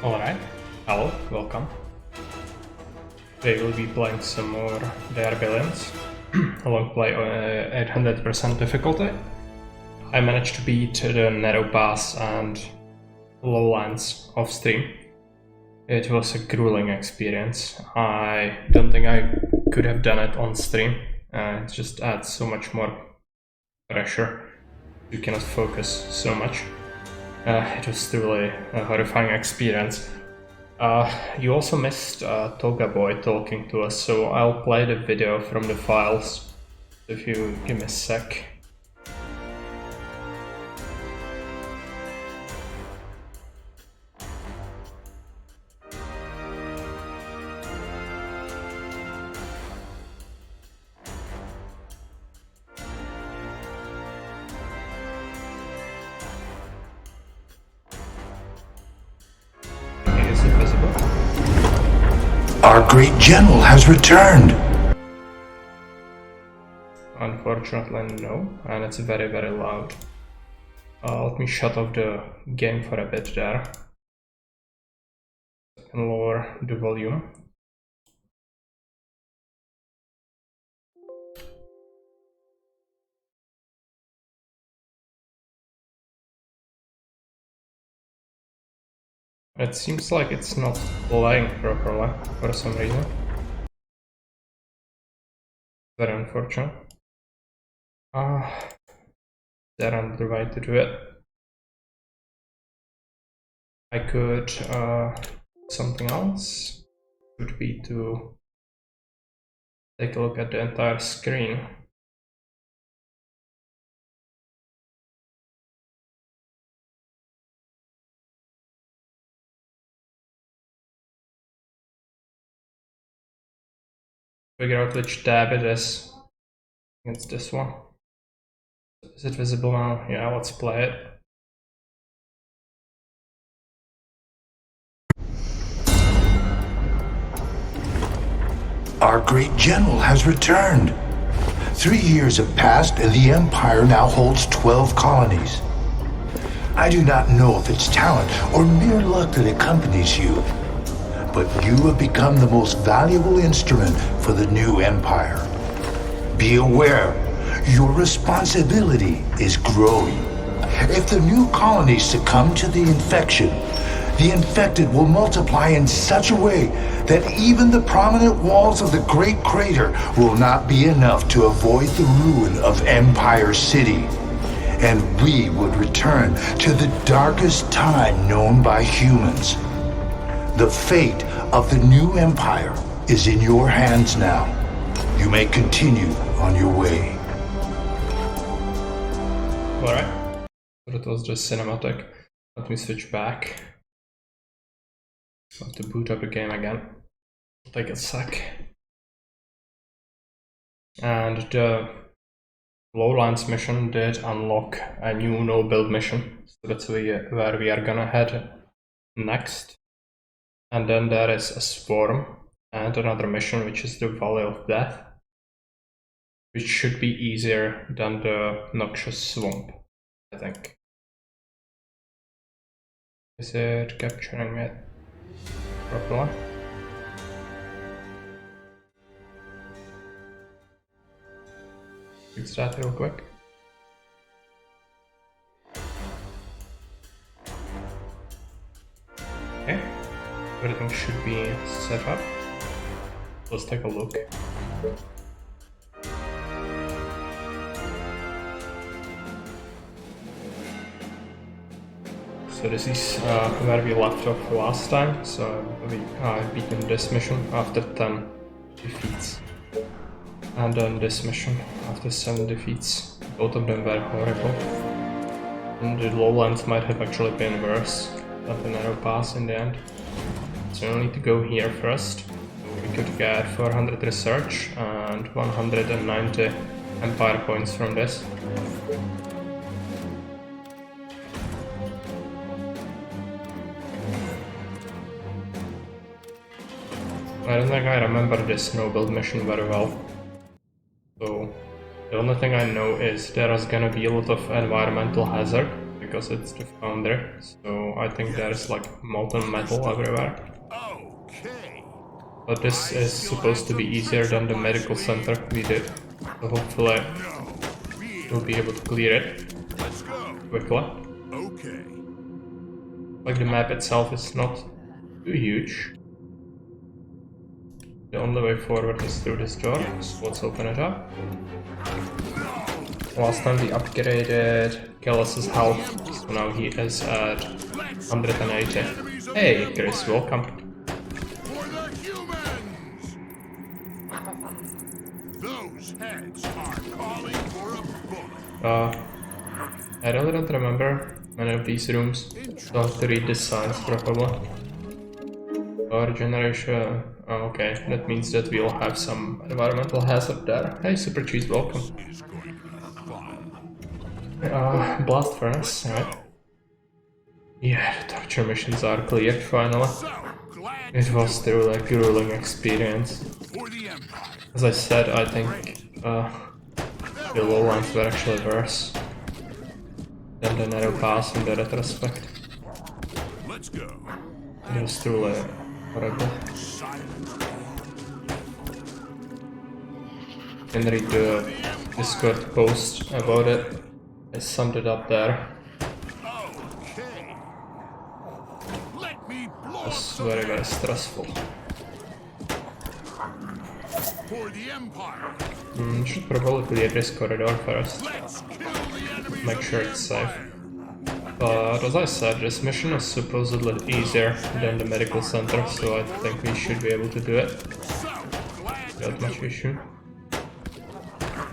Alright, hello, welcome. Today we'll be playing some more They Are Billions. Long play on 800% difficulty. I managed to beat the Narrow Pass and Lowlands off stream. It was a grueling experience. I don't think I could have done it on stream. It just adds so much more pressure. You cannot focus so much. It was truly a horrifying experience. You also missed Toga Boy talking to us, so I'll play the video from the files if you give me a sec. Is it visible? Our great general has returned. Unfortunately, no, and it's very, very loud. Let me shut off the game for a bit there and lower the volume. It seems like it's not playing properly for some reason. Very unfortunate. There another way to do it. I could something else would be to take a look at the entire screen. Figure out which tab it is. I think it's this one. Is it visible now? Yeah, let's play it. Our great general has returned. 3 years have passed and the Empire now holds 12 colonies. I do not know if it's talent or mere luck that accompanies you, but you have become the most valuable instrument for the new Empire. Be aware, your responsibility is growing. If the new colonies succumb to the infection, the infected will multiply in such a way that even the prominent walls of the Great Crater will not be enough to avoid the ruin of Empire City. And we would return to the darkest time known by humans. The fate of the new Empire is in your hands now. You may continue on your way. Alright. So that was just cinematic. Let me switch back. I have to boot up the game again. It'll take a sec. And the Lowlands mission did unlock a new no-build mission. So that's where we are gonna head next. And then there is a Swarm and another mission, which is the Valley of Death, which should be easier than the Noxious Swamp, I think. Is it capturing it properly? Fix that real quick. Okay, everything should be set up. Let's take a look. So this is where we left off last time. So we beaten this mission after 10 defeats. And then this mission after 7 defeats. Both of them were horrible. And the Lowlands might have actually been worse than the Narrow Pass in the end. So we'll need to go here first. We could get 400 research and 190 Empire points from this. I don't think I remember this no-build mission very well. So the only thing I know is there is gonna be a lot of environmental hazard, because it's the foundry. So I think there's like molten metal everywhere. Okay. But this is supposed to be easier than the medical center we did. So hopefully we'll be able to clear it Let's go. quickly. Okay. Like the map itself is not too huge. The only way forward is through this door, so let's open it up. Last time we upgraded Kellis's health, so now he is at 180. Hey Chris, welcome. For the humans. Those heads are calling for a bullet. I really don't remember many of these rooms, so I have to read the signs probably. Power generation. Oh, okay, that means that we'll have some environmental hazard there. Hey Super Cheese, welcome. Is going to be fun. Blast furnace, right? Yeah, the torture missions are cleared finally. So glad It was truly a grueling experience. for the Empire. As I said, I think the lowlands were actually worse than the narrow pass in the retrospect. Let's go. It was truly horrible. Can read the Discord post about it. I summed it up there. Okay. Let me blow It up was some very, very heads stressful. for the Empire. Should probably clear this corridor first. Let's kill the enemies Make of sure the it's safe. Empire. But as I said, this mission is supposedly easier than the medical center, so I think we should be able to do it So glad to without much issue.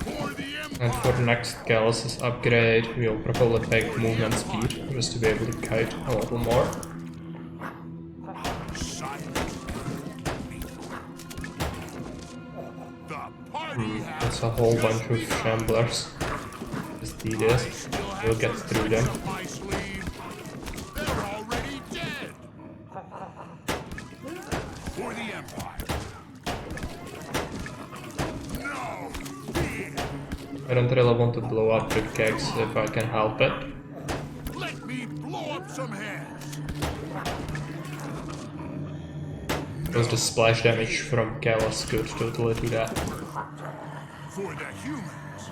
for the And Empire. for the next Gallus' upgrade, we'll probably take movement speed, just to be able to kite a little more. The party has It's a whole bunch of shamblers. Just do this, we'll get through them. my sleeve. They're already dead. For the Empire. No fear. I don't really want to blow up the kegs if I can help it. Let me blow up some heads. Because the splash damage from Gallus could totally do that. For the humans.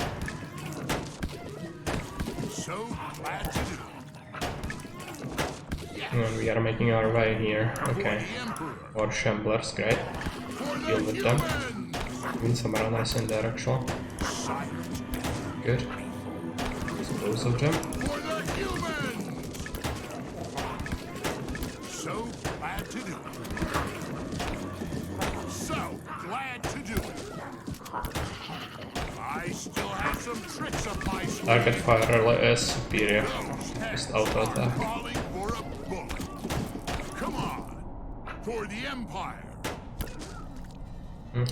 So glad to do it. And we are making our way here. Okay. The Emperor. More shamblers, great. For Deal the with them. humans. Doing some runners in there actually. Good. Dispose of them. For the humans. So glad to do it. So glad to do it. I still have some tricks up my sleeve. Target fire relay is superior. Just auto attack. Calling for a bullet. Come on. For the Empire.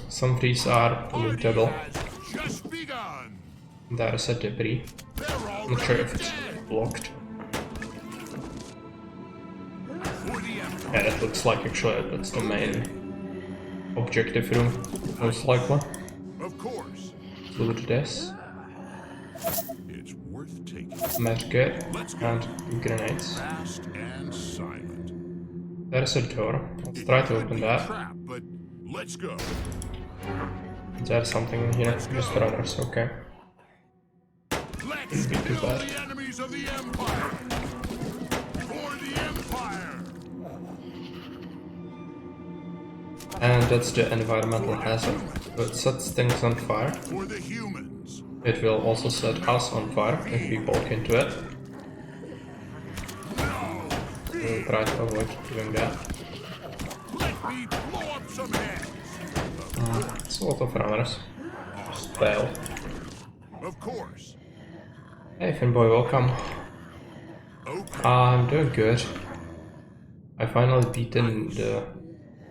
Some of these are Party lootable. has just begun. There's a debris. They're Not sure already if it's dead. blocked. For the Empire. Yeah, that looks like actually that's the main objective room, most likely. Of course. Loot this, It's worth taking. medkit, and grenades. Fast and silent. There's a door. Let's try to open that. Trap, but let's go. There's something in here. Just runners, okay. Let's Be too kill bad. the enemies of the Empire. For the Empire. And that's the environmental hazard. So it sets things on fire. For the humans. It will also set us on fire if we walk into it. We'll try to avoid doing that. Let me blow up some heads. It's a lot of runners. Just fail. Of course. Hey Finboy, welcome. Okay. I'm doing good. I finally beaten the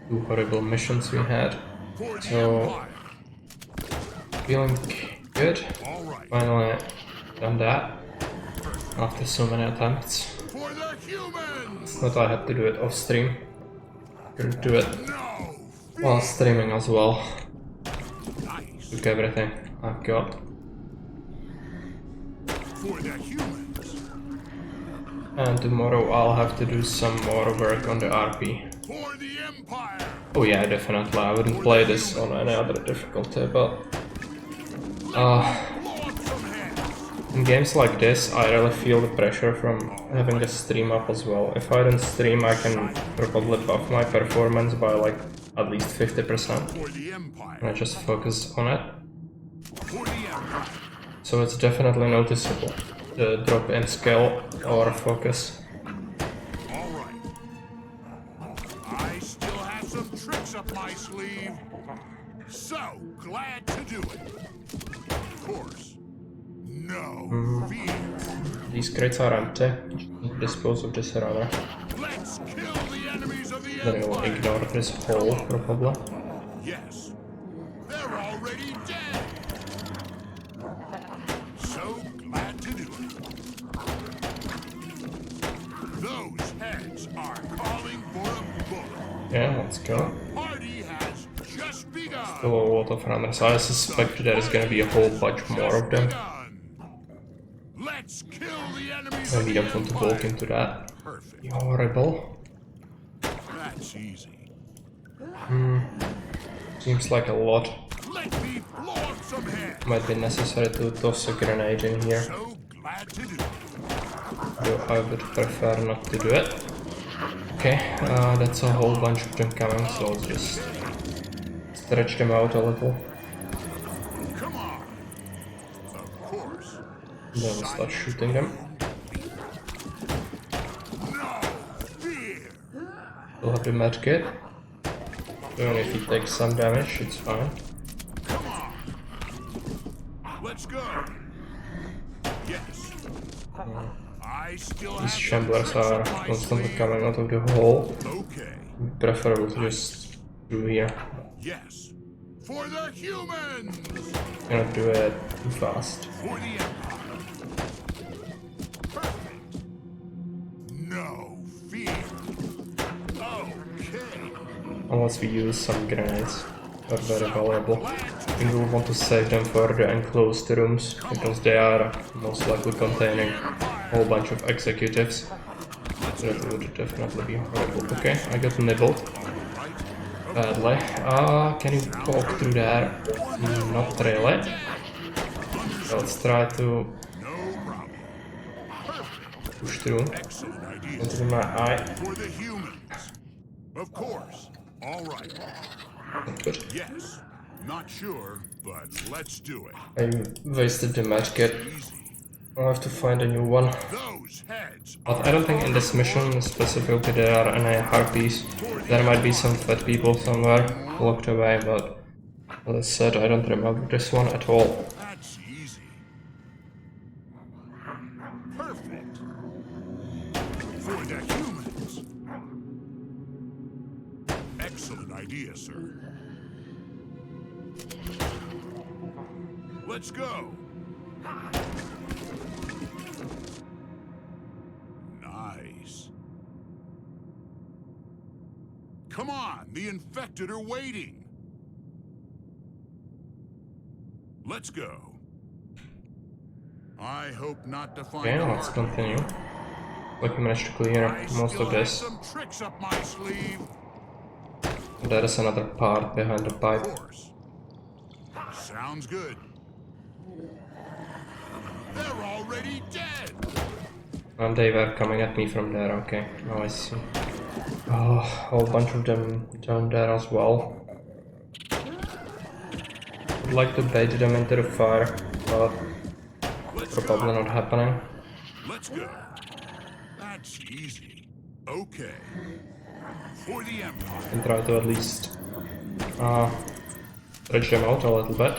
two horrible missions we had. For the So, Empire. feeling good. All right. Finally done that. After so many attempts. For the humans. But I had to do it off stream. Couldn't do it No. while streaming as well. Nice. Took everything I've got. For the humans. And tomorrow I'll have to do some more work on the RP. For the Empire! Oh yeah, definitely. I wouldn't play this on any other difficulty, but Blow up some heads! in games like this, I really feel the pressure from having the stream up as well. If I don't stream, I can probably buff my performance by like at least 50%, For the Empire! and I just focus on it. For the Empire! So it's definitely noticeable, the drop in skill or focus. Alright. I still have some tricks up my sleeve. So glad to do it. Of course. No fear. These crates are empty. Dispose of this runner. Let's kill the enemies of the Then we'll Empire. ignore this hole, probably. Yes. They're already dead. So glad to do it. Those heads are calling for a bullet. Yeah, let's go. Party has just begun. Still a lot of runners. I suspect there's gonna be a whole bunch more of them. Let's kill the enemies Maybe of don't the want to Empire. walk into that. Perfect. Horrible. That's easy. Seems like a lot. Let me blow up some heads. Might be necessary to toss a grenade in here. So glad to do it. Though I would prefer not to do it. Okay, that's a whole bunch of them coming, so let's just stretch them out a little. Come on. Of course. Then we'll start shooting them. No fear. We'll have the medkit. Even if he takes some damage, it's fine. Come on. Let's go. Yes. I still These have shamblers some are tricks up my constantly sleeve. coming out of the hole. Okay. Preferable to just through here. Yes. For the humans. Cannot do it too fast. For the Empire. Perfect. No fear. Okay. Unless we use some grenades. They're very valuable. I think we'll want to save them for the enclosed rooms, because they are most likely containing a whole bunch of executives. That would definitely be horrible. Okay, I got nibbled badly. Can you walk through there? Not really. So let's try to No problem. Perfect. push through Excellent idea. into my eye. For the humans. Of course. All right. Good. Yes. Not sure, but let's do it. I wasted the medkit. Easy. I'll have to find a new one. Those heads. But I don't think in this mission specifically there are any harpies. There might be some fat people somewhere locked away, but as I said, I don't remember this one at all. That's easy. Perfect. For the humans. Excellent idea, sir. Let's go. Nice. Come on, the infected are waiting. Let's go. I hope not to find Okay, a let's heart. continue. Like we managed to clear I most still of have this. some tricks up my sleeve. There is another part behind the pipe. Of course. Sounds good. They're already dead. And they were coming at me from there, okay. Now I see. Oh, a whole bunch of them down there as well. I'd like to bait them into the fire, but Let's probably go. not happening. Let's go. That's easy. Okay. For the Empire. And try to at least stretch them out a little bit.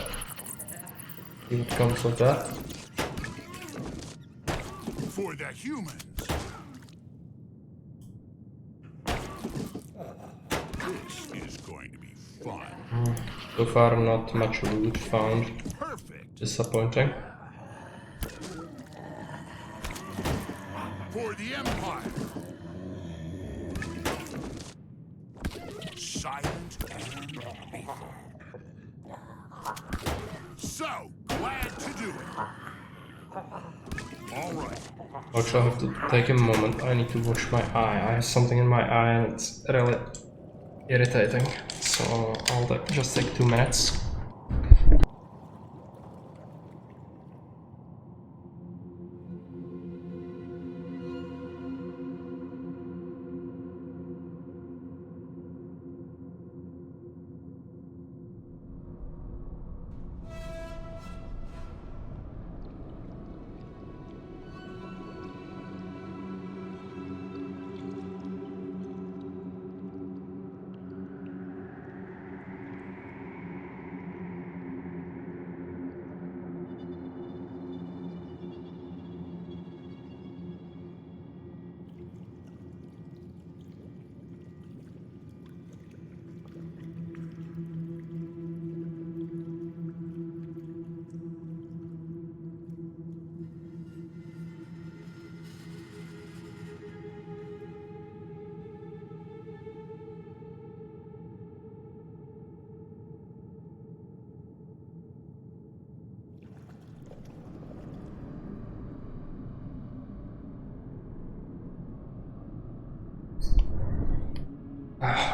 See what comes of that. For the humans. This is going to be fun. So far not much loot found. Perfect. Disappointing. For the Empire. Silent and lethal. So glad to do it. All right. Actually, I have to take a moment. I need to wash my eye. I have something in my eye and it's really irritating. So I'll just take 2 minutes.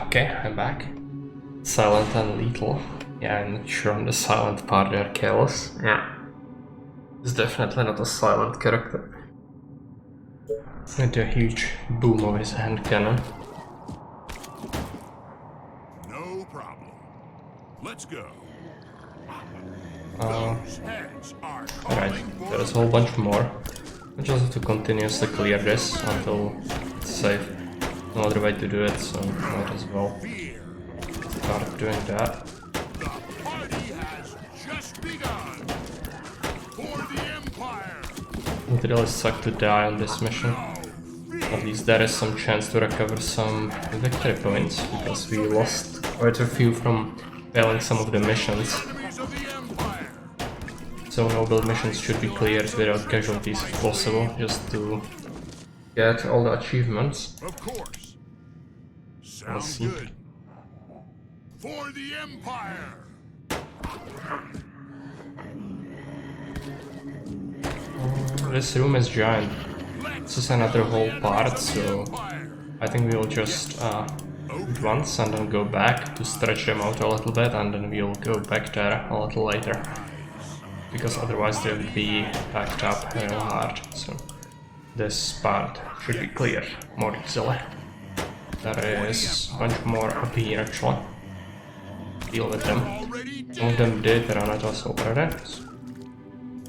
Okay, I'm back. Silent and lethal. Yeah, I'm not sure on the silent part there, Careless. Yeah. He's definitely not a silent character. With a huge boom of his hand cannon. No problem. Let's go. Alright, Heads are calling for there's a whole bunch more. I just have to continuously clear this until it's safe. No other way to do it, so might as well fear. start doing that. The party has just begun. For the Empire. It really sucked to die on this mission. At least there is some chance to recover some victory points, because we lost quite a few from failing some of the missions. Enemies of the Empire. So no-build missions should be cleared without casualties if possible, just to get all the achievements. Of course. Sounds see. good. For the Empire. This room is giant. This is another whole part, so Empire. I think we'll just do it once and then go back to stretch them out a little bit, and then we'll go back there a little later. Because otherwise they would be packed up real hard, so this part should be clear more easily. There is a bunch more up here actually. Deal with them. Already Some of them did run at us already.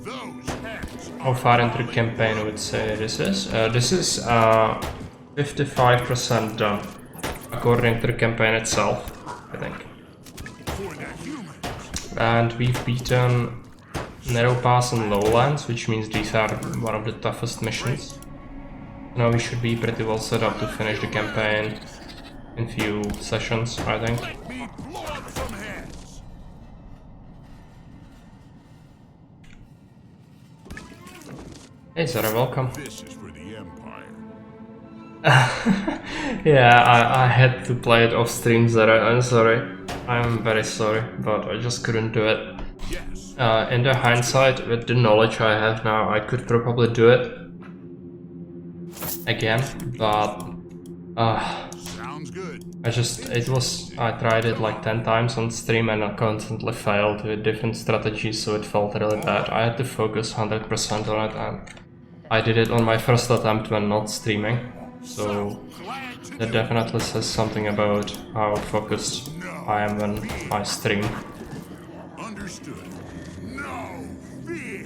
those heads How far into the campaign I would say this is? This is 55% done, according to the campaign itself, I think. for the humans. And we've beaten Narrow Pass and Lowlands, which means these are one of the toughest missions. Now we should be pretty well set up to finish the campaign in few sessions, I think. Me blow up some heads. Hey Zara, welcome. This is for the Empire. Yeah, I had to play it off stream, Zara, I'm sorry. I'm very sorry, but I just couldn't do it. Yes. In the hindsight, with the knowledge I have now, I could probably do it again, but Sounds good. I tried it like 10 times on stream and I constantly failed with different strategies, so it felt really bad. I had to focus 100% on it, and I did it on my first attempt when not streaming, so Glad to that do. definitely says something about how focused I am when I stream. Understood. No fear.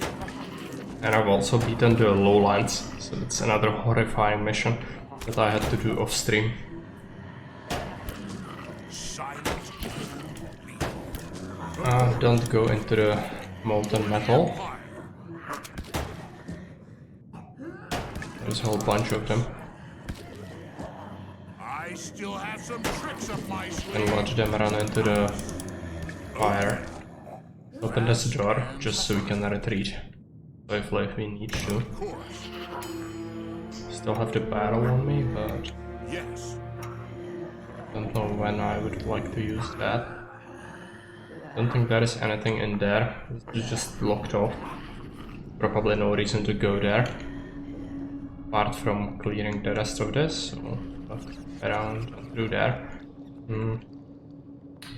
And I've also beaten the Lowlands, so it's another horrifying mission that I had to do off stream. Silence. Don't go into the molten metal. There's a whole bunch of them, I still have some tricks up my sleeve. and let them run into the fire. Open this door just so we can retreat safely if we need to. Of course. Still have the barrel on me, but Yes. don't know when I would like to use that. Don't think there is anything in there. It's just locked off. Probably no reason to go there. apart from clearing the rest of this, so look around through there.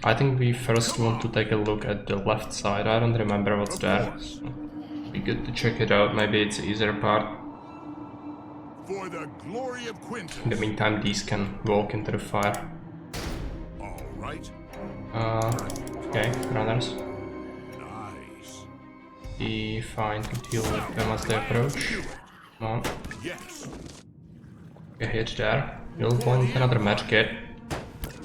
I think we first want to take a look at the left side. I don't remember what's there, so it'd be good to check it out. Maybe it's the easier part. For the glory of Quintus. In the meantime, these can walk into the fire. All right. Okay, runners. Nice. Be fine to deal with them as they approach. Come on. Yes. Get hit there. You'll find another match kit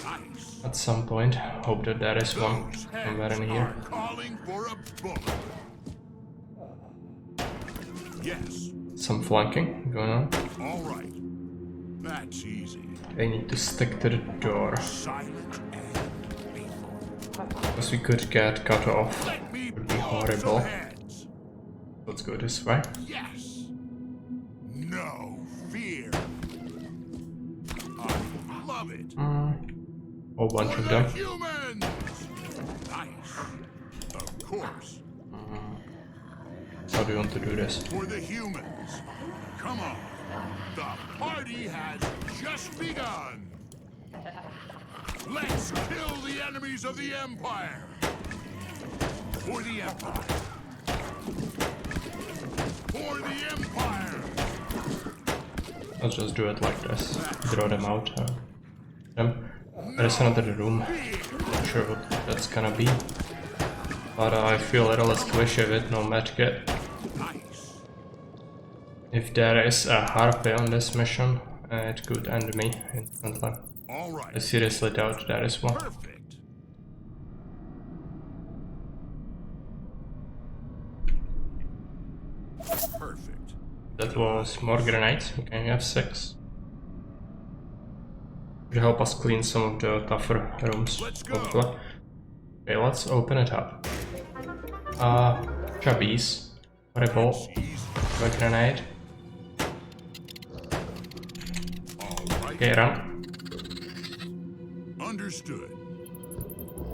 Nice. at some point. Hope that there is one Those somewhere in heads here. are calling for a bullet. Yes. Some flanking going on. All right. That's easy. They need to stick to the door. Silent and faithful. Because we could get cut off. Let me Would be blow horrible. some heads. Let's go this way. Yes. No fear. I love it. Whole bunch For of the them. humans. Nice. Of course. How do you want to do this? For the humans. Come on. The party has just begun. Let's kill the enemies of the Empire. For the Empire. For the Empire. Let's just do it like this. Draw them out. There's another room. Not sure what that's gonna be. But I feel a little less squishy with no match kit. Nice. If there is a harpy on this mission, it could end me instantly. All I right. seriously doubt there is one. Perfect. Perfect. That was more grenades. Okay, we have 6. Should help us clean some of the tougher rooms. Let's go. Hopefully. Okay, let's open it up. Chubbies. Horrible. A grenade. All right. Okay, run. Understood.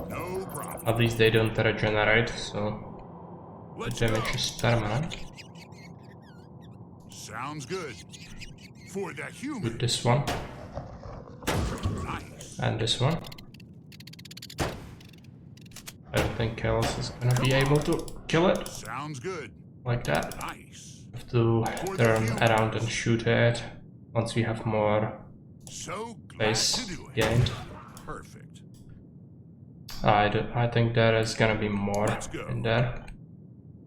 No problem. At least they don't regenerate, so the Let's damage go. is permanent. Sounds good. For the With human. this one Nice. and this one. I don't think Kalos is gonna be able to kill it Sounds good. like that. Nice. Have to turn around and shoot it once we have more So glad space to do it. gained. Perfect. I think there is gonna be more Let's go. in there,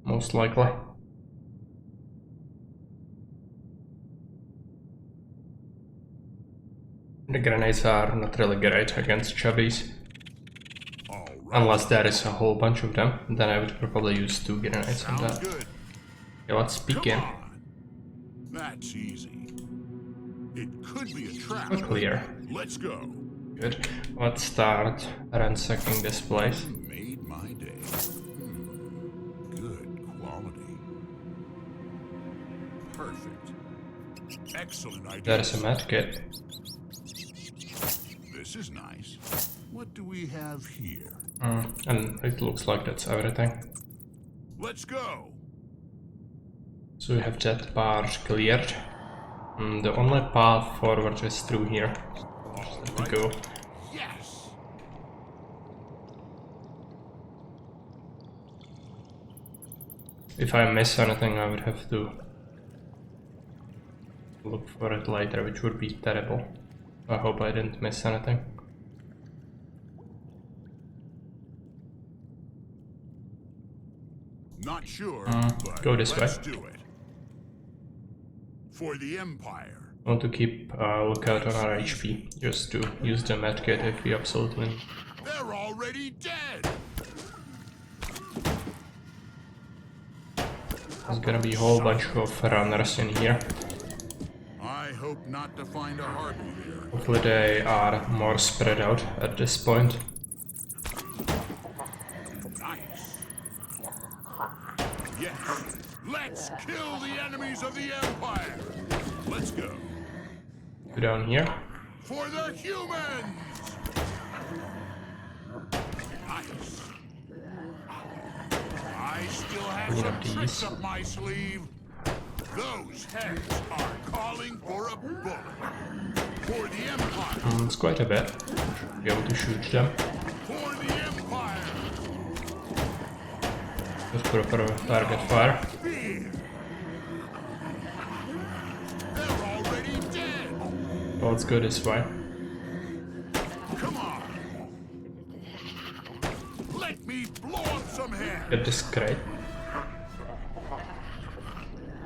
most likely. The grenades are not really great against chubbies, All right. unless there is a whole bunch of them. Then I would probably use 2 grenades on Sounds that. good. Okay, let's Come begin. on. That's easy. It could be a trap. We're clear. Let's go. Good. Let's start ransacking this place. Made my day. Good quality. Perfect. Excellent idea. There's a medkit. This is nice. What do we have here? And it looks like that's everything. Let's go. So we have that part cleared. The only path forward is through here. Just have to go. Yes. If I miss anything, I would have to look for it later, which would be terrible. I hope I didn't miss anything. Not sure, but go this let's way. do it. For the Empire. I want to keep a lookout on our HP, just to use the medkit if we absolutely need. They're already dead. There's gonna be a whole bunch of runners in here. I hope not to find a harpy here. Hopefully they are more spread out at this point. Nice. Yes. Let's kill the enemies of the Empire. Let's go. Go down here. For the humans. Nice. I still have Clean some up tricks these. up my sleeve. Those heads are calling for a bullet. For the Empire. It's quite a bit. Be able to shoot them. For the Empire. With proper target fire. Fear. They're already dead. Well, it's good this way. Come on. Let me blow up some heads. Get this crate.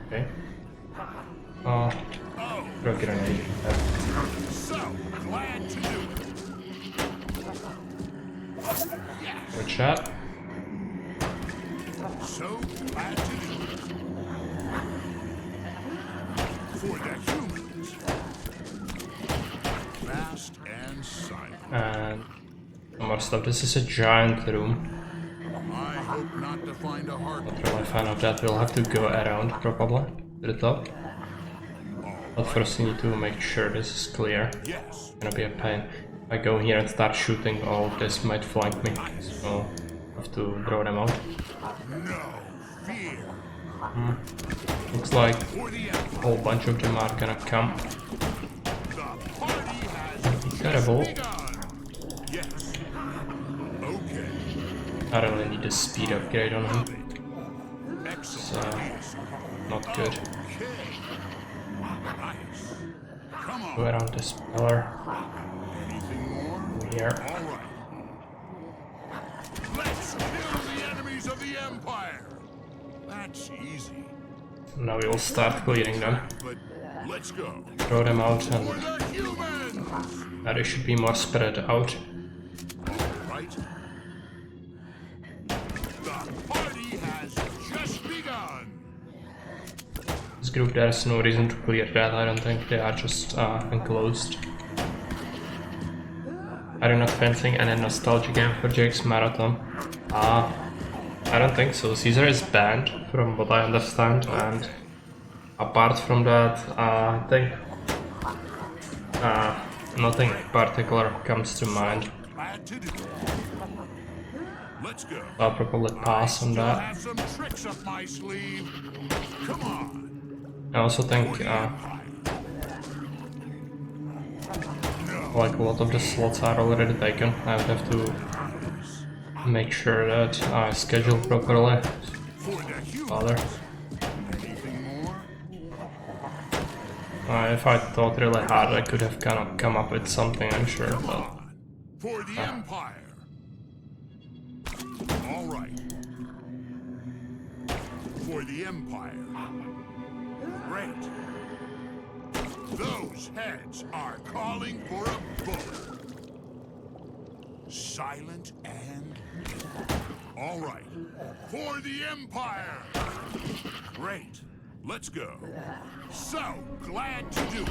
Okay. Oh, Throw a grenade. so glad to do it. Good shot. So glad to do it. For the humans. Fast and silent. And some more stuff. This is a giant room. I hope not to find a heart. Not really a fan of that. We'll have to go around probably to the top. But first we need to make sure this is clear. Yes. It's gonna be a pain. If I go here and start shooting, all of this might flank me. So I have to draw them out. No fear. Looks like For the a Empire. whole bunch of them are gonna come. The party has Terrible. begun. Yes. Okay. I really need a speed upgrade on him. Excellent. Not good. Okay. Nice. Come Go on. around this pillar Anything more? here. All right. Let's kill the enemies of the Empire. That's easy. Now we will start clearing them. But let's go. Throw them out, For and the humans. now they should be more spread out. Right? The party has just begun. This group, there's no reason to clear that. I don't think they are just enclosed. Are you not fancying any nostalgia game for Jake's Marathon? I don't think so. Caesar is banned, from what I understand, and apart from that, I think nothing particular comes to mind. Glad to do it. Let's go. I'll probably pass on Still that. have some tricks up my sleeve. Come on. I also think like a lot of the slots are already taken. I would have to make sure that I schedule properly. For the humans. Father. Anything more? If I thought really hard, I could have kind of come up with something, I'm sure, but For the Empire. All right. For the Empire. Great. Those heads are calling for a bullet. Silent and... All right. For the Empire. Great. Let's go. So glad to do it.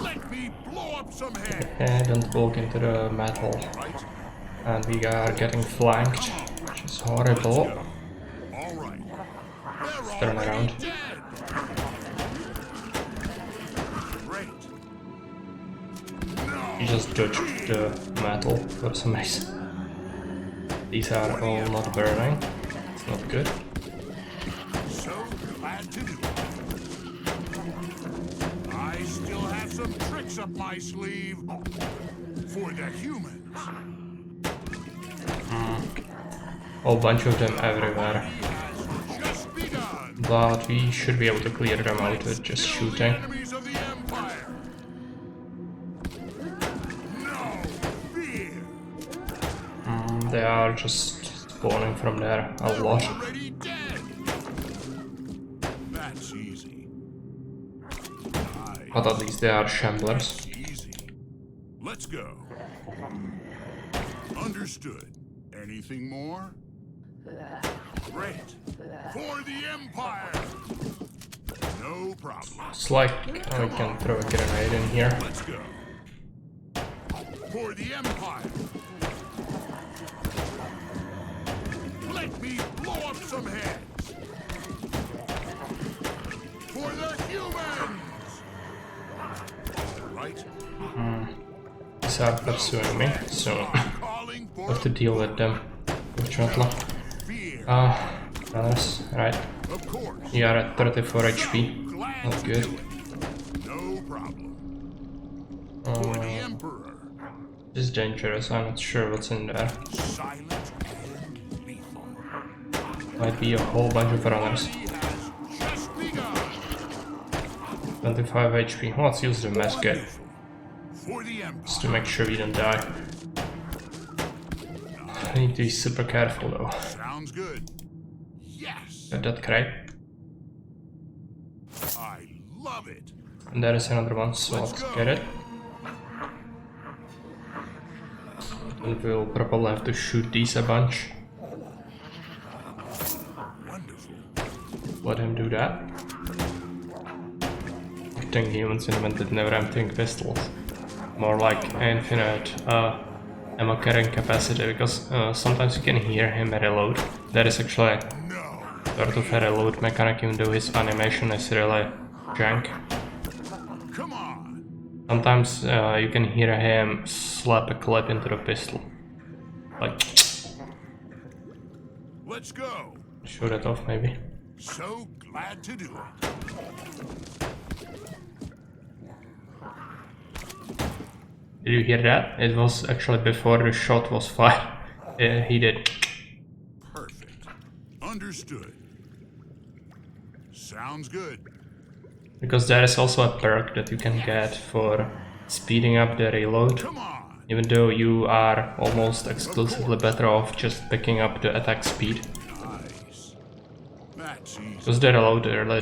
Let me blow up some heads. don't walk into the metal. Right? And we are getting flanked, which is horrible. All right. They're Turn already around. dead. Great. You No. just dodged the metal for some reason. These are all not burning. It's not good. So glad to do it. I still have some tricks up my sleeve. For the humans. Whole bunch of them everywhere. He has just begun. But we should be able to clear them out with just Kill the shooting. enemies of the Empire. No fear. They are just spawning from there a They're lot. already dead. That's easy. But at least they are shamblers. Easy. Let's go. Understood. Anything more? Great. For the Empire. No problem. It's like I can throw a grenade in here. Let's go. For the Empire. Let me blow up some heads. For the humans. Right? These are pursuing me, so I Calling for have to deal with them, fortunately. fear. Runners, right. Of course. You are at 34 HP. Glad Not to good. do it. No problem. For the Emperor. This is dangerous. I'm not sure what's in there. Silent and lethal. Might be a whole bunch of runners. He has just begun. 25 HP. Well, let's use the mask kit For the Empire. just to make sure we don't die. I need to be super careful though. Sounds good. Yes. Get that crate. I love it. And there is another one, so let's get it. And we'll probably have to shoot these a bunch. Wonderful. Let him do that. I think humans invented never-emptying pistols. More like infinite ammo carrying capacity, because sometimes you can hear him reload. That is actually No. sort of a reload mechanic, even though his animation is really jank. Come on. Sometimes you can hear him slap a clip into the pistol. Like, Let's go. shoot it off maybe. So glad to do it. Did you hear that? It was actually before the shot was fired. He did. Perfect. Understood. Sounds good. Because there is also a perk that you can get for speeding up the reload. Come on. Even though you are almost exclusively better off just picking up the attack speed. Nice. That's easy. Because the reload really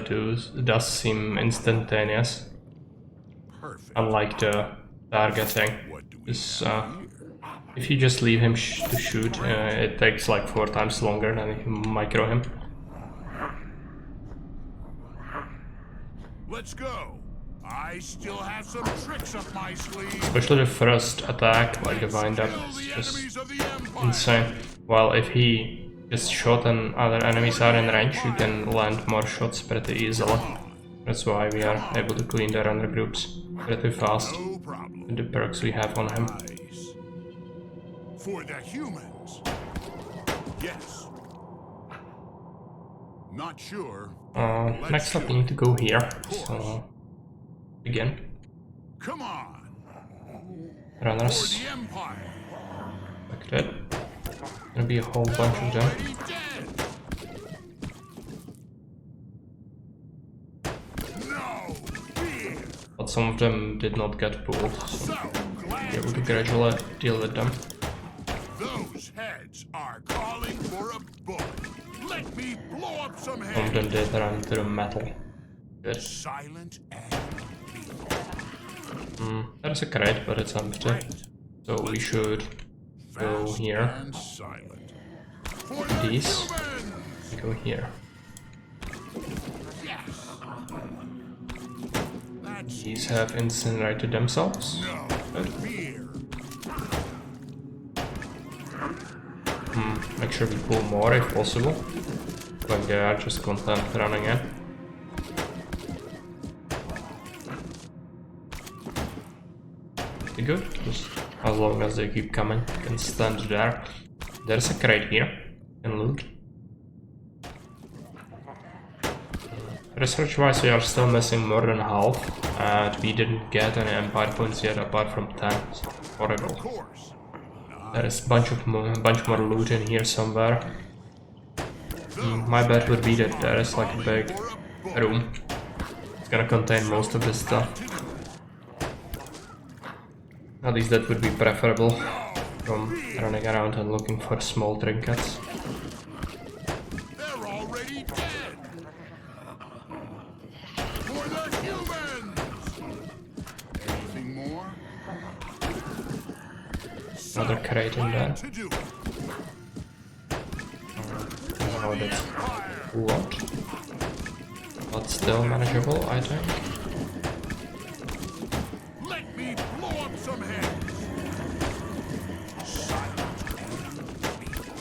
does seem instantaneous. Perfect. Unlike the targeting. What do we This, have here? if you just leave him to shoot, it takes like 4 times longer than if you micro him. Let's go. I still have some tricks up my sleeve. Especially the first attack, like the wind up, Kill is the just enemies of the Empire. insane. While if he just shot and other enemies are in range, you can land more shots pretty easily. That's why we are able to clean the runner groups pretty fast No problem. with the perks we have on him. Nice. For the humans. Yes. Not sure. Next up we need to go here, so again, Come on. For runners, the Empire. like that. Gonna be a whole bunch of them. Already dead. No fear. But some of them did not get pulled, so So glad be able to to gradually deal with them. Those heads are calling for a bullet. Let me blow up some Some of heads. them did run to the metal. Good. Silent and lethal. There's a crate, but it's empty. So we should go Fast here. and silent. For the These. humans. We go here. Yes. That's These have incinerated themselves. no fear. Make sure we pull more if possible. Like they are just content running in. Pretty good, just as long as they keep coming, you can stand there. There's a crate here, and loot. Research wise, we are still missing more than half, and we didn't get any Empire points yet apart from 10. It's horrible. Of course. There is bunch more loot in here somewhere. My bet would be that there is like a big room. It's gonna contain most of this stuff. At least that would be preferable from running around and looking for small trinkets. They're already dead. For the humans. Anything more? Another crate in there. To do it. Oh, that's Empire. a lot. But still manageable, I think. Let me blow up some heads. Silent and lethal.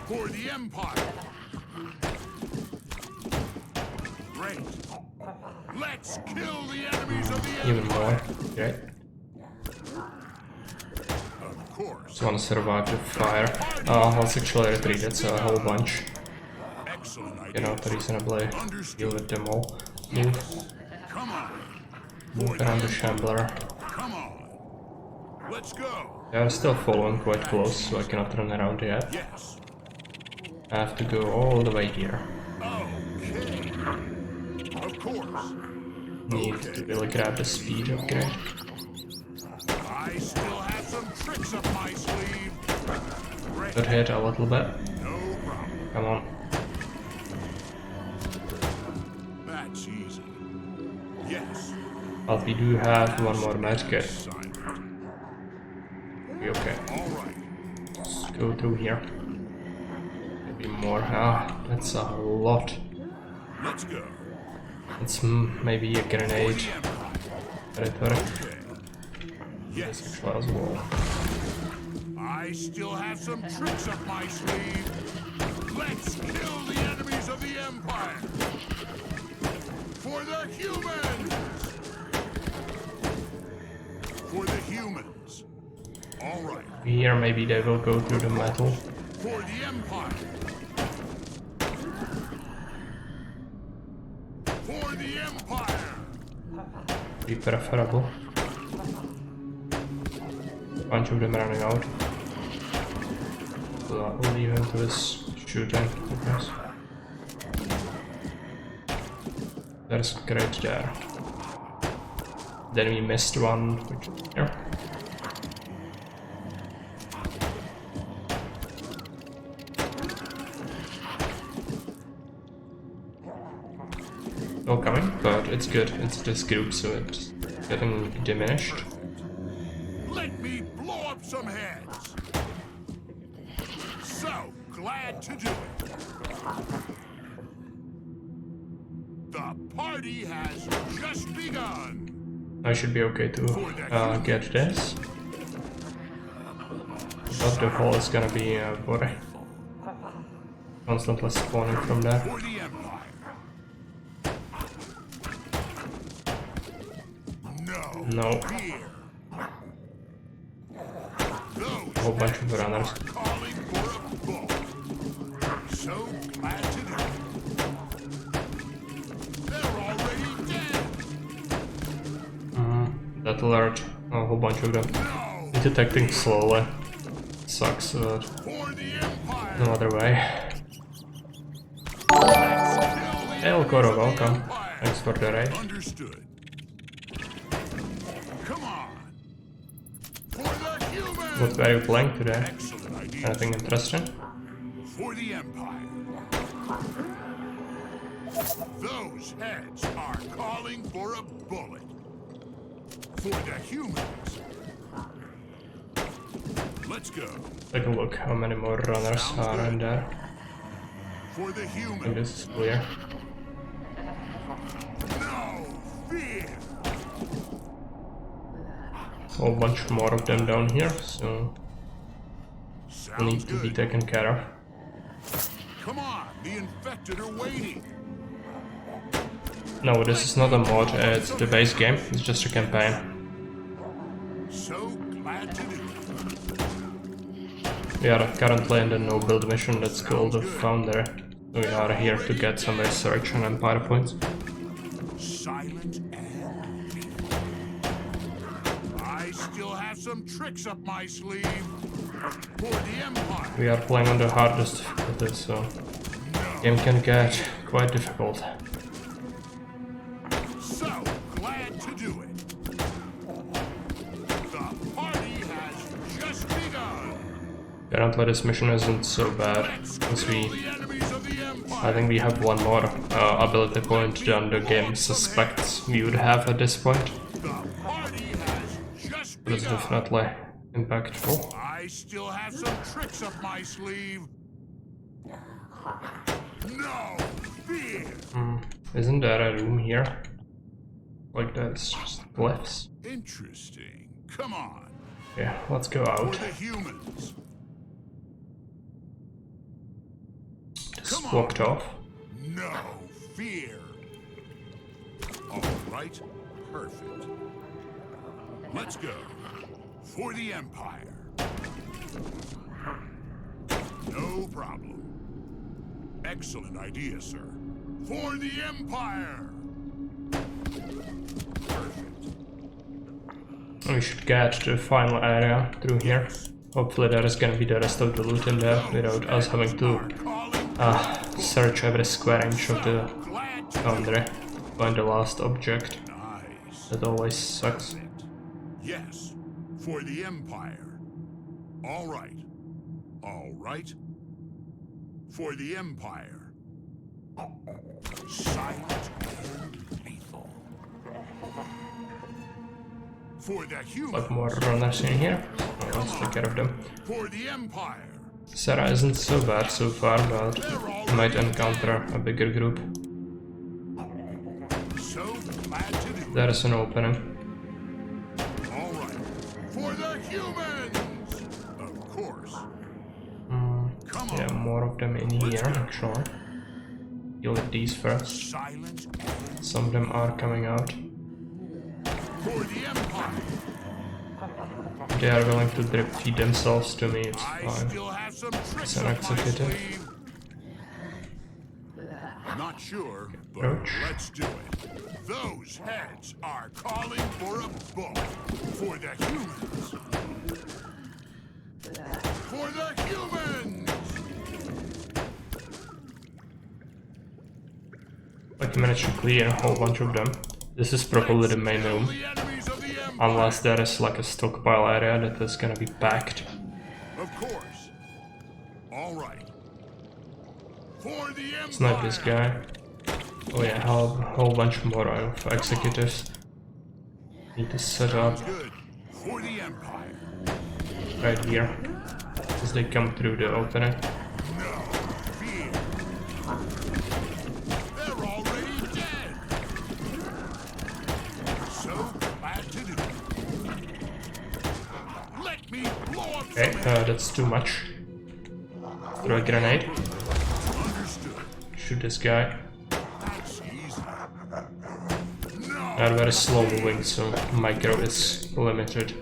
For the Empire. Great. Let's kill the enemies of the Even Empire. more. Great. Of course. Just want to survive the fire. Let's actually retreat, that's a whole bunch. Excellent idea. Get out reasonably, deal with them all. Move. Come on. Move around the shambler. Come on. Let's go. They are still following quite close, so I cannot run around yet. Yes. I have to go all the way here. Okay. Of course. Need to really grab the speed upgrade. I still have some tricks up my sleeve. Great. Could hit a little bit. No problem. Come on. That's easy. Yes. But we do have one more medkit. Assignment. Be okay. All right. Let's go through here. Maybe more. That's a lot. Let's go. It's maybe a grenade territory. Okay. Yes. Actually, as well. I still have some tricks up my sleeve. Let's kill the enemies of the Empire. For the humans. For the humans. All right. Here, maybe they will go through the metal. For the Empire. For the Empire. Be preferable. Bunch of them running out. So I'll leave him to his shooting, I guess. There's a crate there. Then we missed one, which is here. All coming, but it's good. It's this group, so it's getting diminished. Let me blow up some heads. So glad to do it. The party has just begun. I should be okay to get this. But the hole is gonna be worry. Constantly spawning from there. For the Empire. No. Fear. A whole bunch of runners. Calling for a bull. So glad to do it. They're already dead. That alert. A whole bunch of them. No. Detecting slowly. Sucks, but For the Empire. no other way. Let's kill the Hey, Okoro, enemies of the welcome. Empire. Thanks for the raid. Understood. Come on. For the humans. What were you playing today? Excellent idea. Anything interesting? For the Empire. Those heads are calling for a bullet. For the humans. Let's go. Take a look how many more runners are in there. For the I think humans. this is clear. No fear. A whole bunch more of them down here, so Sounds need to be good. taken care of. Come on, the infected are waiting. No, this is not a mod, it's the base game, it's just a campaign. So glad to do it. We are currently in the no build mission that's called the Founder. We are here to get some research and Empire points. Silent and peaceful. I still have some tricks up my sleeve. For the Empire. We are playing on the hardest difficulty, so game can get quite difficult. So glad to do it. The party has just begun. Apparently this mission isn't so bad, because Kill the enemies of the Empire. I think we have one more ability point than the game suspects we would have at this point. The party has just But it's begun. definitely impactful. I still have some tricks up my sleeve. No fear. Isn't there a room here? Like that's just glyphs. Interesting. Come on. Yeah, let's go For out. the humans. Just walked off. No fear. All right. Perfect. Let's go. For the Empire. No problem. Excellent idea, sir. For the Empire! Perfect. We should get to the final area through here. Hopefully there is gonna be the rest of the loot in there without us having to search every square inch of the boundary to find the last object. Nice. That always sucks. Yes, for the Empire. All right. All right. For the Empire. Silent and lethal. For the human. Like more runners in here. Oh, let's take care of them. For the Empire. Sarah isn't so bad so far, but we might encounter a bigger group. So glad to do. There is an opening. All right. For the humans. Of course. Come on. Yeah, more of them in here, actually. Deal with these first. Silent. Some of them are coming out. For the Empire. They are willing to drip feed themselves to me, it's I fine. still have some tricks an up my executive. sleeve. Not sure, but Ouch. let's do it. Those heads are calling for a book. For the humans. For the humans. Like, I managed to clear a whole bunch of them. This is probably the main room. The enemies of the Empire. Unless there is like a stockpile area that is gonna be packed. Of course. All right. For the Empire. Snipe this guy. Oh yeah, a whole bunch more of executives. Need to set up Good. For the Empire. right here. As they come through the opening. No fear. They're already dead. So glad to do it. Let me blow up Okay, that's too much. Throw a grenade. Understood. Shoot this guy. That's easy. No. They're very slow moving, so micro is limited.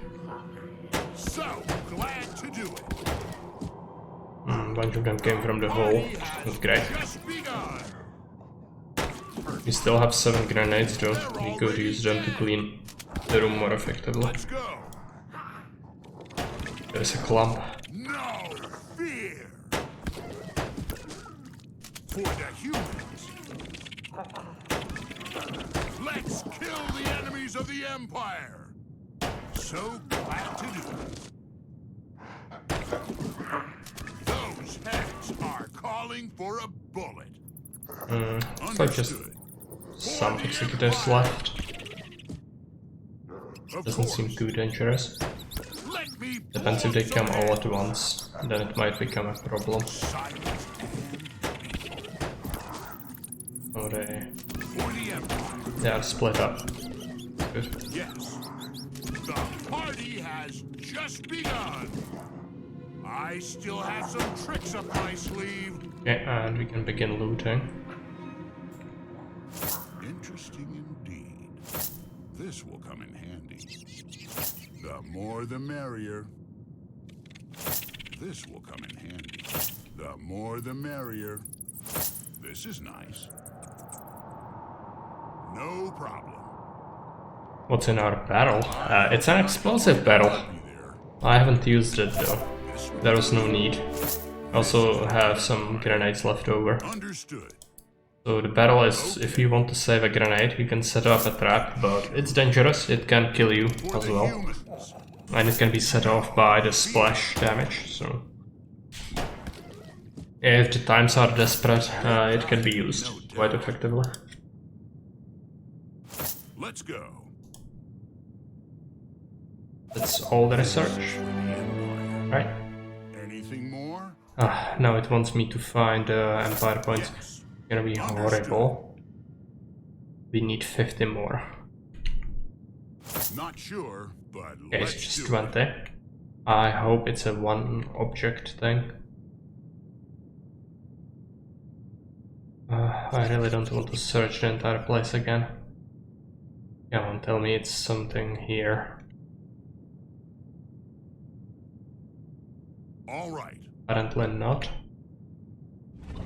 So glad to do it. A bunch of them came from the hole. That's great. Just begun. We still have 7 grenades though. We could use them to clean the room more effectively. Let's go. There's a clump. No fear. For the humans. Let's kill the enemies of the Empire. So glad to do it. Those heads are calling for a bullet. It's like just Understood. some executives left. Of Doesn't course. seem too dangerous. Let me Depends if they come all at once, then it might become a problem. Silence Oh, they for the Empire. are split up. Good. Yes. The party has just begun. I still have some tricks up my sleeve. Okay, and we can begin looting. Interesting indeed. This will come in handy. The more the merrier. This will come in handy. The more the merrier. This is nice. No problem. What's in our barrel? It's an explosive barrel. Be there. I haven't used it though. There was no need. I also have some grenades left over. Understood. So the barrel is, if you want to save a grenade, you can set up a trap, but it's dangerous, it can kill you For as the well. humans. And it can be set off by the splash damage, so... If the times are desperate, it can be used quite effectively. Let's go. That's all the research, right? Anything more? Now it wants me to find Empire points. Yes. Gonna be horrible. We need 50 more. Not sure, but Okay, it's let's just do 20. it. I hope it's a one object thing. I really don't want to search the entire place again. Come on, tell me it's something here. All right. Apparently not.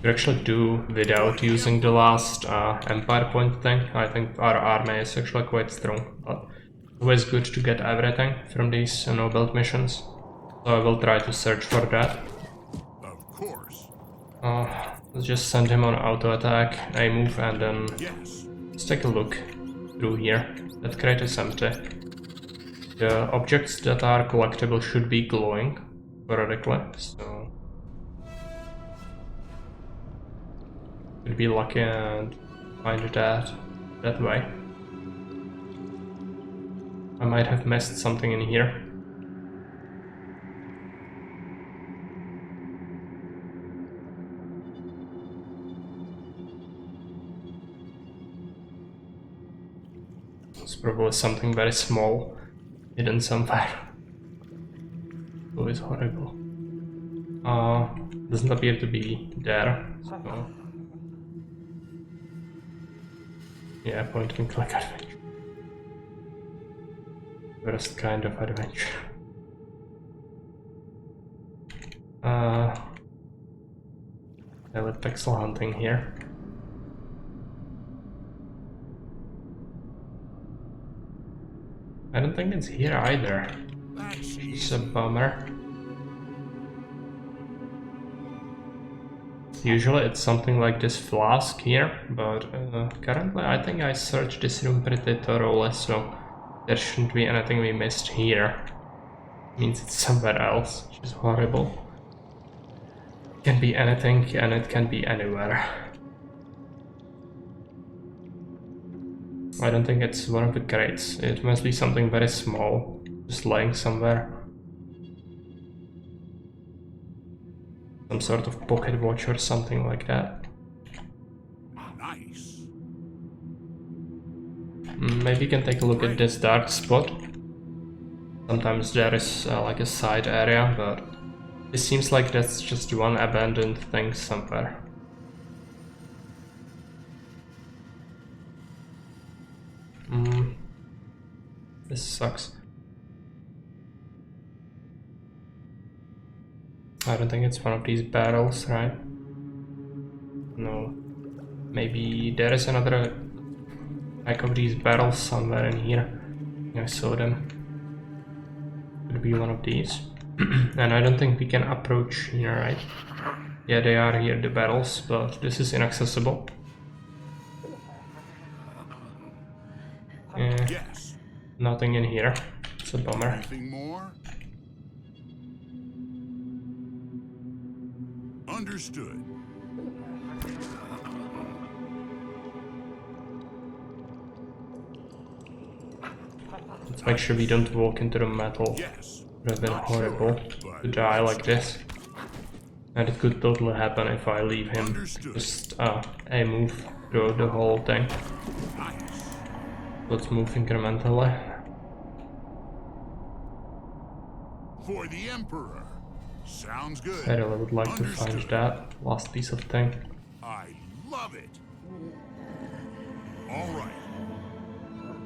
You actually do without using the last Empire point thing. I think our army is actually quite strong, but it's always good to get everything from these no-build missions. So I will try to search for that. Of course. Let's just send him on auto attack, a move, and then Yes. let's take a look through here. That crate is empty. The objects that are collectible should be glowing periodically, so we'll be lucky and find that way. I might have missed something in here. It's probably something very small hidden somewhere. Always horrible. Doesn't appear to be there. So yeah, point and click adventure. Worst kind of adventure. With pixel hunting here. I don't think it's here either. It's a bummer. Usually it's something like this flask here, but currently I think I searched this room pretty thoroughly, so there shouldn't be anything we missed here. Means it's somewhere else, which is horrible. It can be anything and it can be anywhere. I don't think it's one of the crates. It must be something very small, just lying somewhere. Some sort of pocket watch or something like that. Nice. Maybe you can take a look at this dark spot. Sometimes there is like a side area, but it seems like that's just one abandoned thing somewhere. This sucks. I don't think it's one of these barrels, right? No. Maybe there is another pack of these barrels somewhere in here. I saw them. Could be one of these. And I don't think we can approach here, right? Yeah, they are here, the barrels, but this is inaccessible. Yes. Nothing in here. It's a bummer. Anything more? Understood. Let's make sure we don't walk into the metal. Yes. It would have been horrible but to die like this. And it could totally happen if I leave him Understood. just a move through the whole thing. Nice. Let's move incrementally. For the Emperor. Sounds good. I really would like to find Understood. that last piece of thing. I love it. All right.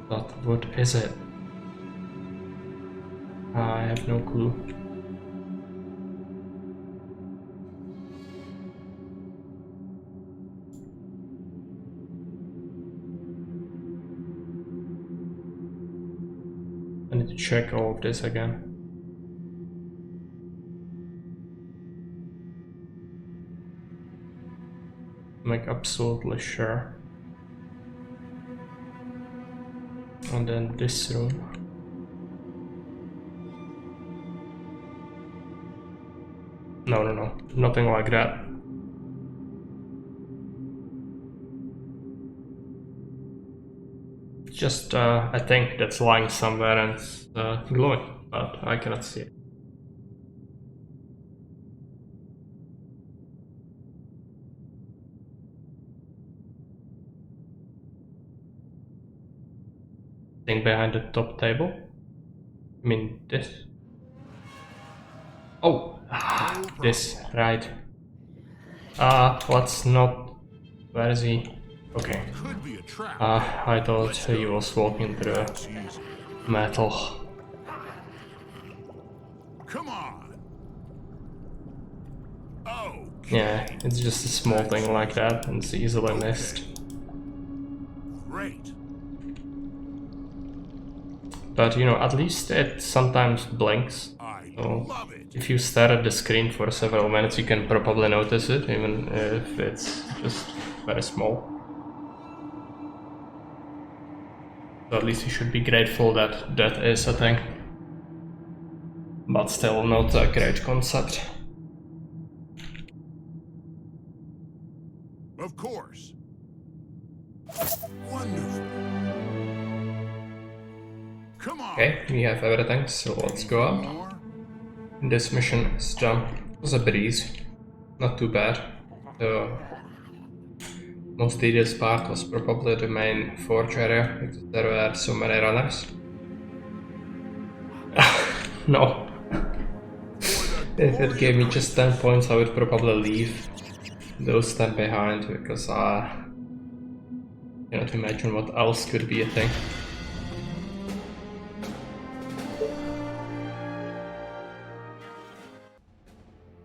But what is it? I have no clue. I need to check all of this again. Make absolutely sure. And then this room. No, nothing like that. Just a thing that's lying somewhere and it's glowing, but I cannot see it. Thing behind the top table. I mean this. Oh, this, right. Let's not. Where is he? Okay. Could be a trap. I thought he was walking through That's easy. metal. Come on. Yeah, it's just a small thing like that, and it's easily missed. Great. But you know, at least it sometimes blinks. I So love it. if you stare at the screen for several minutes, you can probably notice it, even if it's just very small. So at least you should be grateful that that is a thing. But still not a great concept. Of course. Wonderful. Come on. Okay, we have everything, so let's go out. More? This mission is done. It was a breeze. Not too bad. The most tedious part was probably the main forge area, because there were so many runners. No. If it gave me just 10 points, I would probably leave those 10 behind, because I cannot imagine what else could be a thing.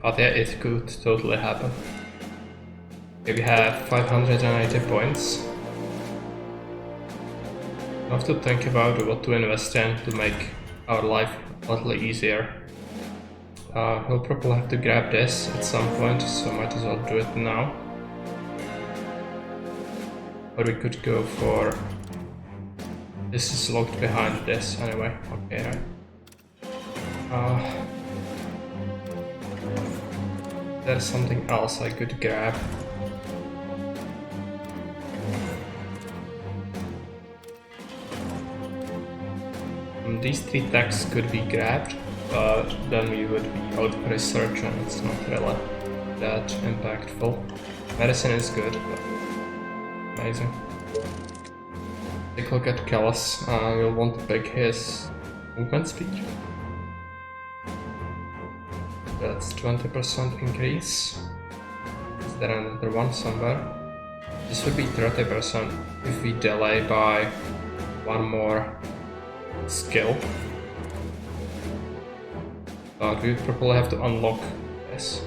But yeah, it could totally happen. Okay, we have 580 points. I have to think about what to invest in to make our life a little easier. We'll probably have to grab this at some point, so might as well do it now. Or we could go for... This is locked behind this anyway. Okay, right. There's something else I could grab. These 3 techs could be grabbed, but then we would be out of research and it's not really that impactful. Medicine is good, but amazing. Take a look at Callus. You'll want to pick his movement speed. That's 20% increase. Is there another one somewhere? This would be 30% if we delay by 1 more skill. But we probably have to unlock this,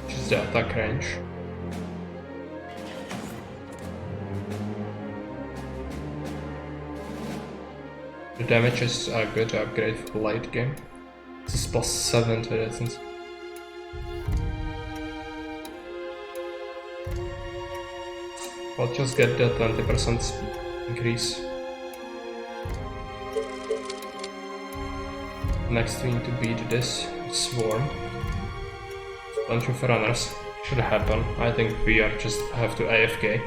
which is the attack range. The damage is a good upgrade for the late game. This is plus 7 to distance. I'll just get the 20% speed increase. Next we need to beat this swarm. Bunch of runners. Should happen. I think we are just have to AFK.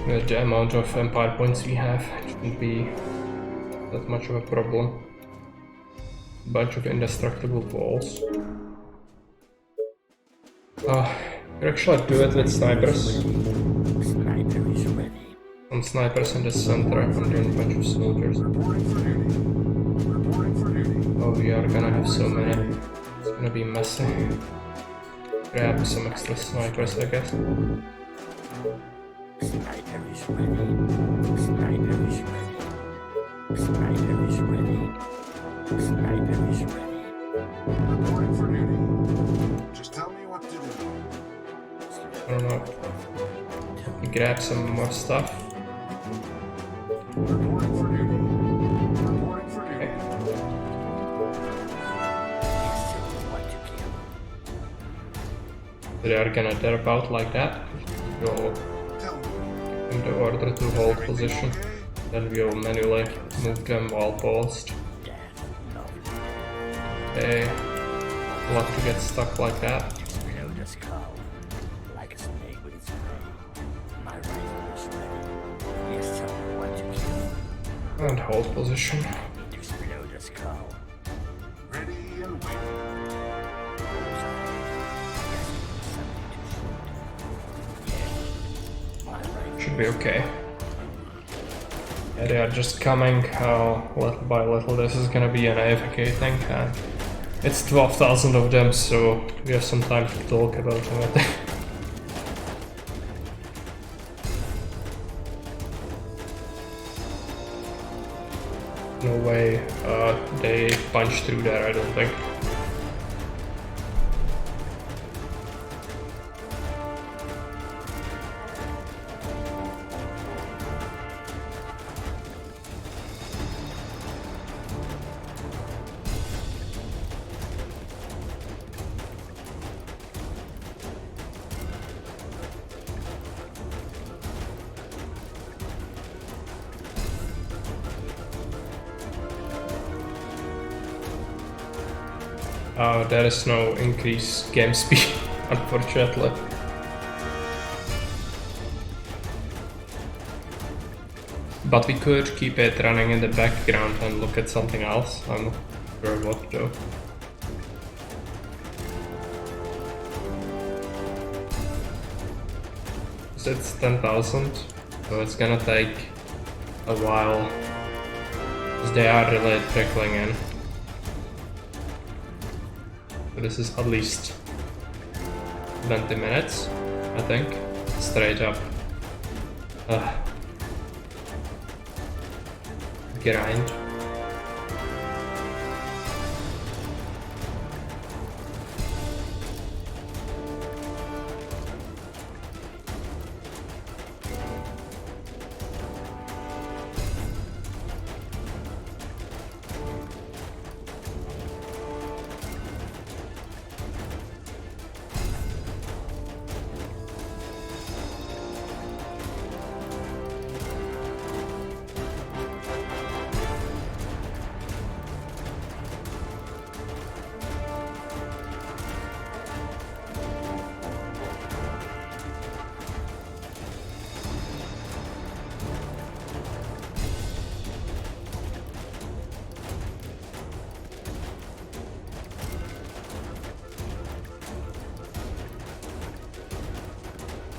With the amount of empire points we have, it shouldn't be that much of a problem. Bunch of indestructible walls. You actually do it with snipers. Some snipers in the center and then a bunch of soldiers. Oh, we are gonna have so many. It's gonna be messy. Grab some extra snipers, I guess. Sniper is ready. Sniper is ready. Sniper is ready. Sniper is ready. Reporting for duty. Just tell me what to do. I don't know. We grab some more stuff. Reporting for duty. Reporting for duty. They are gonna derp out like that. We'll give the order to hold position. Then we'll manually move them while paused. They love to get stuck like that. Explode a skull like a snake with its prey. My rifle is ready. Yes, tell me what to kill. And hold position. Need to explode a skull. Ready and waiting. Should be okay. Yeah, they are just coming little by little. This is gonna be an AFK thing. It's 12,000 of them, so we have some time to talk about it. No way they punch through there, I don't think. There is no increased game speed, unfortunately. But we could keep it running in the background and look at something else. I'm not sure what though. It's 10,000, so it's gonna take a while, because they are really trickling in. So this is at least 20 minutes, I think, straight up. Grind.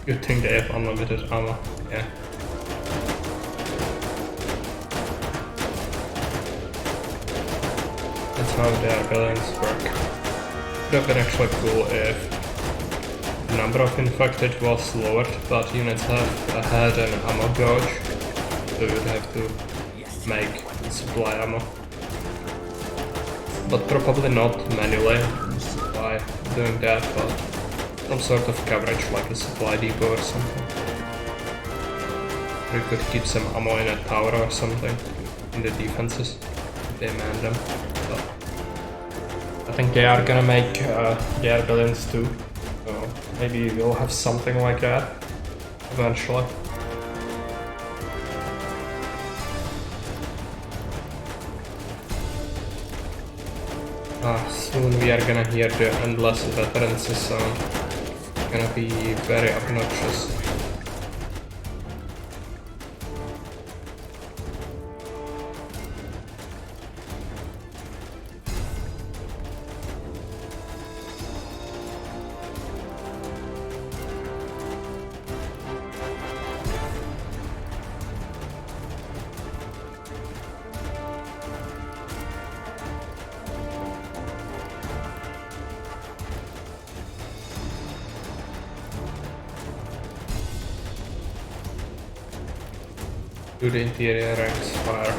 Good thing they have unlimited ammo, yeah. That's how their buildings work. It would have been actually cool if the number of infected was lowered, but units have had an ammo gauge, so you would have to make supply ammo. But probably not manually by doing that, but some sort of coverage like a supply depot or something. We could keep some ammo in a tower or something in the defenses if they man them. But I think they are gonna make their buildings too, so maybe we'll have something like that eventually. Soon we are gonna hear the endless veterancy sound. It's gonna be very obnoxious. Do the interior ranks fire.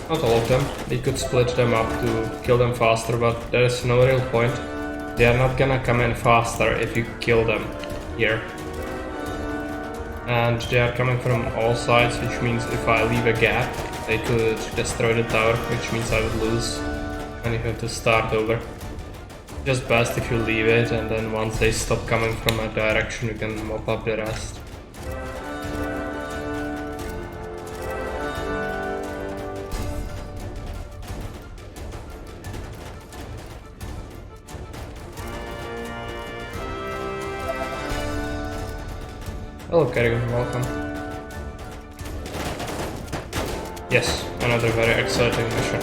Not all of them. We could split them up to kill them faster, but there is no real point. They are not gonna come in faster if you kill them here. And they are coming from all sides, which means if I leave a gap, they could destroy the tower, which means I would lose and you have to start over. Just best if you leave it, and then once they stop coming from a direction, you can mop up the rest. Hello Kerrigan, welcome. Yes, another very exciting mission.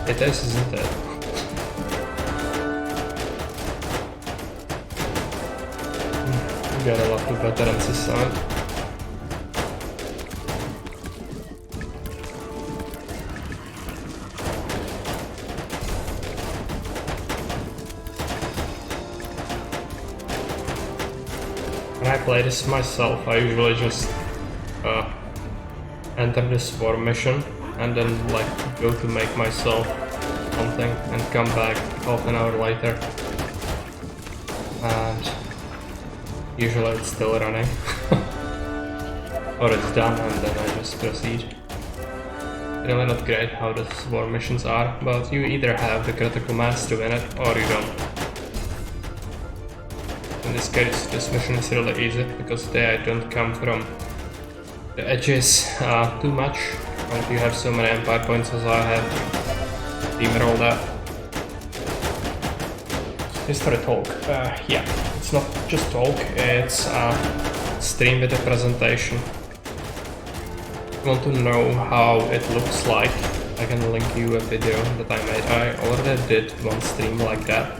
It is, isn't it? We got a lot of veterans this side. When I play this myself, I usually just enter this swarm mission and then like go to make myself something and come back half an hour later, and usually it's still running or it's done and then I just proceed. Really not great how the swarm missions are, but you either have the critical mass to win it or you don't. In this case, this mission is really easy because they don't come from the edges too much. And if you have so many empire points as I have, steamroll that. History talk. Yeah, it's not just talk, it's stream with a presentation. If you want to know how it looks like, I can link you a video that I made. I already did one stream like that.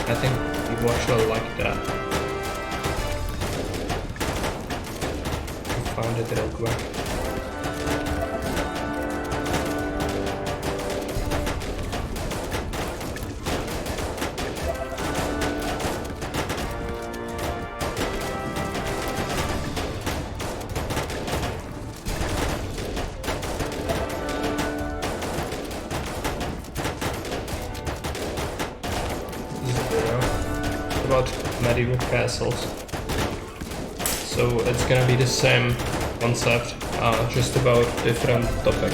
I think people actually like that. I found it real quick. About medieval castles. So it's gonna be the same concept, just about different topic.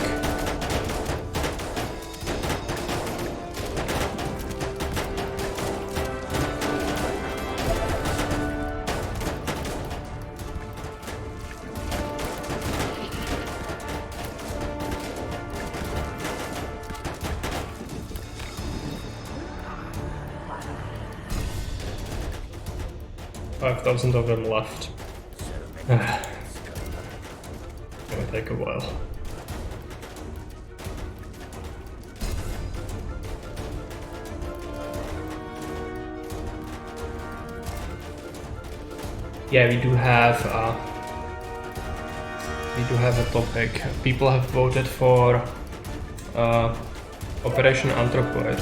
$5,000 of them left. Gonna take a while. Yeah, we do have a topic. People have voted for Operation Anthropoid.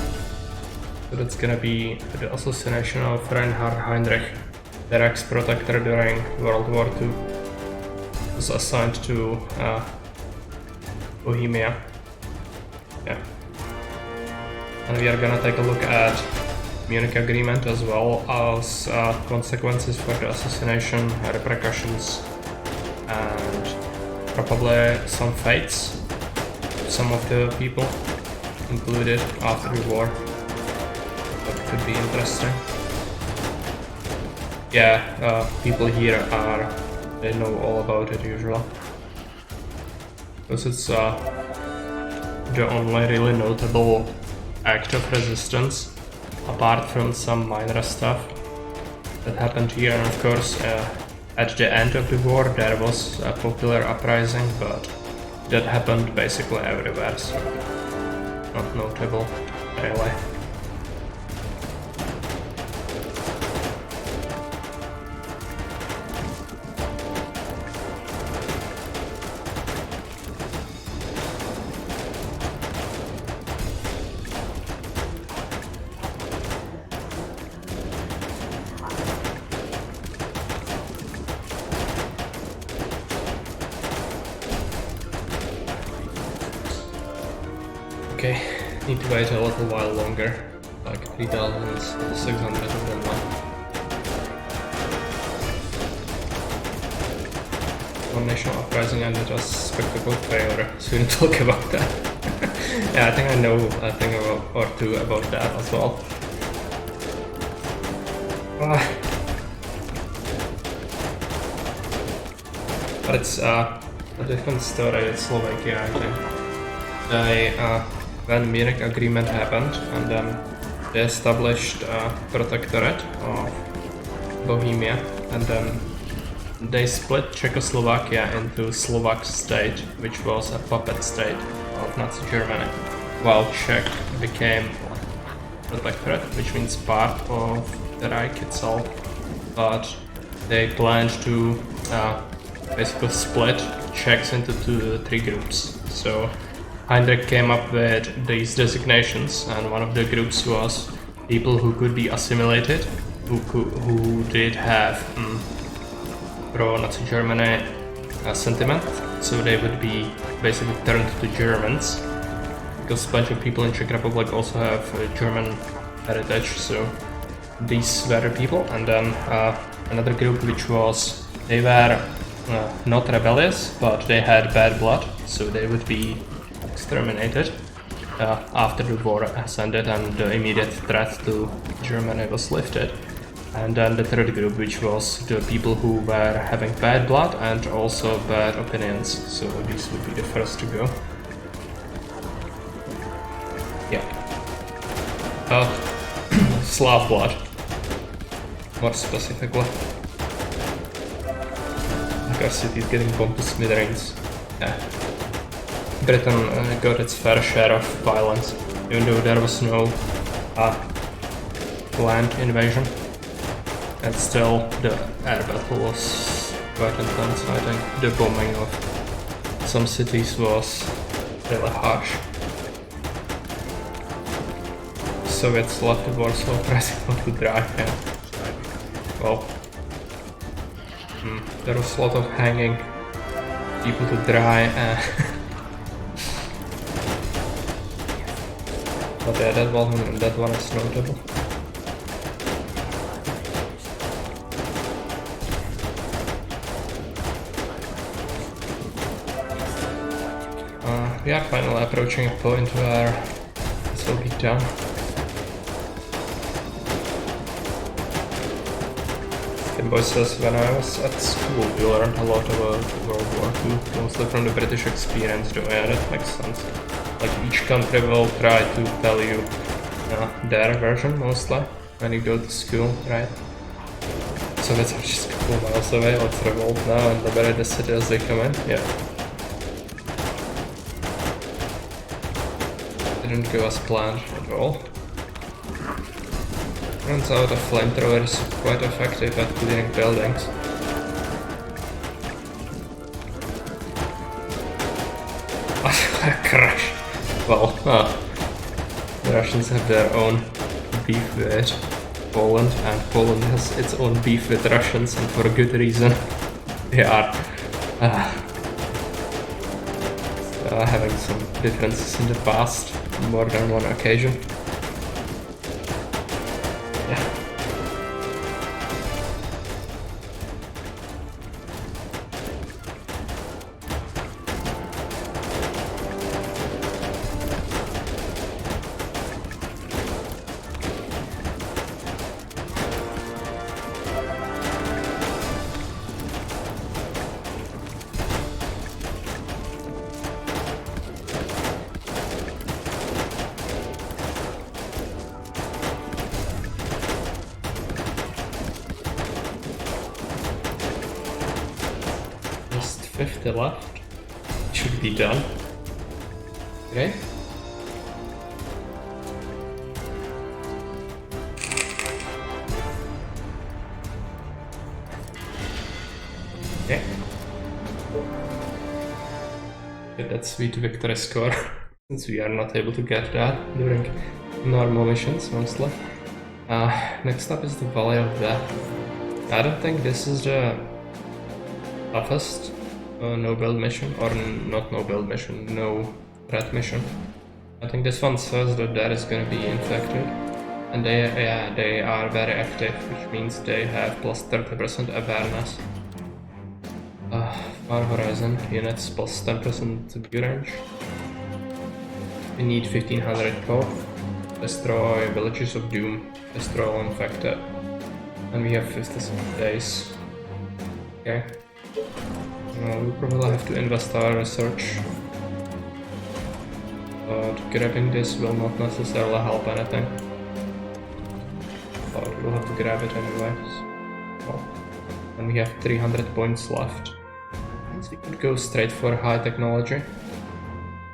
So that's gonna be the assassination of Reinhard Heinrich, the Rex protector during World War II. Was assigned to Bohemia. Yeah. And we are gonna take a look at Munich Agreement as well as consequences for the assassination, repercussions, and probably some fates. Some of the people included after the war. That could be interesting. Yeah, people here they know all about it usually. Because it's the only really notable act of resistance, apart from some minor stuff that happened here. And of course, at the end of the war there was a popular uprising, but that happened basically everywhere, so not notable really. Okay, need to wait a little while longer, like 3,600 of them now. One national uprising ended as spectacle failure, so we didn't talk about that. Yeah, I think I know a thing or two about that as well. But it's a different story in Slovakia, I think. When Munich Agreement happened, and then they established a protectorate of Bohemia, and then they split Czechoslovakia into Slovak state, which was a puppet state of Nazi Germany, while Czech became protectorate, which means part of the Reich itself. But they planned to basically split Czechs into three groups. So Heinrich came up with these designations, and one of the groups was people who could be assimilated, who did have pro-Nazi Germany sentiment, so they would be basically turned to Germans, because a bunch of people in Czech Republic also have German heritage, so these were the people. And then another group which was, they were not rebellious, but they had bad blood, so they would be exterminated after the war has ended and the immediate threat to Germany was lifted. And then the third group, which was the people who were having bad blood and also bad opinions. So these would be the first to go. Yeah. Slav blood. More specifically. Our city is getting bombed to smithereens. Yeah. Britain got its fair share of violence, even though there was no land invasion. And still, the air battle was quite intense. I think the bombing of some cities was really harsh. Soviets left Warsaw pressing to drive in. Well, there was a lot of hanging, people to dry, but yeah, that one is notable. We are finally approaching a point where this will be done. Kimbo says, when I was at school, we learned a lot about World War II, mostly from the British experience, though yeah, that makes sense. Like each country will try to tell you their version, mostly, when you go to school, right? Soviets are just a couple miles away, let's revolt now and liberate the city as they come in, yeah. Didn't go as planned at all. Turns out a flamethrower is quite effective at clearing buildings. Crash! Well, the Russians have their own beef with Poland, and Poland has its own beef with Russians, and for a good reason. They are having some differences in the past, more than one occasion. Yeah. Just 50 left. Should be done. Okay. Okay. Get that sweet victory score, since we are not able to get that during normal missions, mostly. Next up is the Valley of Death. I don't think this is the toughest no-build mission, or not no-build mission, no threat mission. I think this one says that there is gonna be infected, and they are very active, which means they have plus 30% awareness. Far Horizon units plus 10% view range. We need 1500 code. Destroy Villages of Doom. Destroy all infected. And we have 56 days. Okay. We probably have to invest our research. But grabbing this will not necessarily help anything. But we'll have to grab it anyways. Well, and we have 300 points left. Means we could go straight for high technology,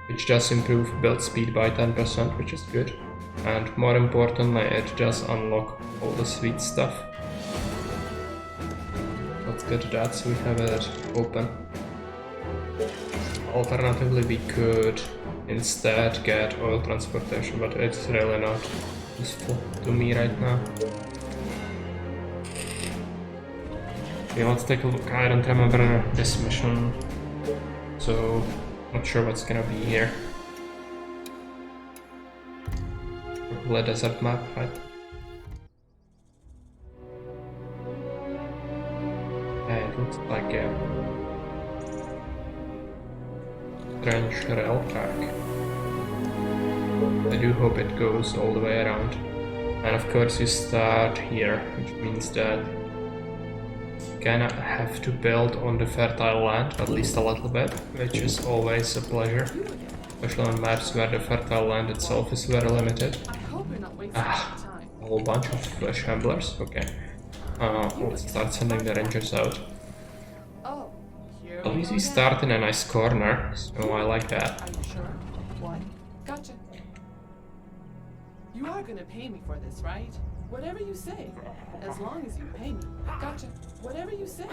which does improve build speed by 10%, which is good. And more importantly, it does unlock all the sweet stuff. Let's get that so we have it open. Alternatively, we could instead get oil transportation, but it's really not useful to me right now. Okay, let's take a look. I don't remember this mission, so not sure what's gonna be here. Probably desert map, right? Yeah, it looks like a strange rail track. I do hope it goes all the way around. And of course you start here, which means that you gonna have to build on the fertile land, at least a little bit, which is always a pleasure. Especially on maps where the fertile land itself is very limited. I hope you're not wasting any time. A whole bunch of shamblers, okay. Let's start sending the rangers out. Oh, here At we least go we again. start in a nice corner, so I like that. Are you sure? What? Gotcha. You are gonna pay me for this, right? Whatever you say, as long as you pay me. Gotcha. Whatever you say,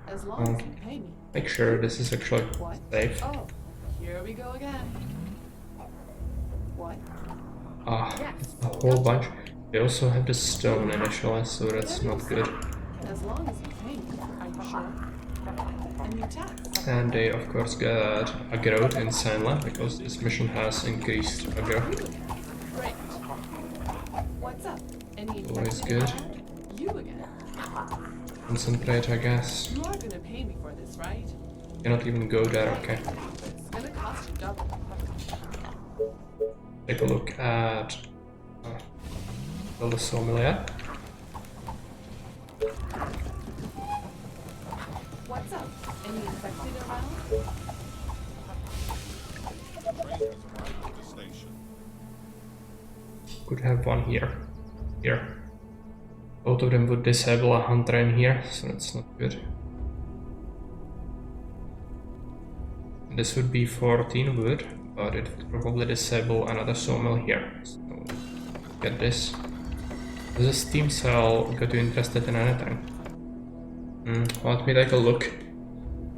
as long as you pay me. Make sure this is actually What? safe. Oh, here we go again. What? A whole bunch. They also have the stone initially, so that's not good. As long as you pay me. Are you sure? And you tax. And they of course got aggroed in Signland because this mission has increased aggro. Great. What's up? Any Always infected good. around? You again. Concentrate, I guess. You are gonna pay me for this, right? Cannot even go there, okay. It's gonna cost you double. Take a look at build a sawmill yet. What's up? Any infected around? Could have one here. Here. Both of them would disable a hunter in here, so that's not good. This would be 14 wood, but it would probably disable another sawmill here. So get this. Does the Steam cell got you interested in anything? Let me take a look.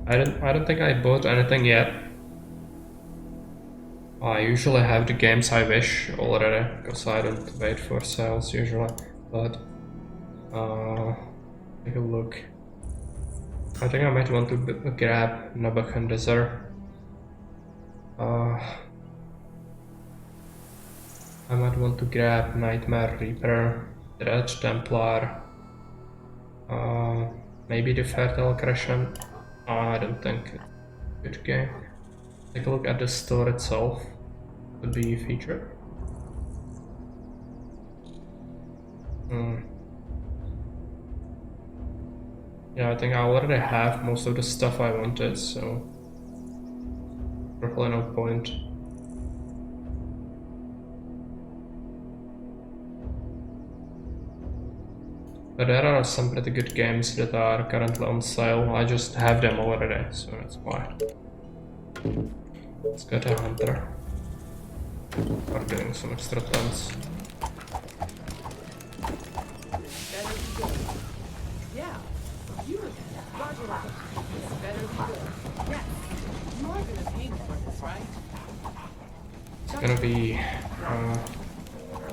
I don't think I bought anything yet. I usually have the games I wish already, because I don't wait for sales usually. But take a look. I think I might want to grab Nebuchadnezzar. I might want to grab Nightmare Reaper, Dread Templar, maybe the Fertile Crescent. I don't think it's a good game. Take a look at the store itself. Could be featured. Yeah, I think I already have most of the stuff I wanted, so probably no point. But there are some pretty good games that are currently on sale. I just have them already, so that's why. Let's get a hunter. We're doing some extra tons. Better be good. Yeah. You again. Roger that. This better be good. Yes. You are gonna pay me for this, right? It's gonna be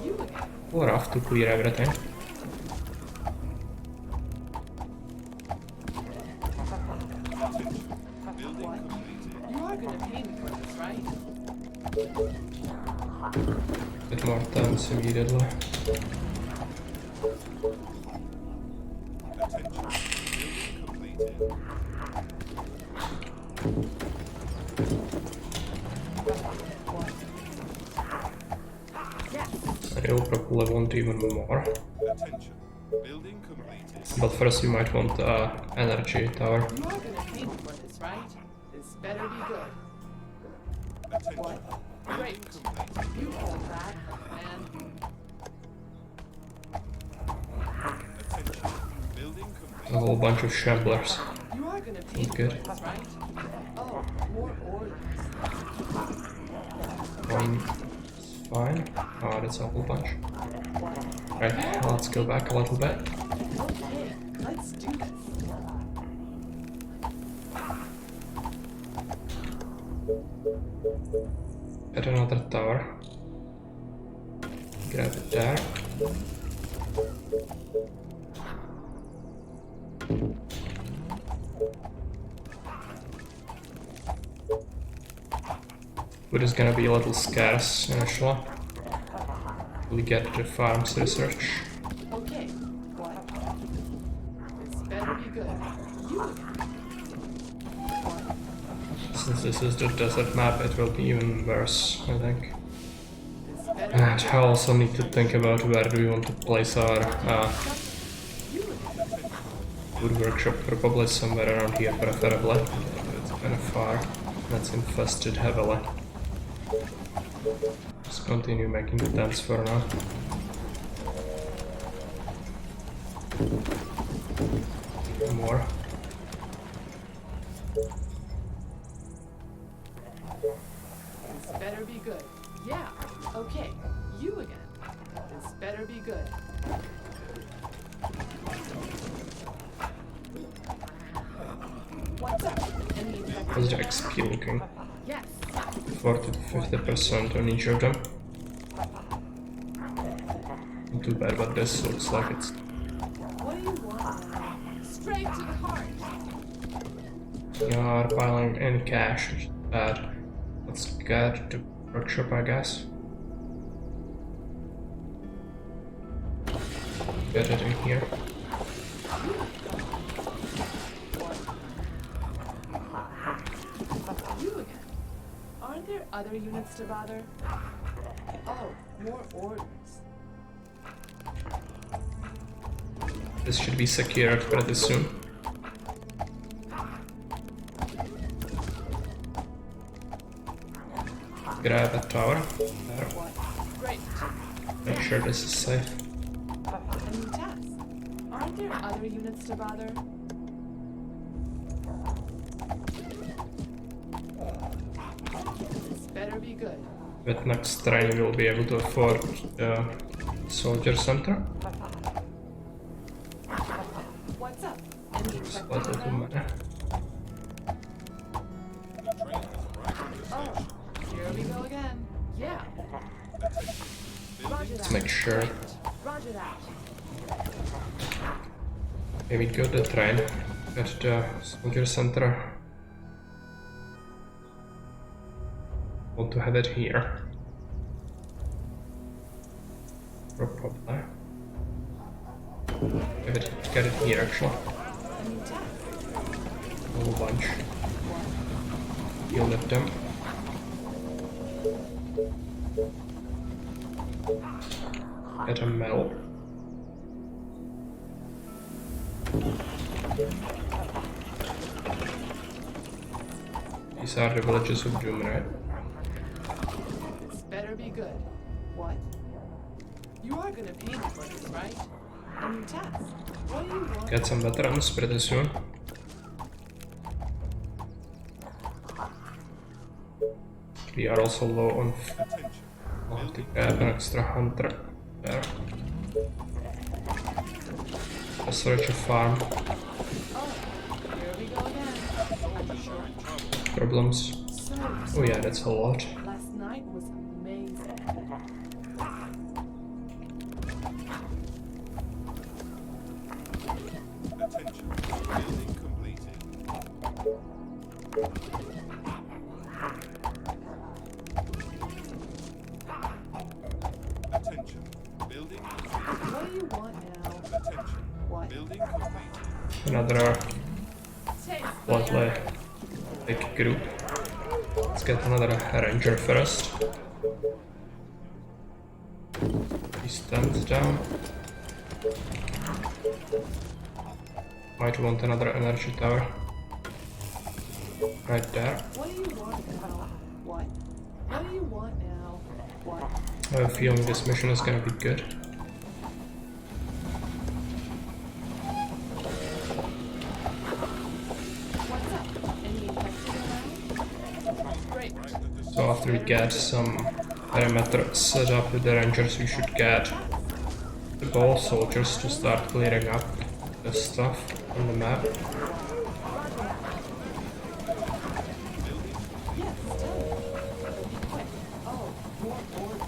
You again. rough to clear everything. What? You are gonna pay me for this, right? Get more tons immediately. I will probably want even more. But first you might want energy tower. You are gonna pay me for this, right? This better be good. What? Great. You hold that, and A whole bunch of shamblers. you are gonna pay me Good. for this, right? Oh, more orders. One is fine. Oh, that's a whole bunch. Right, let's go back a little bit. Okay, let's do this. Get another tower. Grab it there. Wood is gonna be a little scarce initially. We get the farms research. Okay, what? This better be good. You again. What? Since this is the desert map, it will be even worse, I think. This better better And I also need to think about where do we want to place our you again. food workshop, probably somewhere around here preferably. It's kind of far. That's infested heavily. Just continue making the tents for now. More. This better be good. Yeah. Okay. You again. This better be good. What's up? Any infected How's the around? XP looking? Yes. 40 to 50% on each of them. Not too bad, but this looks like it's What do you want? Straight to the heart. are piling in cash, which is bad. Let's get to workshop, I guess. Get it in here. You again. Aren't there other units to bother? Oh, more orders. This should be secured pretty soon. Grab a tower. There. Great. Make sure this is safe. Any tasks? Aren't there other units to bother? This better be good. With next train we will be able to afford the soldier center. What's up? Any It's a infected lot of around? money. Oh, here we go again. Yeah. Roger Let's that. make sure. Roger that. Okay, we got the train. Got the soldier center. Want to have it here. Probably. Get it here actually. Any tasks? A whole bunch. You'll let them. Get a medal. These are the villages of Doom, right? This better be good. What? You are gonna pay me for this, right? Any tasks? What do you want? Get some veterans pretty soon. We are also low on food. I'll have to grab an extra hunter there. Let's search a farm. Here we go again. Problems. So, Oh yeah, that's a lot. last night was amazing. Attention. Building completed. Attention. Building completed. What do you want now? Attention. What? Building completed. Another Take lovely big group. Let's get another ranger first. He stands down. Might want another energy tower. Right there. What do you want now? What? What do you want now? What? I have a feeling this mission is gonna be good. What's up? Any infected around? Great. So after we get some perimeter set up with the rangers, we should get the ball soldiers to start clearing up the stuff on the map. Yes, tell me. Be quick. Oh, more orders.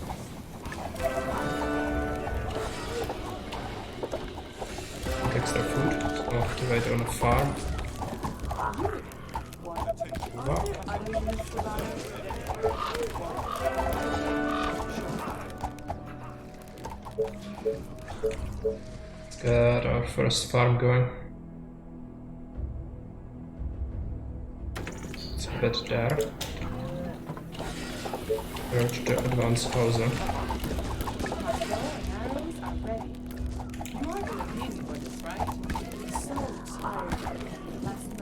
Extra food. So I'll have to wait on a farm. What? Wow. Are there other units to bother? Let's get our first farm going. Let's head there. Urge the advanced housing.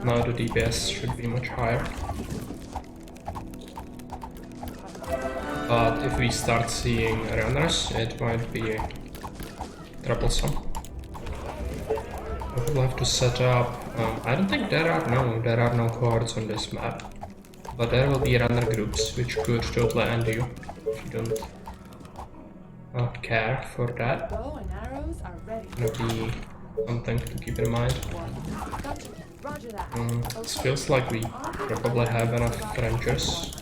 Now the DPS should be much higher. But if we start seeing runners, it might be troublesome. We'll have to set up. I don't think there are no hordes on this map, but there will be runner groups which could totally end you if you don't care for that. Bow and arrows are ready. Gonna be something to keep in mind. Gotcha. Roger that. It feels like we probably have enough rangers.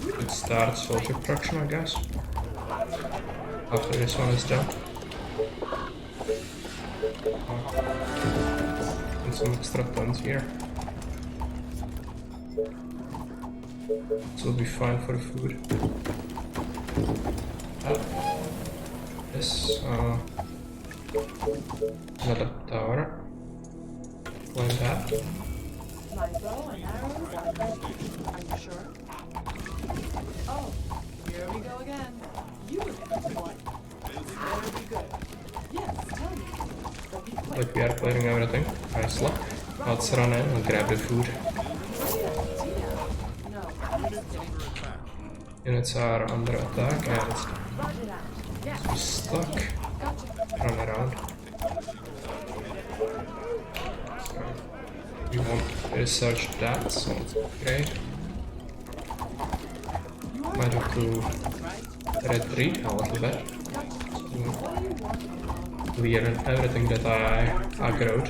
Could start soldier production, I guess. After this one is done. And some extra tons here. This will be fine for food. This, another tower. Like that. My bow and arrows are ready. Are you sure? Oh, here we go again. You again, what? This better be good. Yes, tell me. But be quick. Like we are clearing everything nicely. Let's run in and grab the food. No, I'm just kidding. Units are under attack and Roger that. Yes. we're stuck. Gotcha. Run around. We won't research that, so it's great. Might have to retreat a little bit. Clear everything that I aggroed.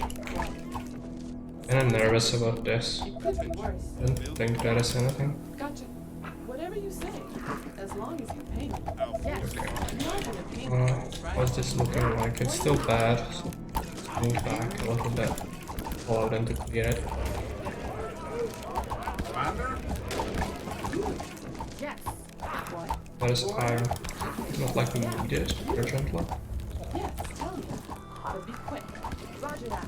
And I'm nervous about this. Could be worse. Don't think there is anything. Gotcha. Whatever you say. As long as you pay me. Yes. Okay. You're gonna pay me, right? What's this looking like? It's still bad. So let's move back a little bit. Allow them to clear it. Commander? Yes. What? That is iron. Not like we need it urgently. Yes, tell me. But be quick. Roger that.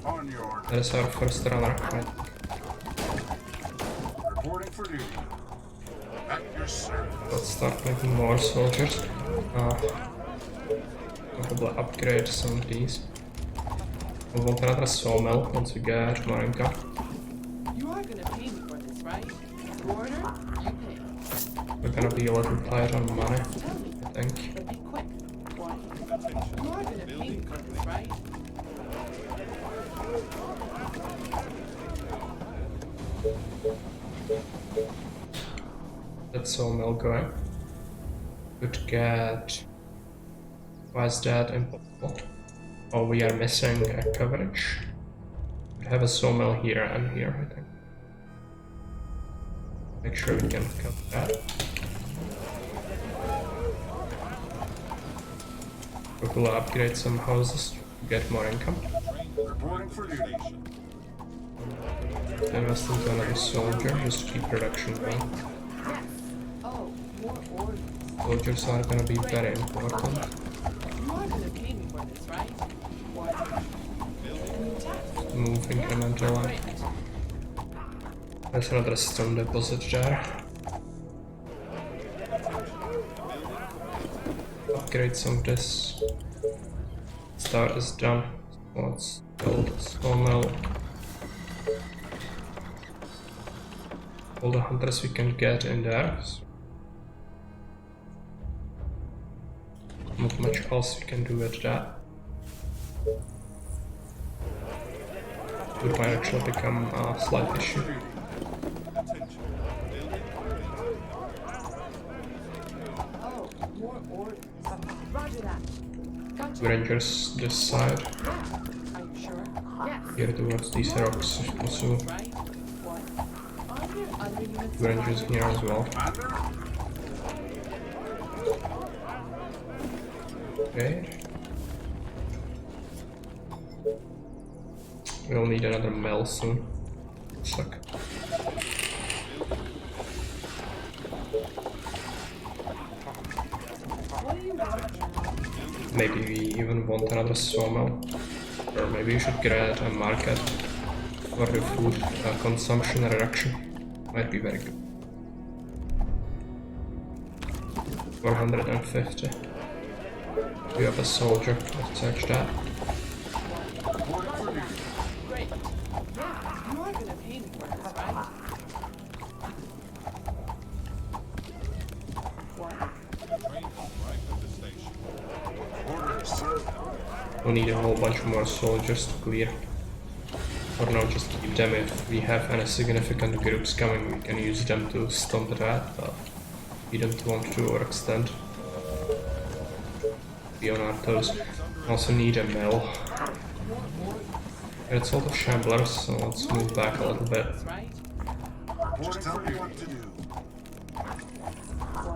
On your That is our first runner, right? reporting for duty. At your service. Let's start making more soldiers. Probably upgrade some of these. We want another sawmill once we get Marinka. You are gonna pay me for this, right? Order, you pay. We're gonna be a little tight on money, Tell me. I think. But be quick. What? You are gonna pay me for this, right? That sawmill going. Could get. Why is that impossible? Oh, we are missing a coverage. We have a sawmill here and here, I think. Make sure we can cut that. We will upgrade some houses to get more income. Reporting for duty. Invest into another soldier just to keep production going. Yes. Oh, more orders. Soldiers are gonna be very important. You are gonna pay me for this, right? What? An attack. Move incrementally. Great. There's another stone deposit there. Upgrade some of this. Start is done. Let's build a sawmill. All the hunters we can get in there. Not much else we can do with that. It might actually become a slight issue. Oh, more orders. Roger that. Gotcha. Rangers this side, Yeah. Are you sure? Yes. here towards these rocks if possible. Right? What? Are there other units? Rangers here as well. Commander? Okay. We'll need another mill soon. Suck. What do you want now? Maybe we even want another sawmill. Or maybe we should create a market for the food consumption reduction. Might be very good. 450. We have a soldier. Let's search that. Reporting for duty. Great. Yeah, you are gonna pay for this, right? What? Orders, sir. We'll need a whole bunch more soldiers to clear. Or no, just keep them. If we have any significant groups coming, we can use them to stomp that, but we don't want to overextend. Be on our toes. Also need a mill. It's all the shamblers, so let's move back a little bit. That's right. Just tell me what to do.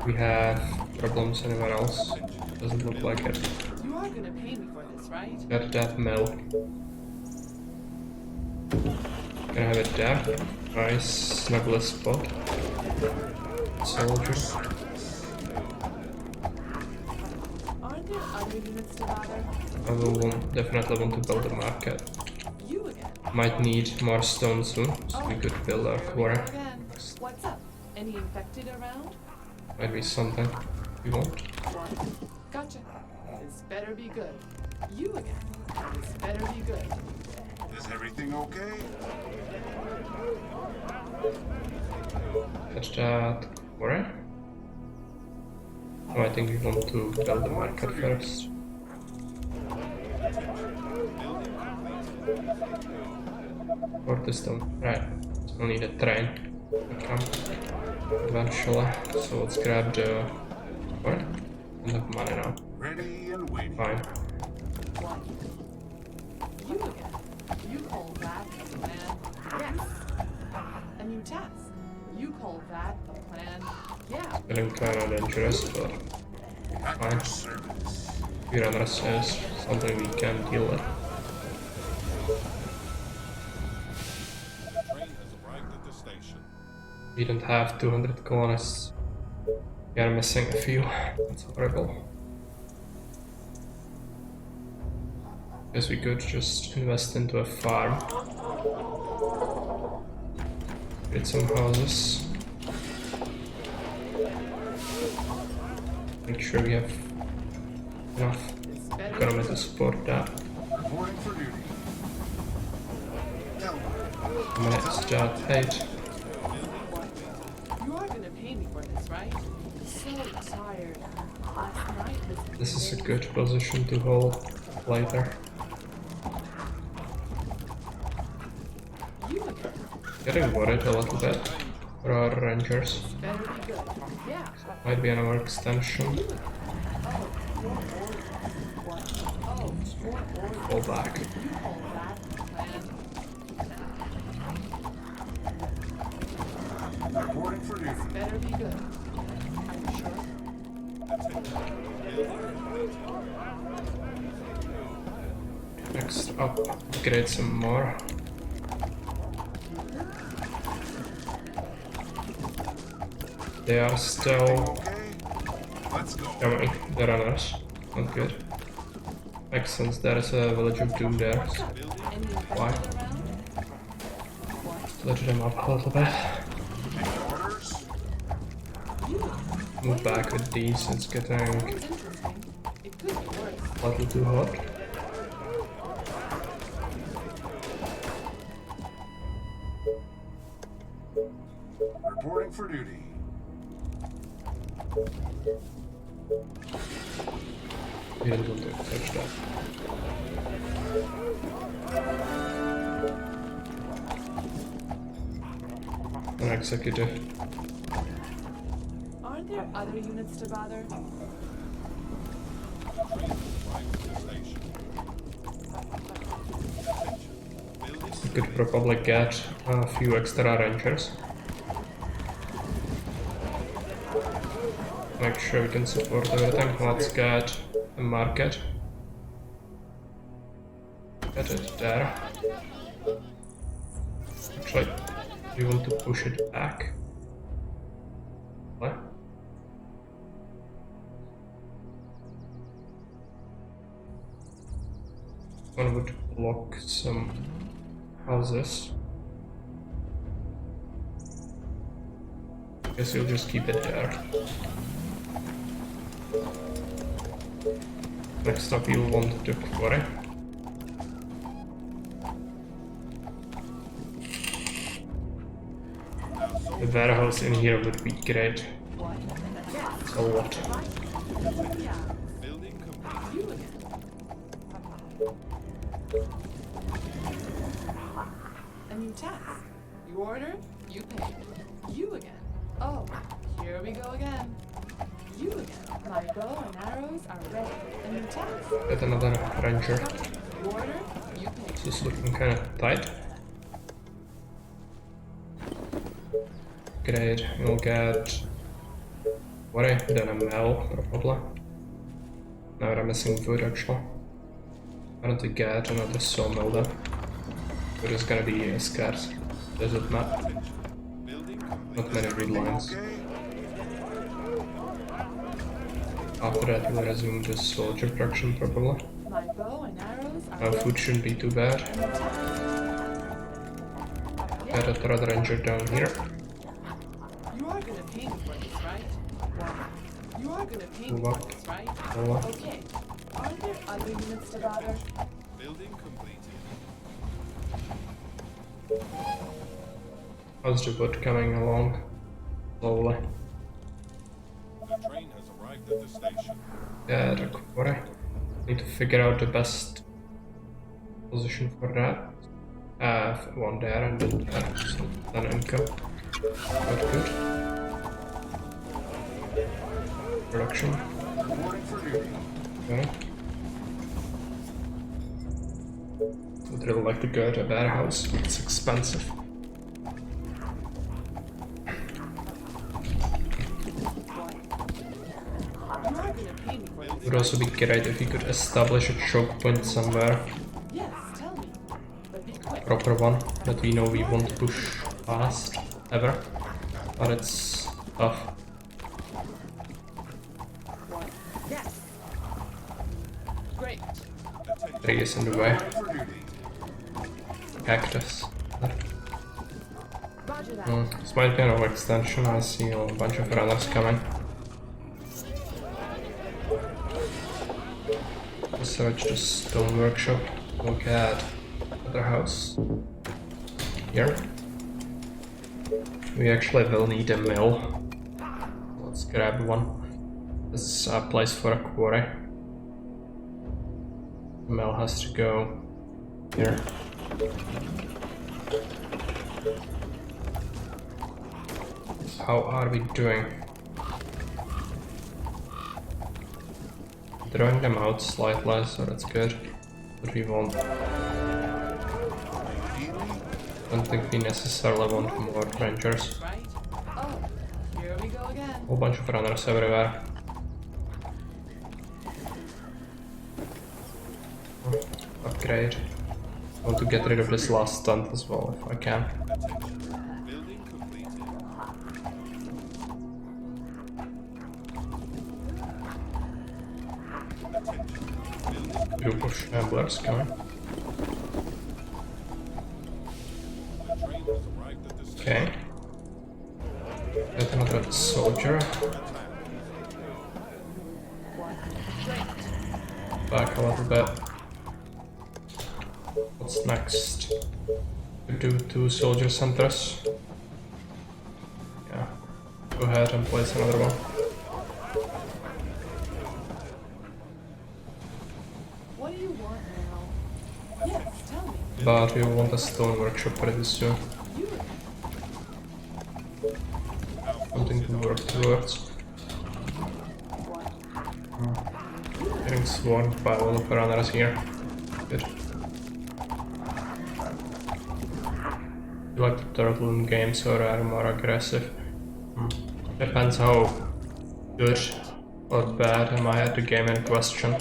We have problems anywhere else? Doesn't look like it. You are gonna pay me for this, right? Got that mill. Can I have it there? Nice, snuggle a spot. Soldier. Aren't there other units to bother? I will definitely want to build a market. You again. Might need more stone soon, so we could build our Here we quarry. go again. What's up? Any infected around? Might be something we want. One. Gotcha. This better be good. You again. This better be good. Is everything okay? Catch that quarry. Oh, I think we want to build the market first. Or the stone. Right. So we'll need a train to come eventually. So let's grab the quarry. Don't have money now. Ready and waiting. Fine. One. You again. You call that a plan? Yes. A new task. You call that a plan? Yeah. Getting kinda dangerous, but At fine. your service. Uranus is something we can deal with. Train has arrived at the station. We don't have 200 colonists. We are missing a few. That's horrible. Guess we could just invest into a farm. Get some houses. Make sure we have enough This better economy to support that. Reporting for duty. Tell me. Minutes that 8. You are gonna pay me for this, right? So tired. Last night was This is a good position to hold later. you again. Getting worried a little bit for our rangers. Better be good. Yeah. Might be an overextension. Oh, more orders. What? Oh, more orders. Fall back. You call that a plan? Reporting for duty. Better be good. Are you sure? Next up, upgrade some more. They are still Okay? Let's go. coming, the runners. Not good. Makes sense, there is a village of doom there. What's up? Any infected Why? around? What? Let them up a little bit. Any orders? You? Move back with these, it's getting a Sounds interesting. It could be worse. little too hot. Reporting for duty. We don't want to touch that. An executive. Aren't there other units to bother? We could probably get a few extra rangers. Make sure we can support everything. Let's get a market. Get it there. Actually, we want to push it back. What? One would block some houses. Guess you'll just keep it there. Next up, you'll want the quarry. warehouse in here would be great. A lot. Building complete. You again. A new task. You ordered, you paid. You again. Oh, here we go again. You again. My bow and arrows are ready. A new task. Get another ranger. You ordered, you paid. This is looking kind of tight. Great, we'll get quarry, then a mill, probably. Now we're missing wood actually. I want to get another sawmill then. Wood is gonna be scarce. Desert map. Building complete. Not many read lines. After that we'll resume the soldier production probably. My bow and arrows are Now food shouldn't be too bad. a new task. Get a third ranger down here. You are gonna pay me for this, right? You are gonna pay me Move for up. this, right? Move up. Okay. Are there other units to bother? Building completed. How's the wood coming along? Slowly. The train has arrived at the station. Yeah, the quarry. Need to figure out the best position for that. One there and then there, so then income. Quite good. Production. Okay. Would really like to go to a warehouse, but it's expensive. You are gonna pay me for this. Would also be great if you could establish a choke point somewhere, Yes, tell me. But be quick. proper one, that we know we won't push past, ever. But it's tough. Yes. Great. Tree is in the way. Cactus. Roger that. This might be an overextension, I see a bunch of runners coming. Search the stone workshop. Look at other house. Here. We actually will need a mill. Let's grab one. This is a place for a quarry. The mill has to go here. How are we doing? Throwing them out slightly, so that's good. But we won't. Don't think we necessarily want more rangers. Right? Oh, here we go again. Whole bunch of runners everywhere. Upgrade. I want to get rid of this last stunt as well if I can. Building completed. Group of shamblers coming. The train has arrived at the station. Okay. Get another soldier. Back a little bit. What's next? We do 2 soldier centers. Yeah. Go ahead and place another one. What do you want now? Yes, tell me. But we want a stone workshop pretty soon. You Something to work towards. Getting swarmed by all of the runners here. Good. You like the turtle in games or are more aggressive? Depends how good or bad am I at the game in question.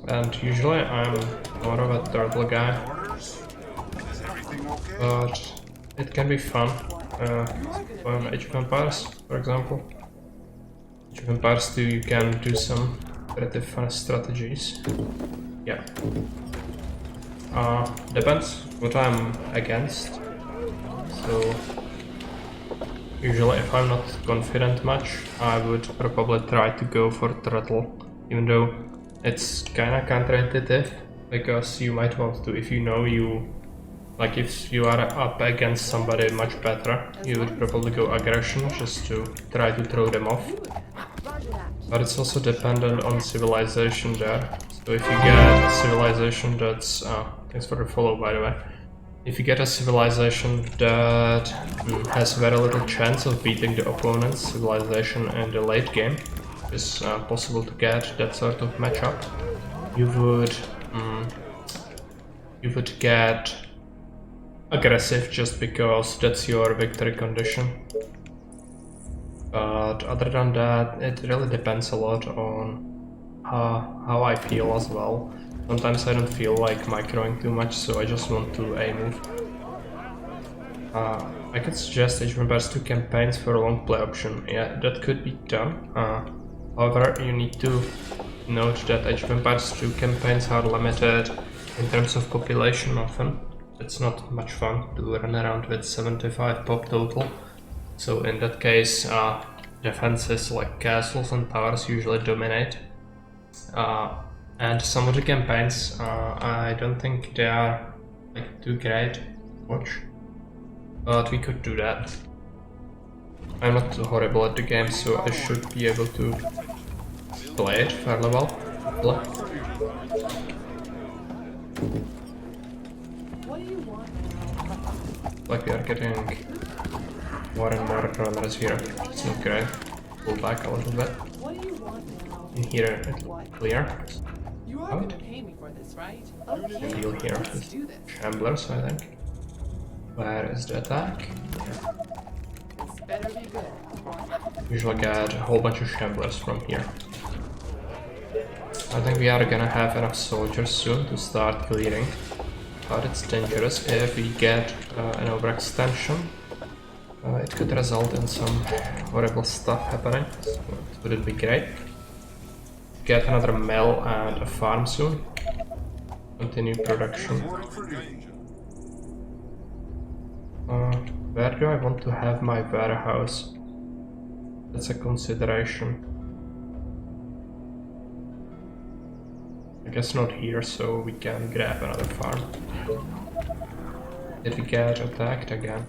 And usually I'm more of a turtle guy. But it can be fun. On Age of Empires, for example. Age of Empires 2, you can do some pretty fun strategies. Yeah. Depends what I'm against. So usually if I'm not confident much, I would probably try to go for turtle, even though it's kinda counterintuitive, because you might want to, if you know you Like if you are up against somebody much better, you would probably go aggression just to try to throw them off. But it's also dependent on civilization there. So if you get a civilization that's... thanks for the follow, by the way. If you get a civilization that has very little chance of beating the opponent's civilization in the late game, it's possible to get that sort of matchup. You would get aggressive just because that's your victory condition. But other than that, it really depends a lot on how I feel as well. Sometimes I don't feel like microing too much, so I just want to A move. I could suggest Age of Empires 2 campaigns for a long play option. Yeah, that could be done. However, you need to note that Age of Empires 2 campaigns are limited in terms of population often. It's not much fun to run around with 75 pop total. So in that case, defenses like castles and towers usually dominate. And some of the campaigns, I don't think they are like too great to watch. But we could do that. I'm not too horrible at the game, so I should be able to play it fairly well. What do you want now? Like we are getting more and more runners here. It's not great. Pull back a little bit. What do you want now? In here, it's clear. You are Out. gonna pay me for this, right? Okay. The deal here Let's is do this. Shamblers, I think. Where is the attack? This better be good. Usually get a whole bunch of Shamblers from here. I think we are gonna have enough soldiers soon to start clearing. But it's dangerous if we get an overextension. It could result in some horrible stuff happening. So it wouldn't be great. Get another mill and a farm soon. Continue production. Where do I want to have my warehouse? That's a consideration. I guess not here, so we can grab another farm. Did we get attacked again?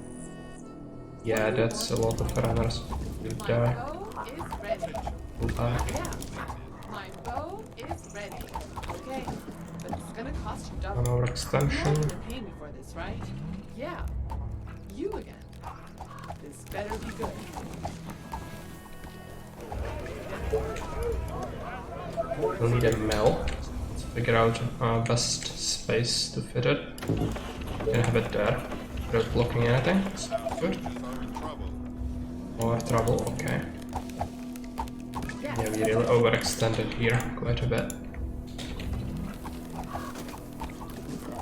Yeah, that's a lot of runners. We die. Bow is ready. Pull back. Yeah. My bow is ready. Okay. But it's gonna cost you double. One You're overextension. gonna pay me for this, right? Yeah. You again. This better be good. We'll need a mill. Let's figure out best space to fit it. We can have it there without blocking anything. Good. More trouble, okay. Yeah, we really overextended here quite a bit.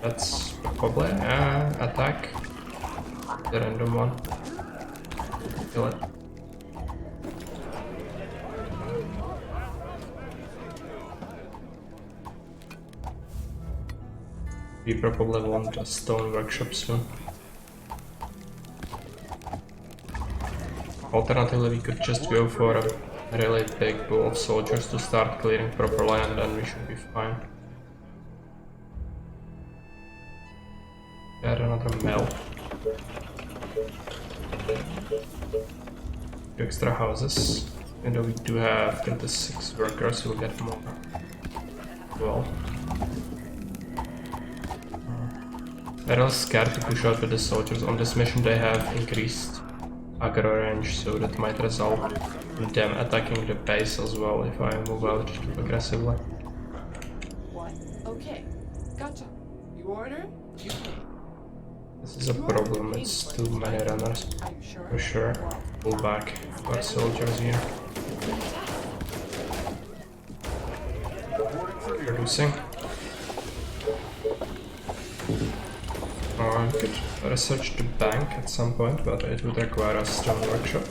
That's probably attack. The random one. Kill it. We probably want a stone workshop soon. Alternatively, we could just go for a really big pool of soldiers to start clearing properly, and then we should be fine. Add another mill. 2 extra houses. And though we do have 26 workers, we'll get more. Well. I'm really scared to push out with the soldiers. On this mission they have increased aggro range, so that might result in them attacking the base as well if I move out too aggressively. What? Okay. Gotcha. You order, you pay. This is a problem, it's too many runners. Are you sure? For sure. Pull back our soldiers here. Reducing. I could research the bank at some point, but it would require a stone workshop.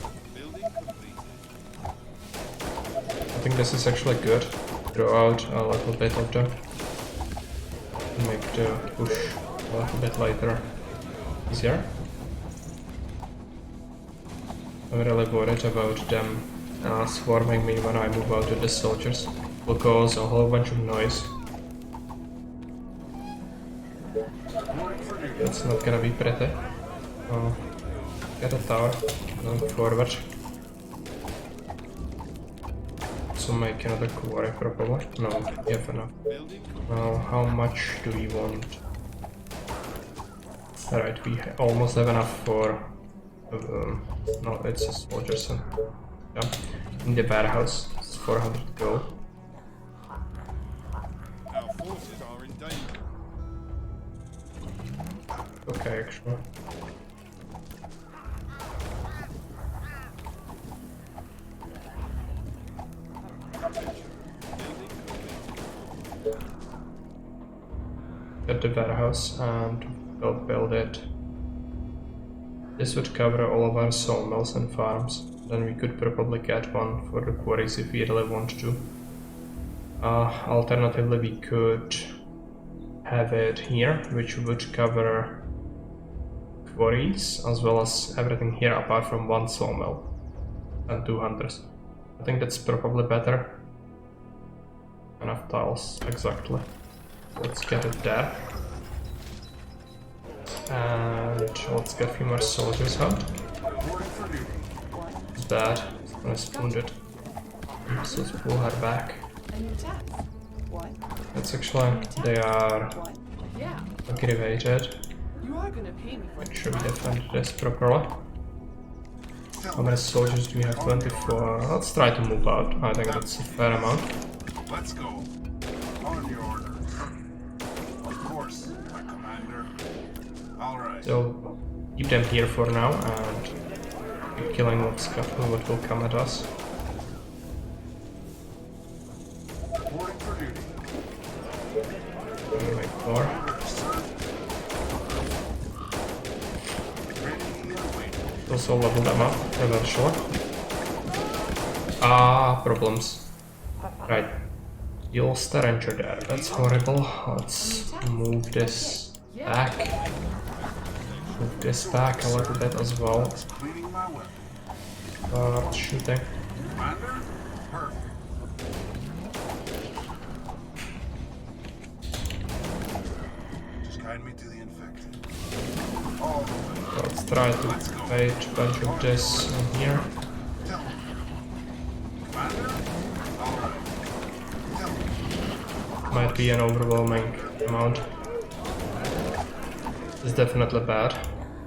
I think this is actually good. Throw out a little bit of them. Make the push a little bit later easier. I'm really worried about them swarming me when I move out with the soldiers. It will cause a whole bunch of noise. It's not gonna be pretty. Oh, get a tower, going forward. So make another quarry probably. No, we have enough. Now, how much do we want? Alright, we almost have enough for... no, it's a soldier, so... Yeah. In the warehouse, it's 400 gold. Our forces are in danger. Okay, actually. Get the warehouse and we'll build it. This would cover all of our sawmills and farms. Then we could probably get one for the quarries if we really want to. Alternatively, we could have it here, which would cover quarries as well as everything here apart from one sawmill and 2 hunters. I think that's probably better. Enough tiles, exactly. Let's get it there. And let's get a few more soldiers out. It's bad. I spooned it. So let's pull her back. A new tax. What? That's actually, they are What? Yeah. aggravated. You are gonna pay me for Make sure we defend this properly. How many soldiers do we have? 24. Let's try to move out. I think that's a fair amount. Let's go. On your order. Of course, my commander. All right. So keep them here for now and keep killing what will come at us. Reporting for duty. Make more. Ready and waiting. Also level them up eventually. Problems. Right. You lost the ranger there. That's horrible. Let's move this back. Move this back a little bit as well. Cleaning my weapon. Start shooting. Commander? Perfect. Just guide me to the infected. All the way. Let's try to page a bunch of this in here. Tell me. Commander? All right. Tell me. Might be an overwhelming amount. It's definitely bad.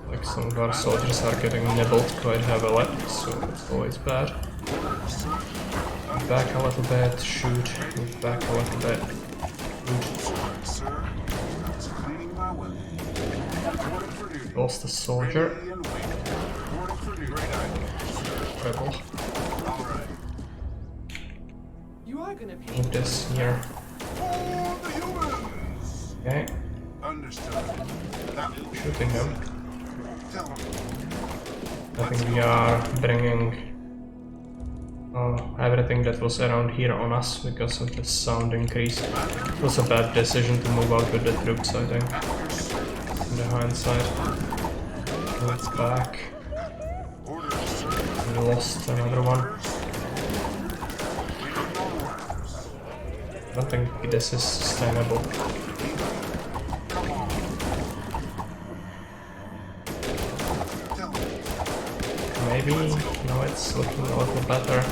Like some of our soldiers are getting nibbled quite heavily, so it's always bad. Move back a little bit, shoot, move back a little bit, shoot. Sir, just cleaning my weapon. Reporting for duty. Lost a soldier, Ready and waiting. Reporting for duty. Great idea. rebel. All right. You are gonna pay Move me. this here. For the humans. Okay, Understood. That will be. shooting him. Tell me. I think we are bringing everything that was around here on us because of the sound increase. It was a bad decision to move out with the troops, I think. In the hindsight. Move back. Orders, sir. We lost another one. I don't think this is sustainable. Tell me. Maybe, no, it's looking a little better.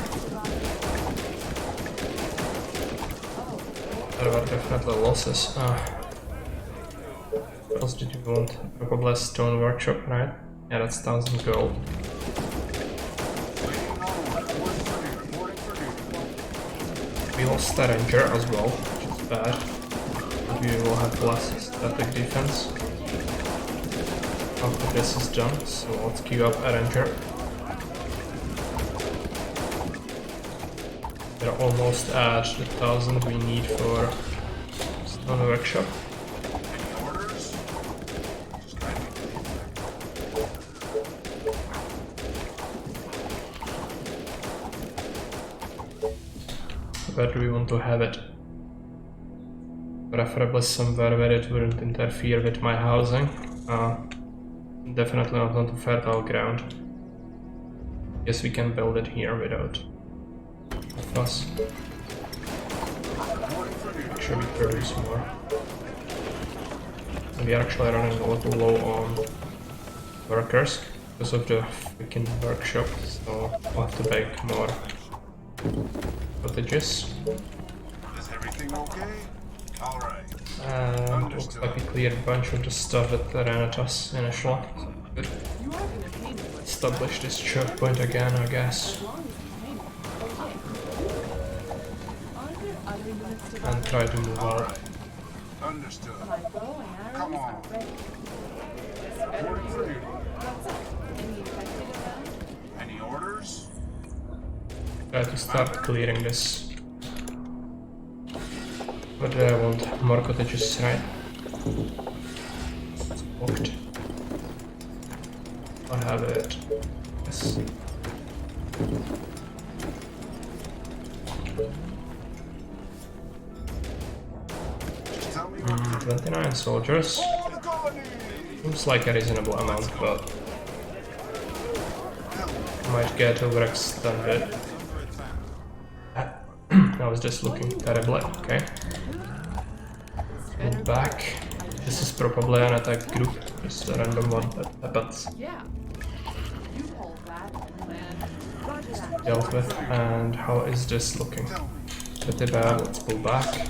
There were definitely losses. What else did you want? Probably a stone workshop, right? Yeah, that's 1000 gold. We lost a ranger as well, which is bad. But we will have less static defense after this is done, so let's queue up a ranger. We're almost at the 1000 we need for stone workshop. Orders? Just guide me to the infected. Where do we want to have it? Preferably somewhere where it wouldn't interfere with my housing. Definitely not onto fertile ground. Guess we can build it here without a fuss. Make sure we produce more. We are actually running a little low on workers because of the freaking workshop, so we'll have to make more cottages. Is everything okay? All right. And looks like we cleared a bunch of the stuff that ran at us initially. Good. You are gonna pay me for this, Establish this choke point again, I guess. as long as you pay me. Okay. Are there other units to And try to move out. Understood. My bow and arrows Come are on. ready. This better Reporting be for good. duty. What's up? Any infected around? Any orders? Try to start clearing this. But I want more cottages, right? It's blocked. I have it. Yes. 29 soldiers. Seems like a reasonable amount, but might get overextended. I was just looking terribly. Okay. Move back. This is probably an attack group, just a random one that happens. Yeah. You hold that and roger that. Dealt with. And how is this looking? Pretty bad. Let's pull back.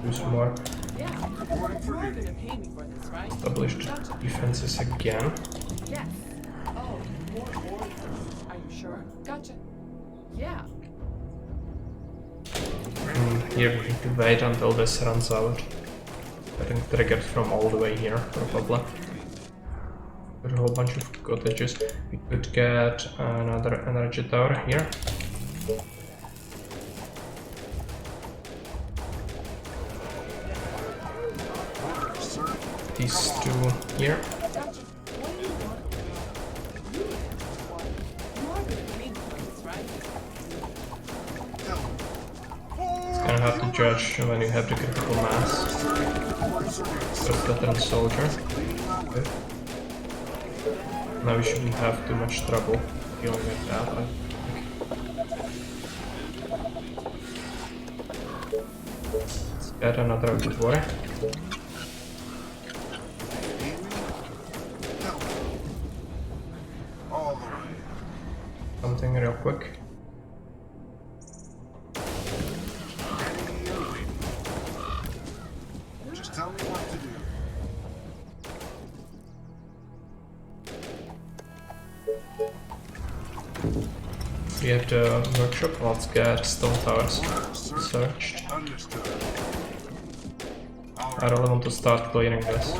Do some more. Yeah. You are gonna pay me for this, right? Established defenses again. Yes. Oh, more orders. Are you sure? Gotcha. Yeah. And here we need to wait until this runs out. Getting triggered from all the way here, probably. Got a whole bunch of cottages. We could get another energy tower here. These two here. Gotcha. What do you want? You what? You are gonna pay me for this, right? It's gonna have to judge when you have the critical mass. First veteran soldier. Okay. Now we shouldn't have too much trouble dealing with that. I think. Let's get another auditorium. All the way. Something real quick. Just tell me what to do. We have the workshop. Let's get stone towers searched. Understood. I really want to start clearing this.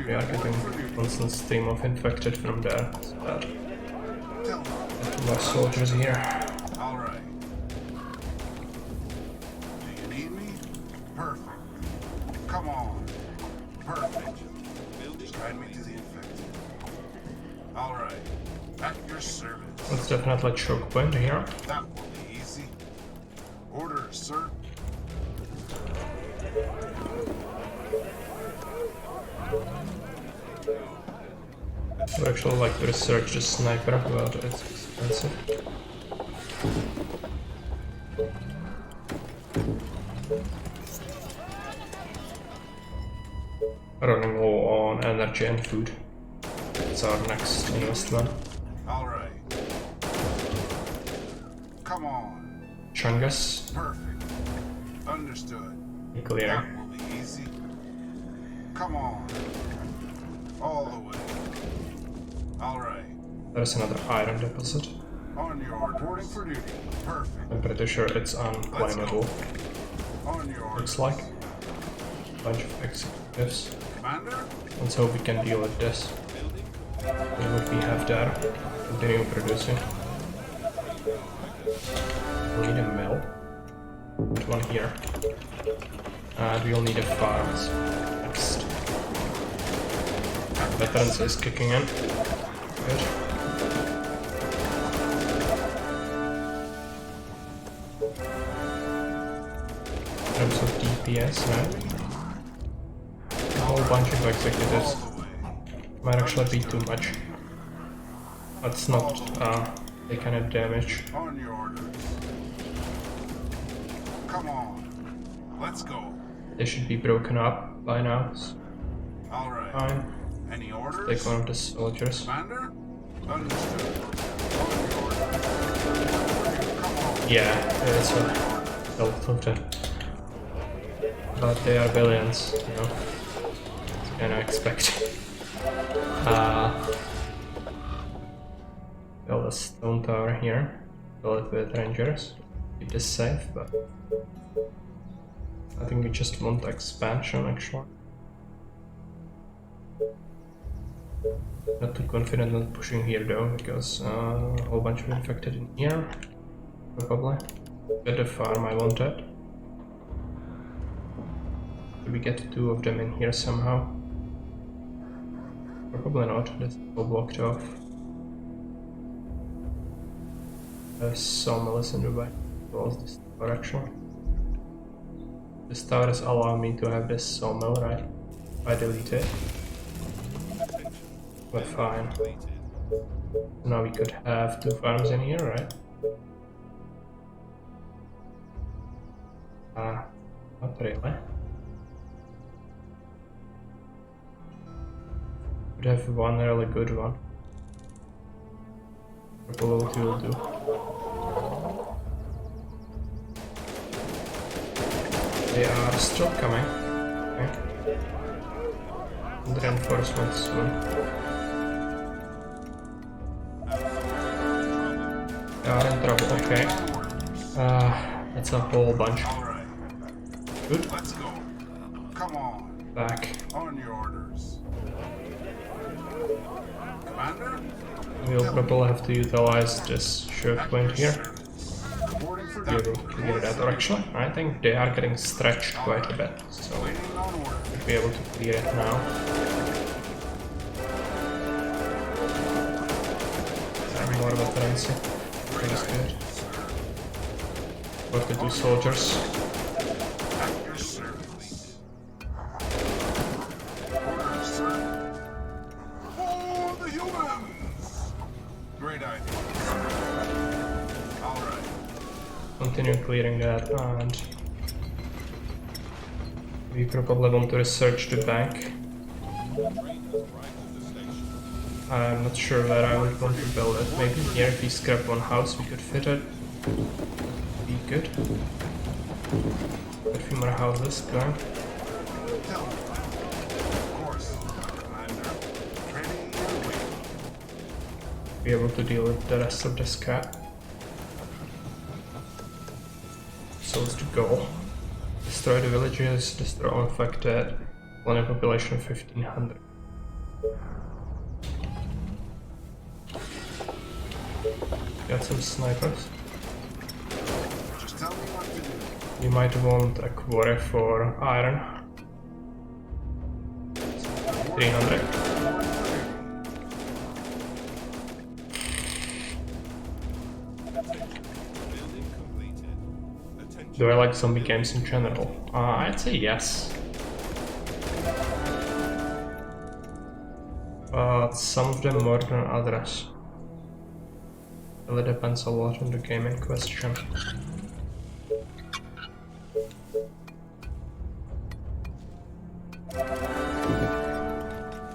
We are getting constant stream of infected from there. It's bad. Tell me. Get more soldiers here. All right. Do you need me? Perfect. Come on. Perfect. Just guide me to the infected. All right. At your service. Let's definitely choke point here. That will be easy. Orders, sir. I would actually like to research the sniper, but it's expensive. Running low on energy and food. It's our next investment. All right. Come on. Chungus, Perfect. Understood. clearing. That will be easy. Come on. All the way. All right. There's another iron deposit. On your reporting for duty. Perfect. I'm pretty sure it's unclimbable. On your Looks like. Bunch of executives. commander. Let's hope we can deal with this. And what we have there. Continue producing. We need a mill. Put one here. And we'll need a farms next. Veterans is kicking in. Good. In terms of DPS, right? A whole bunch of executives. Might actually be too much. Let's not take any damage. On your orders. Come on. Let's go. They should be broken up by now. So All right. fine. Any orders? Take one of the soldiers. Commander? Understood. On your order. Yeah, it's a help of them. But they are billions, you know. It's kinda expected. Build a stone tower here. Fill it with rangers. Keep this safe, but I think we just want expansion actually. Not too confident on pushing here though, because a whole bunch of infected in here. Probably. Get the farm I wanted. Did we get two of them in here somehow? Probably not, that's all blocked off. The sawmill is in the back. Close this tower actually. This towers allow me to have this sawmill, right? I delete it. But fine. Now we could have two farms in here, right? Not really. Could have one really good one. Purple O2 will do. They are still coming. Okay. And reinforcements soon. They are in trouble, okay. That's a whole bunch. All right. Good. Let's go. Come on. Back. On your orders. Commander? We'll probably have to utilize this choke point here. Reporting for Clear deploy. that direction. I think they are getting stretched quite a bit, so Waiting on order. we'll be able to clear it now. More veterancy. That's good. Got the two soldiers. At your service. Orders, sir. For the humans! Great idea. All right. Continue clearing that, and we probably want to research the bank. I'm not sure where I would want to build it. Maybe here, if we scrap one house, we could fit it. Be good. A few more houses going. Tell me. Of course, Commander. Training and waiting. Be able to deal with the rest of the scrap. So it's the goal. Destroy the villages, destroy all infected, planet population of 1500. Got some snipers. Just tell me what to do. You might want a quarry for iron. 300. Do I like zombie games in general? I'd say yes. But some of them more than others. Really depends a lot on the game in question.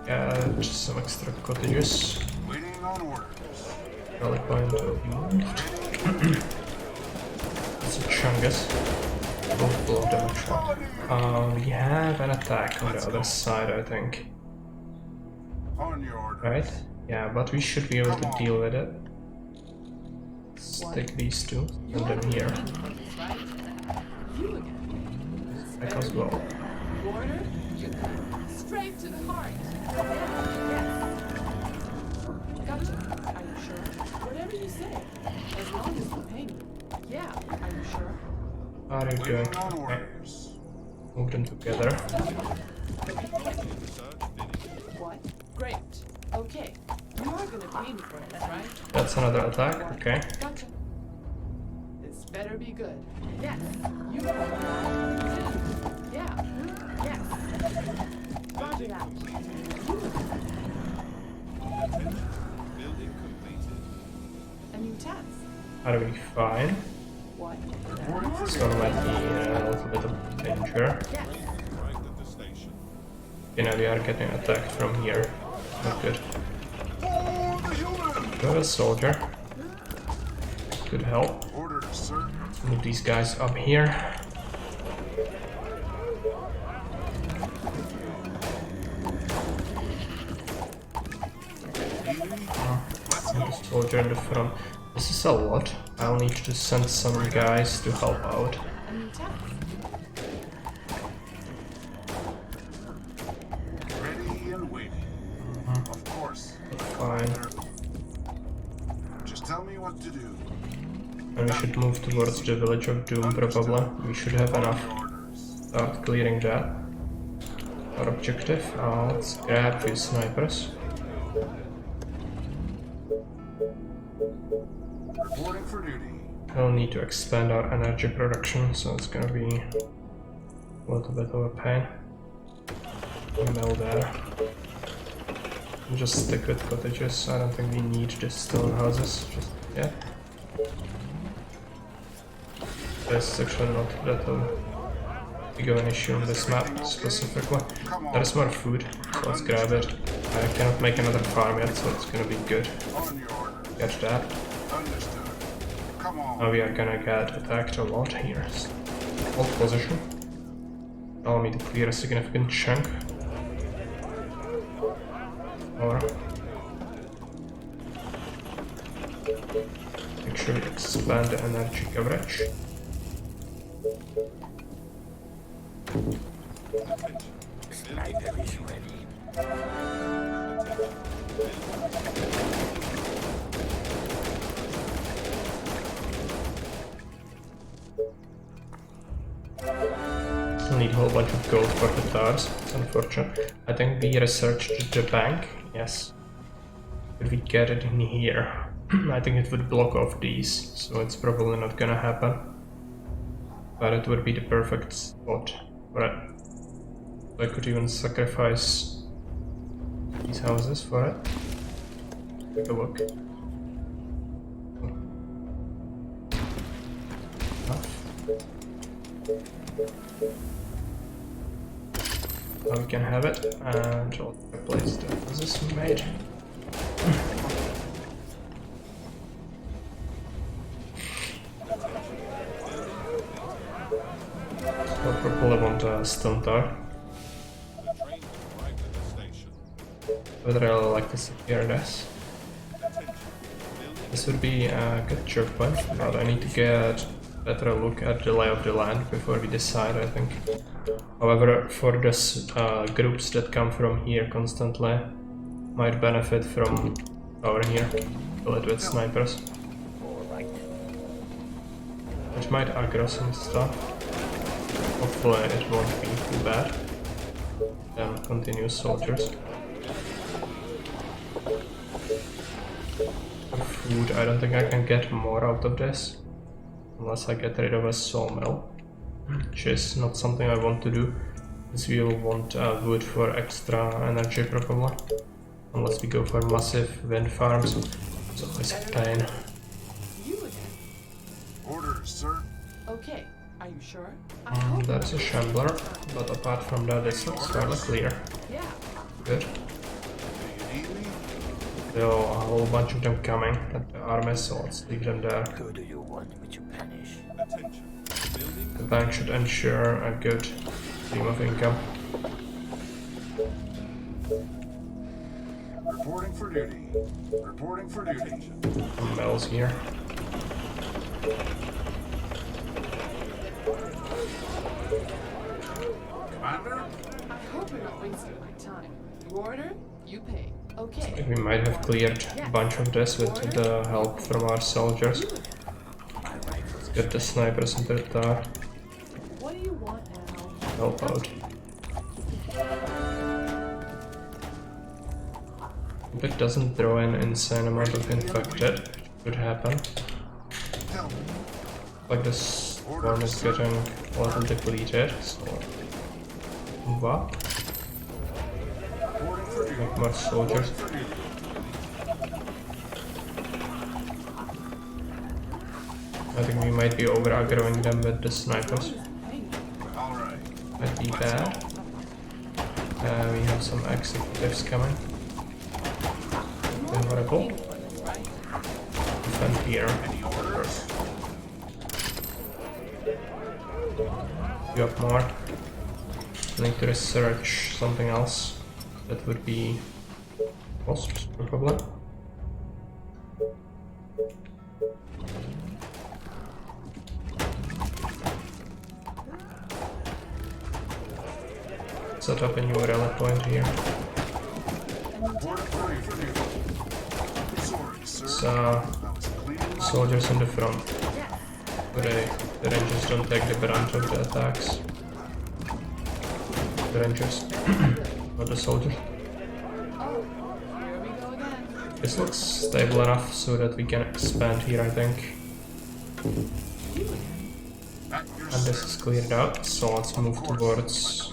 Yeah, just some extra cottages. Waiting on orders. Rally point will be moved. It's a Chungus. Both blow damage shot. We have an attack on the other side, I think. On your orders. Right? Yeah, but we should be able to deal with it. Let's take these two, and then here. Right? You again. Attack as well. Border? Straight to the heart. Yes. Gotcha. Are you sure? Whatever you say. As long as you pay me. Yeah. Are you sure? Are you going? Waiting on Okay. orders. Move them together. What? Great. Okay. You are gonna pay me for this, right? That's another attack. Okay. Gotcha. This better be good. Yes. You are. Yeah. Yes. Roger that. A new task. Are we fine? What? It's gonna let me in a little bit of danger. Yes. Okay, now we are getting attacked from here. Not good. Got a soldier. Could help. Orders, sir. Move these guys up here. Soldier in the front. This is a lot. I'll need to send some guys to help out. An attack. Ready and waiting. Of course. Fine. Just tell me what to do. And we should move towards the village of Doom probably. We should have enough. Orders. Start clearing that. Our objective. Let's grab a few snipers. Reporting for duty. We'll need to expand our energy production, so it's gonna be a little bit of a pain. Mill there. Just stick with cottages. I don't think we need the stone houses just yet. This is actually not that big of an issue on this map specifically. There is more food, so let's grab it. I cannot make another farm yet, so it's gonna be good. On your orders. Get that. Understood. Come on. Now we are gonna get attacked a lot here. Hold position. Allow me to clear a significant chunk. Or make sure we expand the energy coverage. Sniper is ready. Still need a whole bunch of gold for the towers. It's unfortunate. I think we researched the bank. Yes. Could we get it in here? I think it would block off these, so it's probably not gonna happen. But it would be the perfect spot for it. I could even sacrifice these houses for it. Take a look. Enough. Now we can have it, and I'll replace the houses we made. So probably want a stone tower. The train has arrived at the station. Would really like to secure this. This would be a good choke point, but I need to get a better look at the lay of the land before we decide, I think. However, for this groups that come from here constantly might benefit from over here. Fill it with snipers. Alright. Which might aggro some stuff. Hopefully it won't be too bad. Then continue soldiers. Food, I don't think I can get more out of this. Unless I get rid of a sawmill. Which is not something I want to do. Because we will want wood for extra energy probably. Unless we go for massive wind farms. It's always a pain. You again. Orders, sir. Okay. Are you sure? I hope There's a shambler, but apart from that this looks fairly clear. Yeah. Good. Do you need me? There are a whole bunch of them coming at the army, so let's leave them there. Who do you want me to punish? Attention. Building The bank should ensure a good stream of income. Reporting for duty. Reporting for duty. Some mills here. Commander? I hope you're not wasting my time. You order, you pay. Okay. We might have cleared a bunch of this with the help from our soldiers. Let's get the snipers into the tower. What do you want now? Help out. If it doesn't throw an insane amount of infected, it could happen. Tell me. Like this one is getting a little depleted, so move up, Reporting for duty. make more soldiers. For duty. I think we might be over aggroing them with the snipers. All right. Might be bad. We have some executives coming. Favorable. Defend here. First. You have more. I need to research something else. That would be wasps, probably. Set up a new rally point here. So, soldiers in the front. The rangers don't take the brunt of the attacks. The rangers, not the soldiers. Here we go again. This looks stable enough so that we can expand here, I think. And this is cleared out, so let's move towards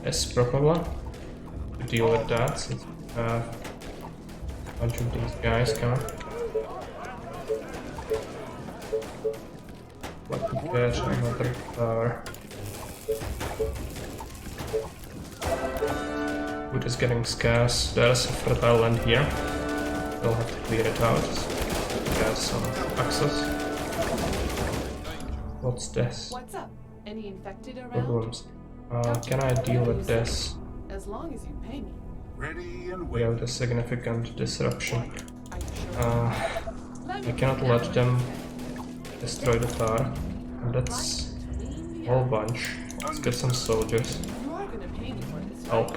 this probably to deal with that. Since we have a bunch of these guys coming. Let me get another tower. Wood is getting scarce. There's a fertile land here. We'll have to clear it out. Get some access. What's this? What's up? Any infected around? Problems. Can I deal with this As long as you pay me. Ready and without a significant disruption? Are you sure? I cannot let them destroy the tower. And that's a whole bunch. Let's get some soldiers. You are gonna pay me for this, right? Help.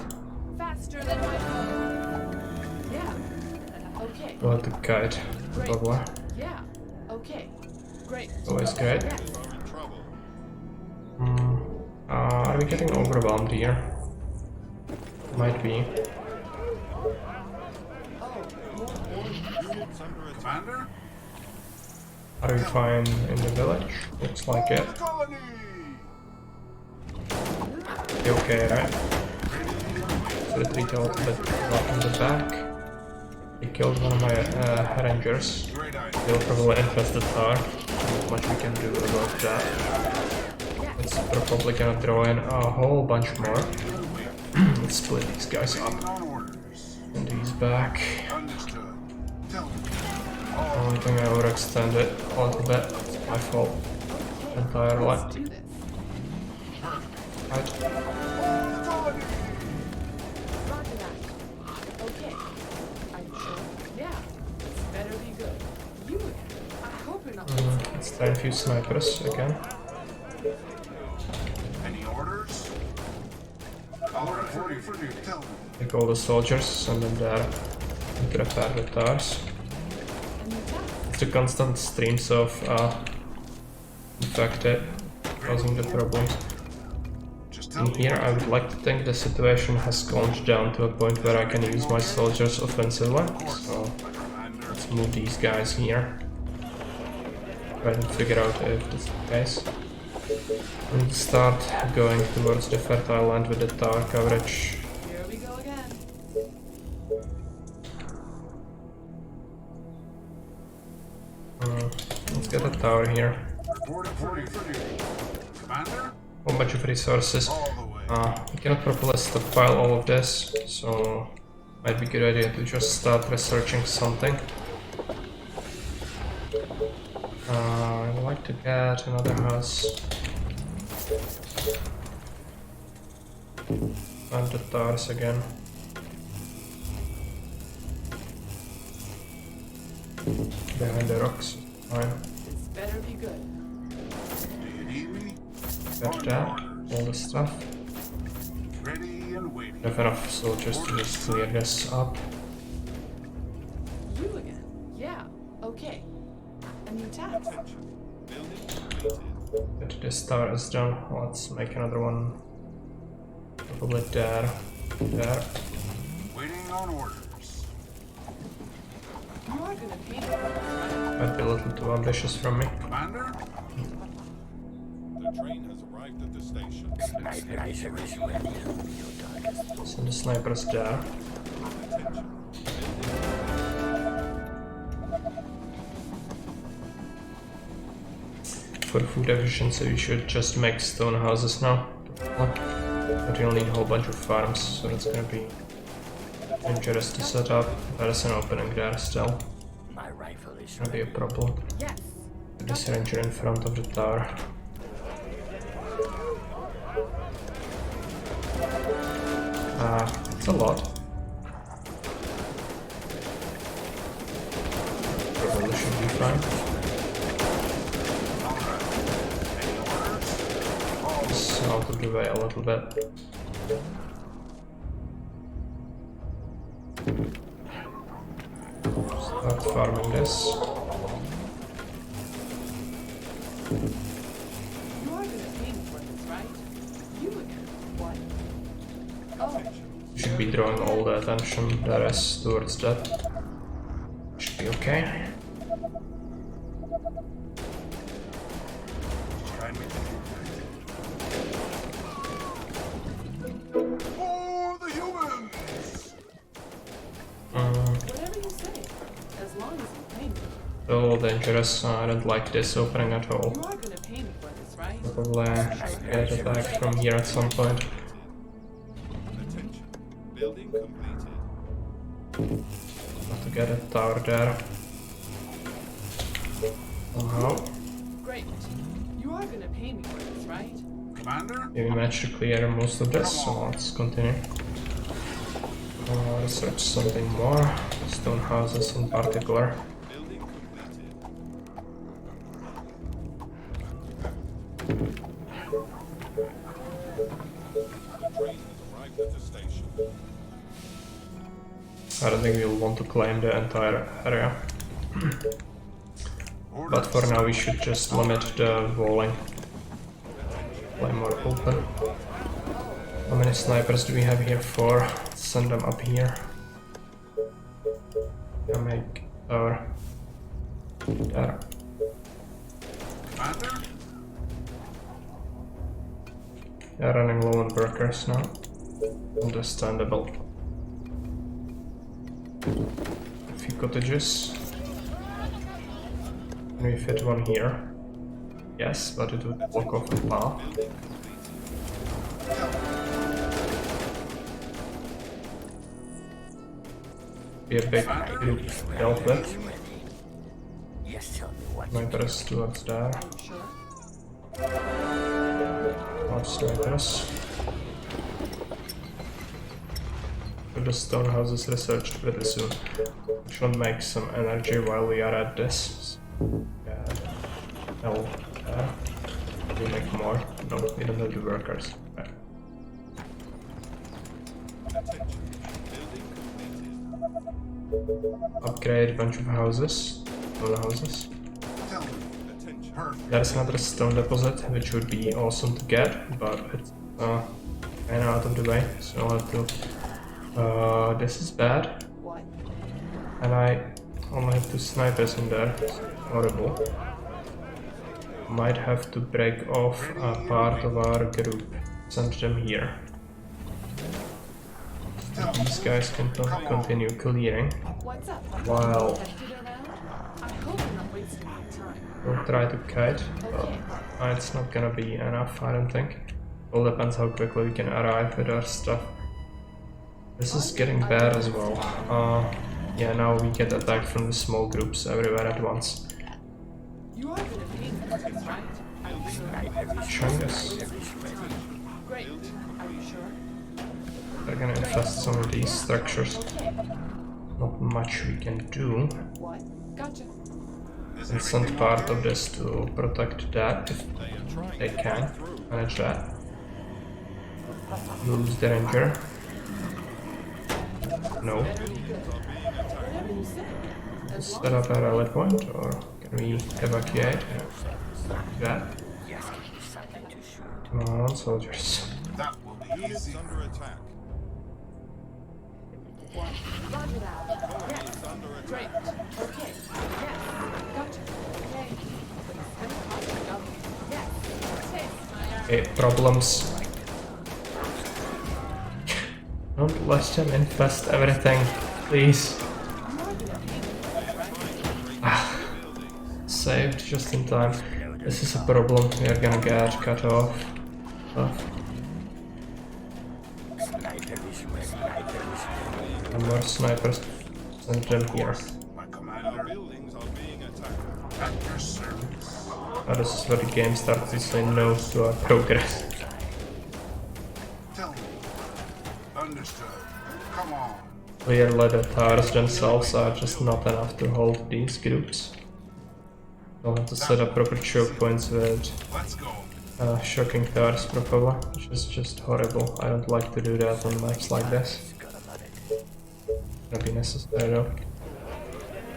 Faster than my phone. Yeah. Okay. Go ahead to guide. Great. Blah blah. Yeah. Okay. Great. Always great. Yes. Are we getting overwhelmed here? Might be. Commander? Are we fine in the village? Looks like it. Colony! You okay, right? So retreat a little bit back in the back. He killed one of my rangers. Great idea. They'll probably infest the tower. Not much we can do about that. It's probably gonna draw in a whole bunch more. Let's split these guys up. On orders. And he's back. Understood. Tell me. Only thing I overextended a little bit. It's my fault. Entirely. Let's do this. Right. Colony! Roger that. Okay. Are you sure? Yeah. This better be good. You again. I hope you're not Let's try a few snipers again. Any orders? All ready for duty. Tell me. Take all the soldiers, send them there. And repair the towers. And you tell. It's the constant streams of infected causing the problems. Just tell In me. here I would like to think the situation has calmed down to a point where I can use my soldiers offensively. So Commander. let's move these guys here. Try and figure out if this is the case. And start going towards the fertile land with the tower coverage. Here we go again. Let's get a tower here. Reporting for duty. Commander? Whole bunch of resources. All the way. We cannot properly stockpile all of this, so might be a good idea to just start researching something. I would like to get another house. And the towers again. Behind the rocks. Fine. This better be good. Do you need me? Get that. All the stuff. Ready and waiting. We have enough soldiers to just clear this up. You again. Yeah. Okay. A new task. Get this tower is done. Let's make another one. Probably there. There. Waiting on orders. You are gonna pay me for this, right? Might be a little too ambitious from me. Commander? The train has arrived at the station. Sniper is ready. New target. Send the snipers there. For food efficiency, we should just make stone houses now. But you'll need a whole bunch of farms, so it's gonna be dangerous to set up. There's an opening there still. My rifle is Gonna be a problem. Yes. With this ranger in front of the tower. It's a lot. Probably should be fine. Just out of the way a little bit. Start farming this. You are gonna pay me for this, right? You again. What? Oh, Should be drawing all the attention there is towards that. Should be okay. For the humans! whatever you say. As long as you pay me. Still dangerous. I don't like this opening at all. You are gonna pay me for this, right? Probably get attacked from here at some point. Attention. Building completed. Have to get a tower there. Somehow. Great. You are gonna pay me for this, right? Commander? We managed to clear most of this, so let's continue. Research something more. Stone houses in particular. Building completed. The train has arrived at the station. I don't think we'll want to claim the entire area. But for now we should just limit the walling. Play more open. How many snipers do we have here? 4. Let's send them up here. Yeah, make our there. Commander? They're running low on workers now. Understandable. A few cottages. Can we fit one here? Yes, but it would block off the path. Be a big group dealt with. Yes, tell me what. Snipers towards there. Sure. More snipers. The stone house is researched pretty soon. We should make some energy while we are at this. Yeah. Hell, we make more. No, we don't have the workers. Right. Attention. Building completed. Upgrade a bunch of houses. Other houses. Tell me. Attention. Perfect. There's another stone deposit, which would be awesome to get, but it's kind of out of the way, so I'll have to. This is bad, What? and I only have 2 snipers in there. It's horrible. Might have to break off a part of our group, send them here. These guys can continue clearing. What's up? Wow. Infected around? I hope I'm not wasting my time. We'll try to kite, but it's not gonna be enough, I don't think. All depends how quickly we can arrive with our stuff. This is getting bad as well. Yeah, now we get attacked from the small groups everywhere at once. You are gonna pay me for this, right? Are you sure? Chungus. Great. Are you sure? They're gonna infest some of these structures. Not much we can do. What? Gotcha. And send part of this to protect that if They are trying they to can break through. manage that. Lose the ranger. No. Whatever you say. As long Set up a rally point, or can we evacuate? Yeah. Yes, give me something to shoot. Come on, soldiers. That will be Units easy. under attack. Roger that. Colonies under Great. attack. Okay. Yes. Gotcha. Okay. But it's gonna cost me double. Yes. Take my Problems. Don't let them infest everything, please. Saved just in time. This is a problem. We are gonna get cut off. And more snipers. Send them here. My Our commander, buildings are being attacked. at your service. This is where the game starts to say no to our progress. Tell me. Understood. Come on. Clearly the towers themselves are just not enough to hold these groups. I'll have to set up proper choke points with Let's go. shocking towers probably, which is just horrible. I don't like to do that on maps like this. Gonna be necessary though.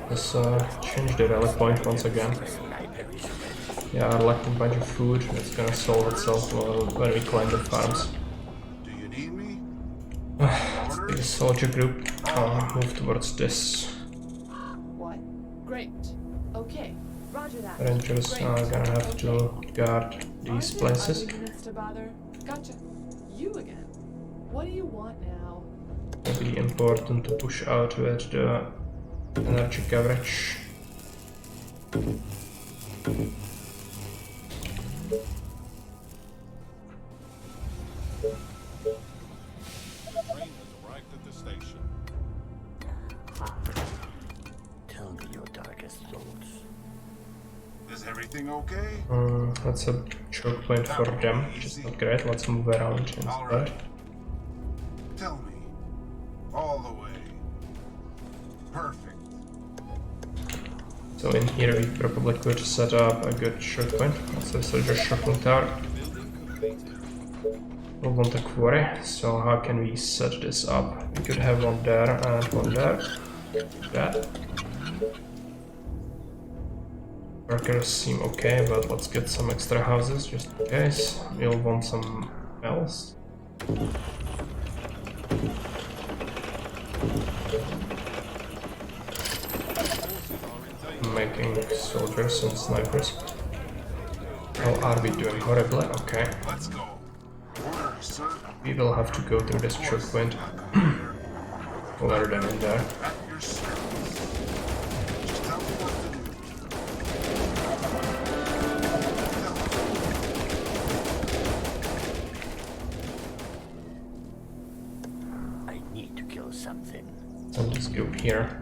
Let's change the rally point once again. Yeah, I lack a bunch of food. It's gonna solve itself when we climb the farms. Do you need me? Let's take a soldier group. Move towards this. What? Great. Okay. Roger that. Rangers Great. are gonna have to guard these Aren't there places. other units to bother? Gotcha. You again. What do you want now? It'll be important to push out with the energy coverage. The train has arrived at the station. Tell me your darkest thoughts. Is everything okay? That's a choke point for them, which is not great. Let's move around instead. Alright. Tell me. All the way. Perfect. So in here we probably could set up a good choke point. So soldier shocking tower. Building completed. We'll want a quarry. So how can we set this up? We could have one there and one there. That. Workers seem okay, but let's get some extra houses just in case. We'll want some else. Making soldiers and snipers. How are we doing? Horribly? Okay. Let's go. Orders, sir. We will have to go through this choke point. Lower them in there. At your service. Just tell me what to do. I need to kill something. Send this group here.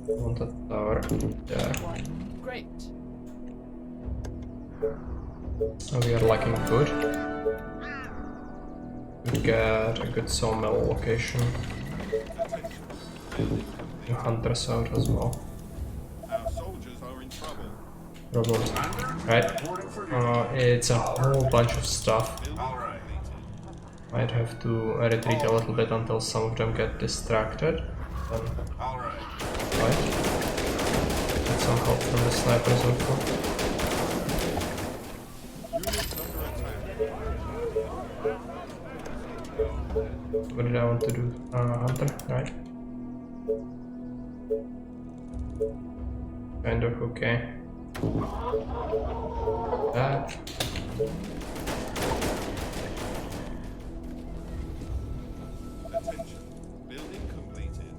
Want a tower there. What? Great. Oh, we are lacking food. Could get a good sawmill location. The hunters out as well. Our soldiers are in trouble. Problems. Right. It's a whole bunch of stuff. Building Alright. completed. Might have to retreat a little bit until some of them get distracted. Then, Alright. right. Get some help from the snipers also. Units under attack. What did I want to do? Hunter, right? Kind of okay. That. Attention. Building completed.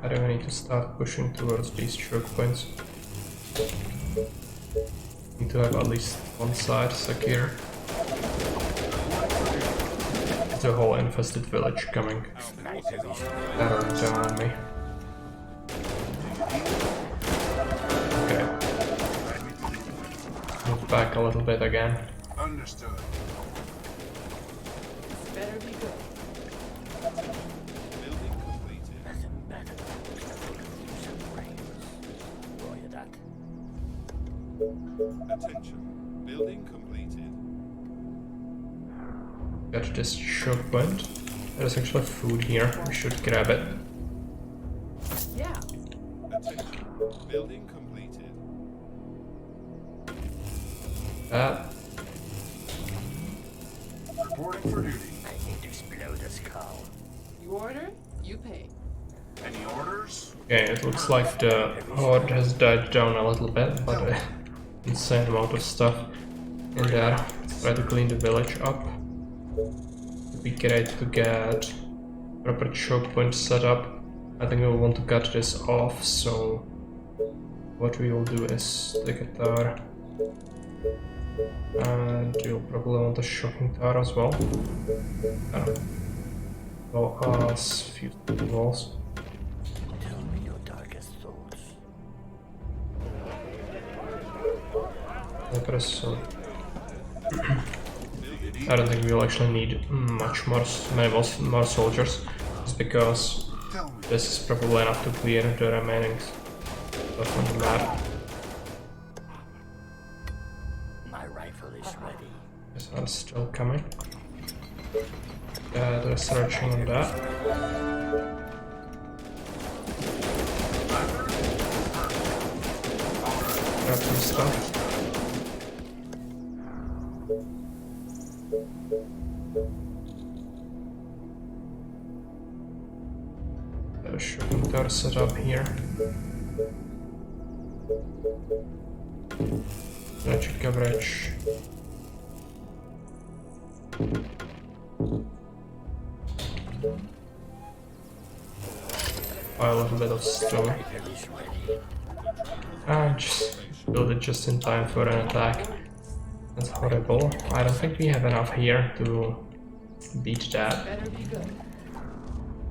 I don't need to start pushing towards these choke points. Need to have at least one side secure. It's a whole infested village coming down on me. Okay. Move back a little bit again. Understood. This better be good. Building completed. Nothing better than a use of brains. Roger that. Attention. Building completed. Got this choke point. There's actually food here. We should grab it. Yeah. Attention. Building completed. That. Reporting for duty. I need to explode this cow. You order, you pay. Any orders? Okay, it looks like the horde has died down a little bit, but insane amount of stuff in there. Let's try to clean the village up. It'd be great to get proper choke point set up. I think we'll want to cut this off, so what we will do is take a tower. And you'll probably want a shocking tower as well. well as few walls. Tell me your darkest thoughts. So I don't think we'll actually need more soldiers, just because this is probably enough to clear the remaining stuff on the map. My rifle is ready. These are still coming. They're searching on that. Grab some stuff. The shooting tower set up here. Electric coverage. A little bit of stone. Just build it just in time for an attack. That's horrible. I don't think we have enough here to beat that. Better be good.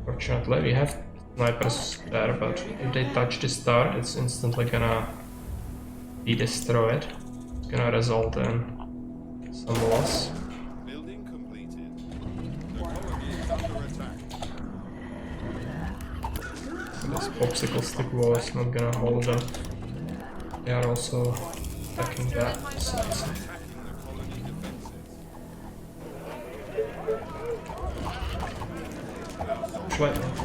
Fortunately, we have snipers there, but if they touch the star, it's instantly gonna be destroyed. It's gonna result in some loss. Building completed. The colony is under attack. This popsicle stick wall is not gonna hold them. They are also attacking that. So it's Attacking the colony defenses.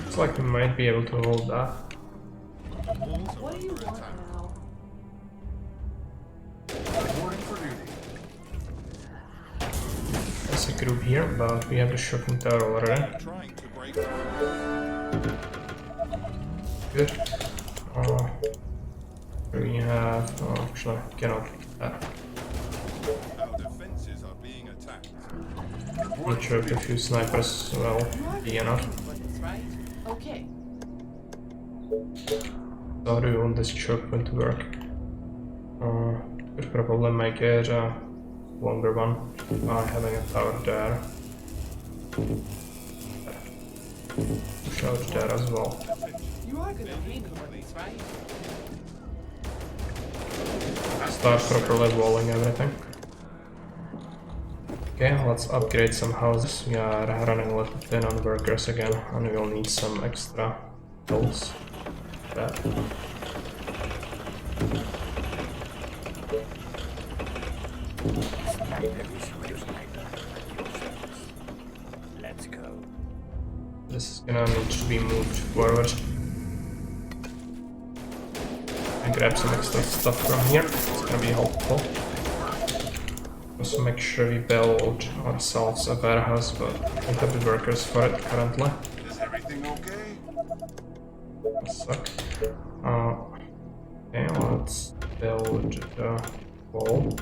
it's like we might be able to hold that. Walls are What do you under want attack. now? Reporting for duty. There's a group here, but we have the shocking tower already. Trying to break through. Good. We have. Actually, cannot. Our defenses are being attacked. Not sure if a few snipers will be enough. For this, right? Okay. How do you want this choke point to work? Could probably make it a longer one by having a tower there. Push out there as well. You are gonna pay me for this, right? Start properly walling everything. Okay, let's upgrade some houses. We are running a little thin on workers again, and we'll need some extra tools. That. Sniper is ready, sniper. At your service. Let's go. This is gonna need to be moved forward. And grab some extra stuff from here. It's gonna be helpful. Also make sure we build ourselves a warehouse, but we don't have the workers for it currently. Is everything okay? Suck. Okay, let's build the wall.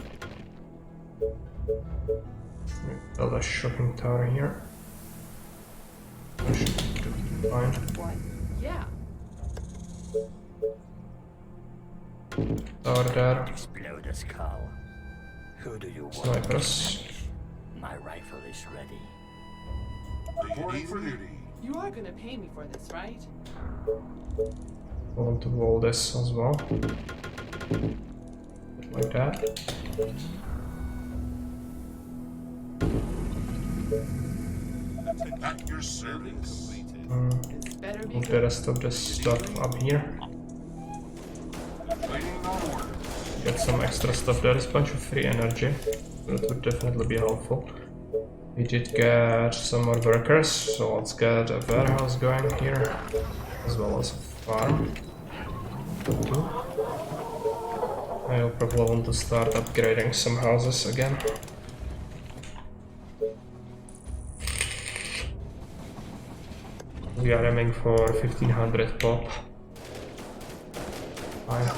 Build a shopping tower here. That should be fine. What? Yeah. Tower there. Explode a skull. Who do you want? Snipers. My rifle is ready. Reporting for duty. You are gonna pay me for this, right? I want to wall this as well. Like that. At your service. This better be Move the good. rest of this stuff up here. Waiting on orders. Get some extra stuff. There is a bunch of free energy. That would definitely be helpful. We did get some more workers, so let's get a warehouse going here, as well as a farm. I'll probably want to start upgrading some houses again. We are aiming for 1500 pop. Fine.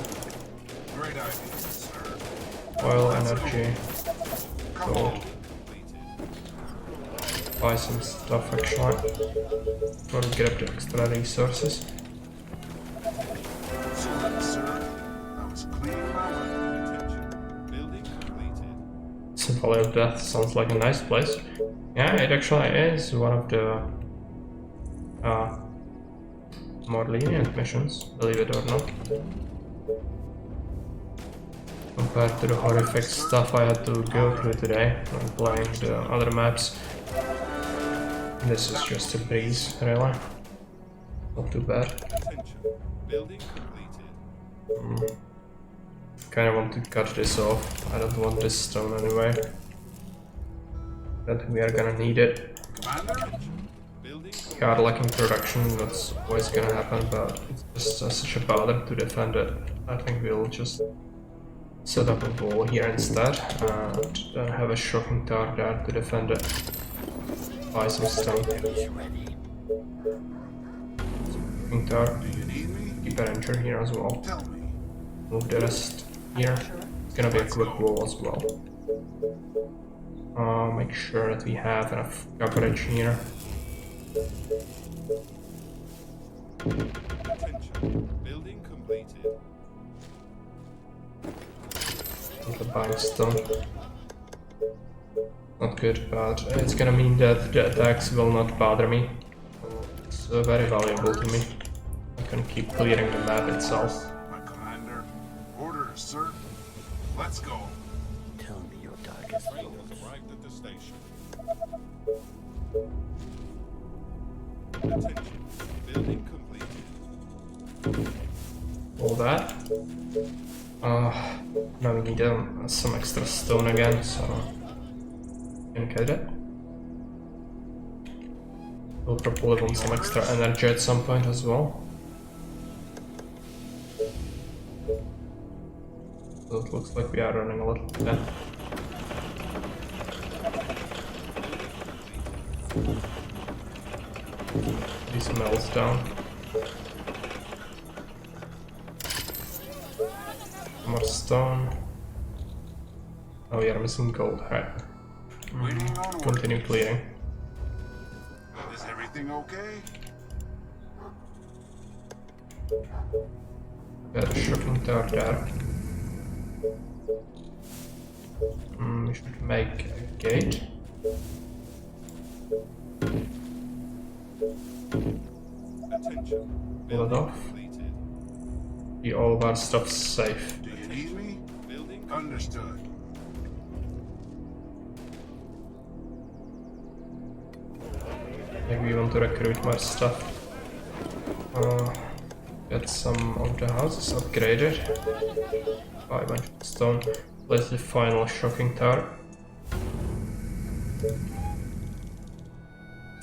Great idea, sir. Oil, energy, Come gold. on. Buy some stuff actually, or grab the extra resources. Excellent, sir. I was cleaning my way. Attention. Building completed. Valley of Death sounds like a nice place. Yeah, it actually is one of the more lenient missions, believe it or not. Compared to the horrific stuff I had to go through today when playing the other maps. This is just a breeze, really. Not too bad. Attention. Building completed. Kinda want to cut this off. I don't want this stone anyway. But we are gonna need it. Commander? Building Card lacking production, that's always gonna happen, but it's just such a bother to defend it. I think we'll just set up a wall here instead and then have a shocking tower there to defend it. Buy some stone. Enemies ready. Shocking tower. Do you need me? Keep an engine here as well. Tell me. Move the rest here. It's gonna be a quick wall as well. Make sure that we have enough coverage here. attention. Building completed. The buying stone. Not good, but it's gonna mean that the attacks will not bother me. It's very valuable to me. I can keep clearing the map itself. My commander. Orders, sir. Let's go. Tell me your darkest Train thoughts. has arrived at the station. Attention. Building completed. All that. Now we need some extra stone again, so can get it. We'll probably want some extra energy at some point as well. So it looks like we are running a little bit. These melts down. More stone. Oh, we are missing gold. Alright. Waiting on orders. Continue clearing. Is everything okay? Got a shocking tower there. We should make a gate. Attention. Pull it Building off. completed. Be all of our stuff safe. Do you need me? Building Understood. Maybe we want to recruit more stuff. Get some of the houses upgraded. Buy a bunch of stone. Place the final shocking tower.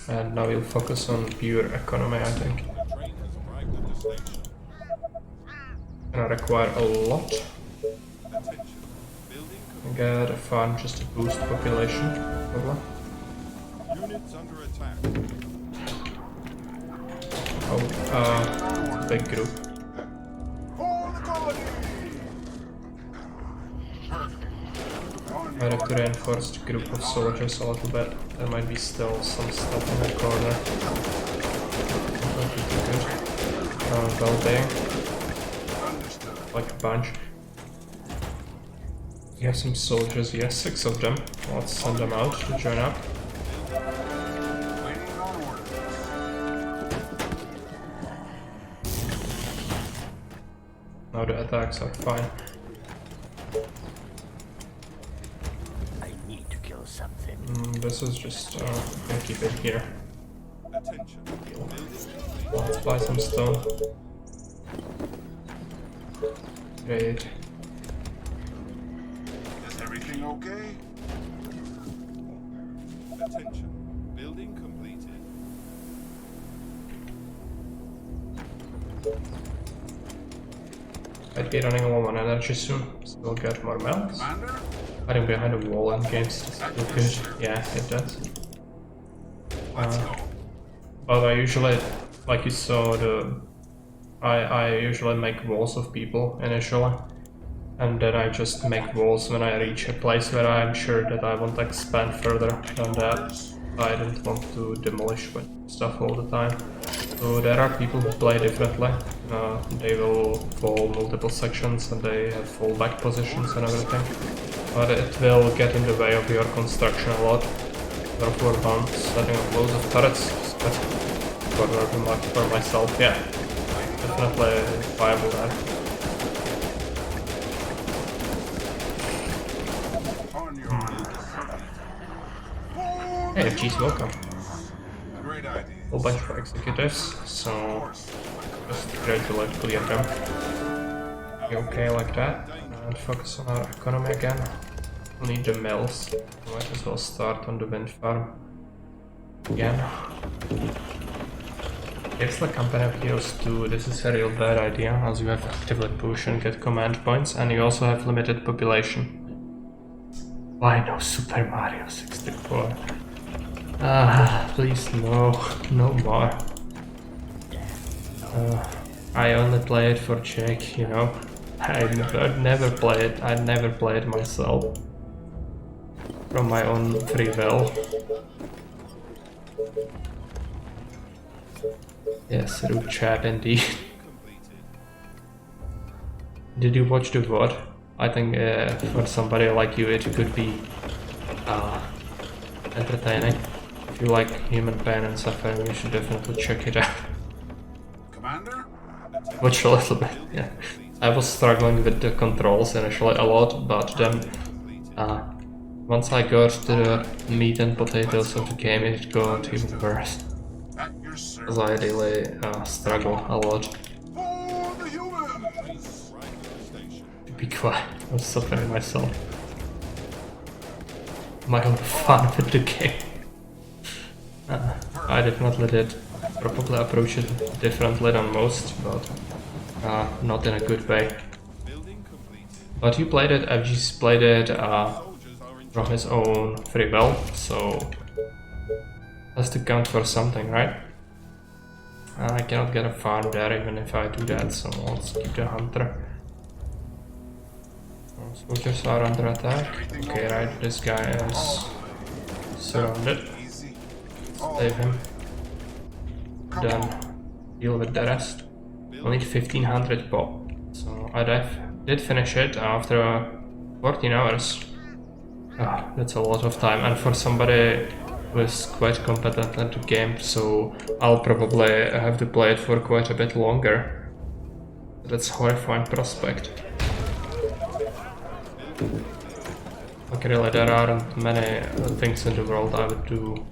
And now we'll focus on pure economy, I think. The train has arrived at the station. Gonna require a lot. Attention. Building Get a farm just to boost population. Probably. units under attack. Oh, big group. For the colony! I have to reinforce the group of soldiers a little bit. There might be still some stuff in the corner. Might be too good. Building. Understood. Like a bunch. We have some soldiers here, 6 of them. Let's send them out to join up. Waiting on orders. Now the attacks are fine. I need to kill something. This is just, gonna keep it here. Attention. Building complete. Let's buy some stone. Great. Is everything okay? Attention. Building completed. I'd be running low on energy soon, so we'll get more melts. Commander? Hiding behind a wall in games does look good. Yeah, it does. Let's go. But I usually, like you saw, I usually make walls of people initially, and then I just make walls when I reach a place where I'm sure that I won't expand further than that. I don't want to demolish stuff all the time. So there are people who play differently. They will fall multiple sections and they have fallback positions and everything. But it will get in the way of your construction a lot. Therefore, setting up loads of turrets is better. for myself. Yeah, definitely viable there. On your Hey, FG's welcome. Great idea. Whole bunch of executives, so just gradually clear them. Be okay like that, and focus on our economy again. We need the mills. Might as well start on the wind farm again. Here's the Company of Heroes 2. This is a real bad idea, as you have to actively push and get command points, and you also have limited population. Why no Super Mario 64? Please no more. I only play it for Jake, you know. I'd never play it myself. From my own free will. Yes, rude chat indeed. Did you watch the VOD? I think for somebody like you it could be entertaining. If you like human pain and suffering, you should definitely check it out. commander? Watch a little bit, yeah. I was struggling with the controls initially a lot, but then once I got to the meat and potatoes of the game, it got even worse. At your service. Because I really struggle a lot. For the humans! To be quiet, I was suffering myself. My own fun with the game. I definitely did probably approach it differently than most, but not in a good way. Building completed. But you played it, FG's played it Soldiers are in from his own free will, so has to count for something, right? I cannot get a farm there even if I do that, so let's keep the hunter. Soldiers are under attack. Okay, right, this guy is surrounded. Easy. Save him. Come Then on. deal with the rest. We need 1500 pop. So I did finish it after 14 hours. That's a lot of time, and for somebody who is quite competent at the game, so I'll probably have to play it for quite a bit longer. That's a horrifying prospect. Like really, there aren't many things in the world I would do.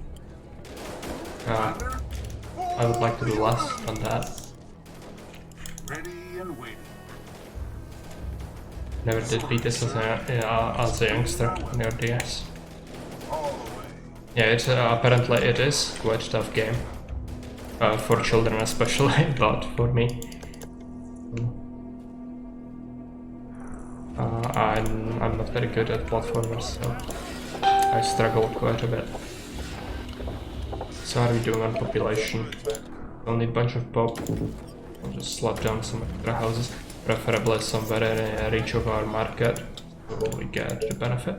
I would like to do less than that. Ready and waiting. Never did beat this as a youngster near DS. All the way. Yeah, it's apparently it is quite a tough game. For children especially, but for me. I'm not very good at platformers, so I struggle quite a bit. So how are we doing on population? We'll need a bunch of pop. I'll just slap down some extra houses, preferably somewhere in reach of our market, so we get the benefit.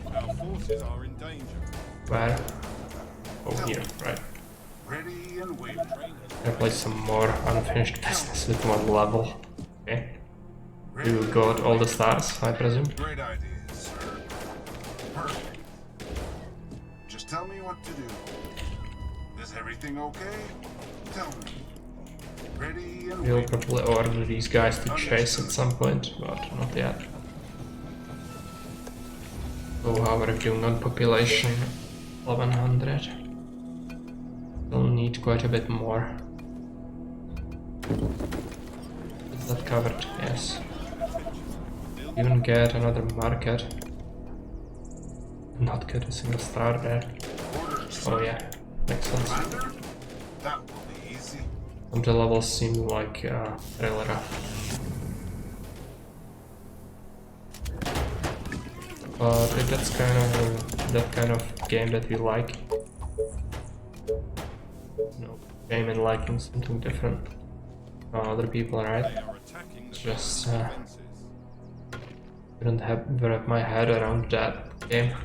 Our forces are in danger. Where? Oh, here, right. Ready and waiting. Gonna play some more unfinished business with one level. Okay. You got all the stars, I presume? Great idea, sir. Perfect. Just tell me what to do. Is everything okay? Tell me. Ready and We'll waiting. probably order these guys to chase at some point, but not yet. So how are we doing on population? 1100. We'll need quite a bit more. Is that covered? Yes. Even get another market. Not get a single star there. Orders. Oh yeah, makes sense. Commander? That will be easy. Some of the levels seem like really rough. But if that's that kind of game that we like, no, game and liking something different. Other people, right? They are attacking the Just defenses. couldn't wrap my head around that game in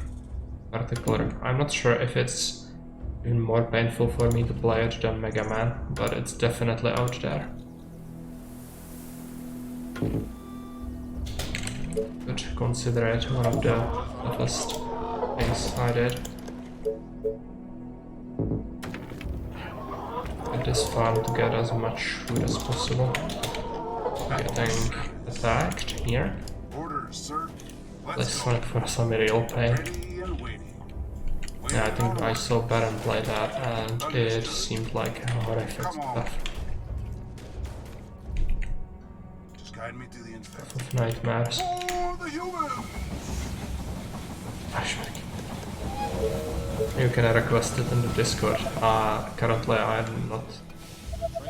particular. I'm not sure if it's even more painful for me to play it than Mega Man, but it's definitely out there. Could consider it one of the toughest things I did. at this farm to get as much food as possible. Getting attacked here. Orders, sir. Let's look for some real pay. Ready and waiting. Yeah, I think I saw Baron play that and it seemed like horrific stuff. Just guide me to the infect. Of nightmares. For the humans! You can request it in the Discord. Currently I'm not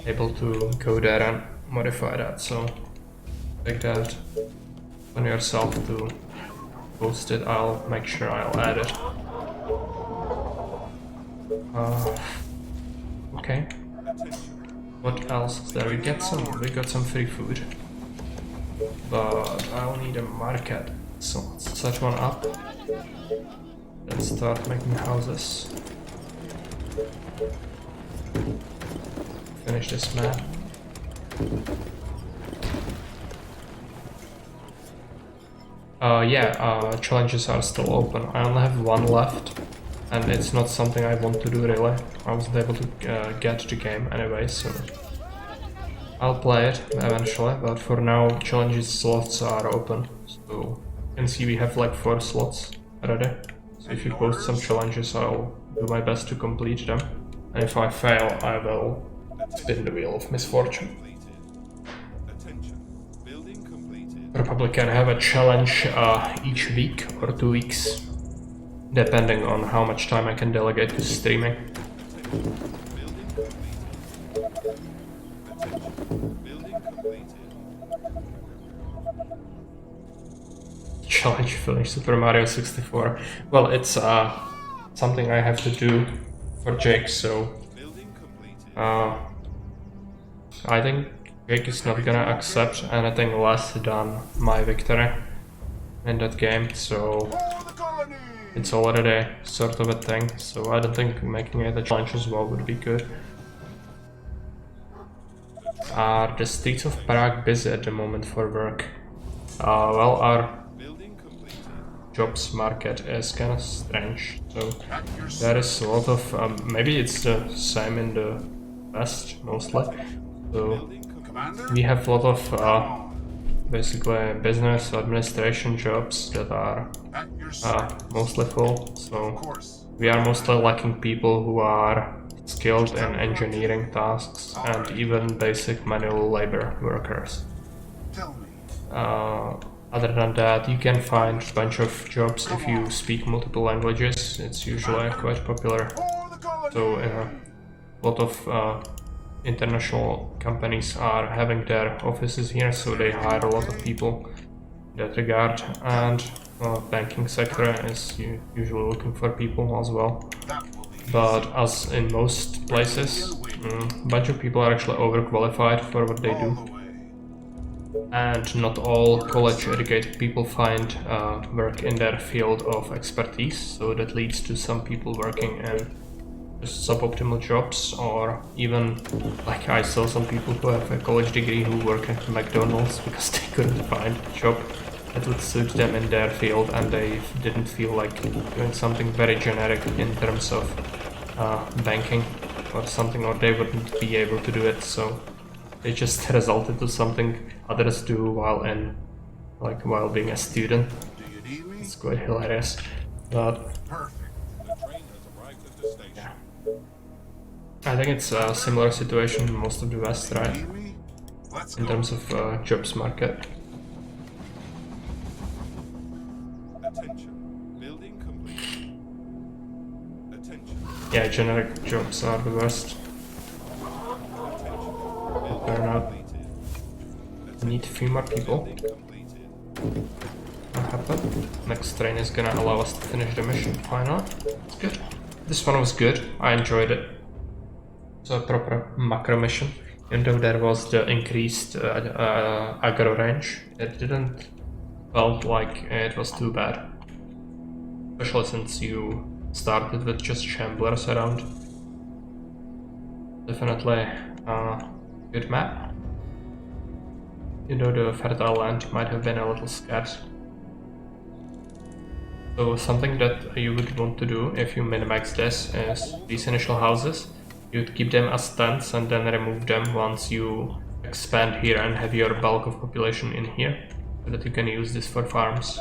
able to go there and modify that, so take that on yourself to post it. I'll make sure I'll add it. Okay. What else is there? We got some free food. But I'll need a market. So let's set one up. Let's start making houses. Finish this map. Challenges are still open. I only have one left, and it's not something I want to do really. I wasn't able to get the game anyway, so I'll play it eventually, but for now challenges slots are open. So you can see we have like 4 slots already. So if you post some challenges, I'll do my best to complete them. And if I fail, I will spin the wheel of misfortune. Probably can have a challenge each week or 2 weeks, depending on how much time I can delegate to streaming. Challenge finish Super Mario 64. Well, it's something I have to do for Jake, so I think Jake is not gonna accept anything less than my victory in that game, so it's already sort of a thing, so I don't think making it a challenge as well would be good. Are the streets of Prague busy at the moment for work? Well, our jobs market is kind of strange, so there is a lot of, maybe it's the same in the West mostly, so we have a lot of basically business administration jobs that are mostly full, so we are mostly lacking people who are skilled in engineering tasks and even basic manual labor workers. Other than that, you can find a bunch of jobs if you speak multiple languages. It's usually quite popular. So a lot of international companies are having their offices here, so they hire a lot of people in that regard. And banking sector is usually looking for people as well. But as in most places, a bunch of people are actually overqualified for what they do. And not all college-educated people find work in their field of expertise, so that leads to some people working in just suboptimal jobs, or even, like I saw some people who have a college degree who work at McDonald's because they couldn't find a job that would suit them in their field, and they didn't feel like doing something very generic in terms of banking or something, or they wouldn't be able to do it, so they just resulted to something others do while being a student. It's quite hilarious, but yeah. I think it's a similar situation in most of the West, right? In terms of jobs market. Yeah, generic jobs are the worst. Burnout. I need a few more people. What happened? Next train is gonna allow us to finish the mission finally. It's good. This one was good. I enjoyed it. It's a proper macro mission. Even though there was the increased aggro range, it didn't felt like it was too bad. Especially since you started with just shamblers around. Definitely good map. You know, the fertile land might have been a little scarce. So something that you would want to do if you min-max this is these initial houses. You'd keep them as tents and then remove them once you expand here and have your bulk of population in here, so that you can use this for farms.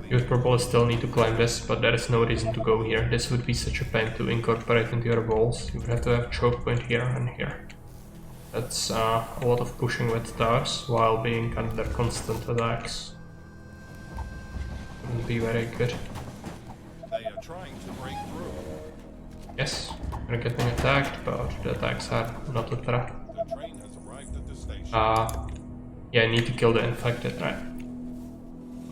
You would probably still need to climb this, but there is no reason to go here. This would be such a pain to incorporate into your walls. You would have to have choke point here and here. That's a lot of pushing with towers while being under constant attacks. Wouldn't be very good. They are trying to break through. Yes, we're getting attacked, but the attacks are not a threat. The train has arrived at the station. Yeah, I need to kill the infected, right?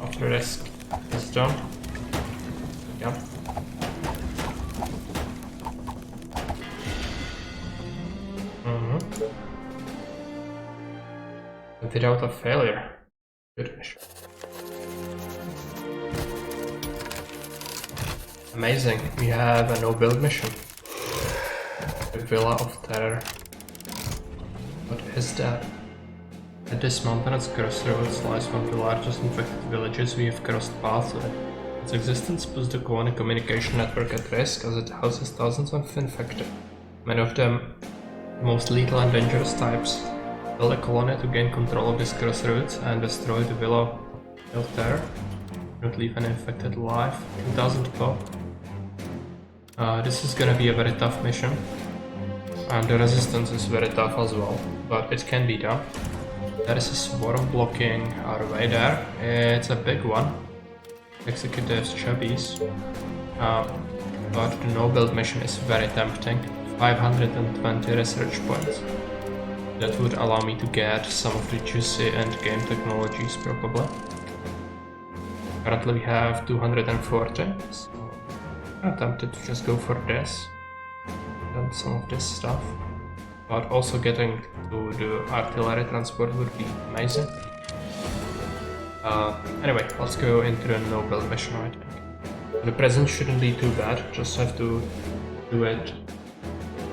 After this is done. Yep. Without a failure. Good mission. Amazing, we have a no-build mission. The Villa of Terror. What is that? At this mountainous crossroads lies one of the largest infected villages we have crossed paths with. Its existence puts the colony communication network at risk as it houses thousands of infected. Many of them most lethal and dangerous types. Build a colony to gain control of this crossroads and destroy the Villa of Terror. Not leave an infected alive. 2000 pop. This is gonna be a very tough mission. And the resistance is very tough as well, but it can be done. There is a swarm blocking our way there. It's a big one. Executives, chubbies. But the no-build mission is very tempting. 520 research points. That would allow me to get some of the juicy endgame technologies probably. Currently we have 240, so I'm tempted to just go for this. And some of this stuff. But also getting to the artillery transport would be amazing. Anyway, let's go into the no-build mission, I think. The present shouldn't be too bad, just have to do it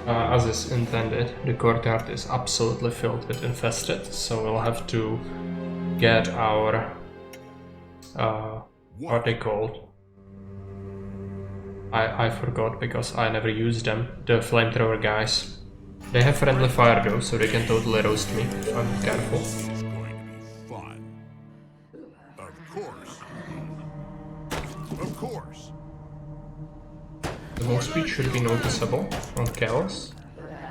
as is intended. The courtyard is absolutely filled with infested, so we'll have to get our what are they called? I forgot because I never used them. The flamethrower guys. They have friendly fire though, so they can totally roast me if I'm careful. This is going to be fun. Of course. Of course. The move speed should be noticeable on Chaos.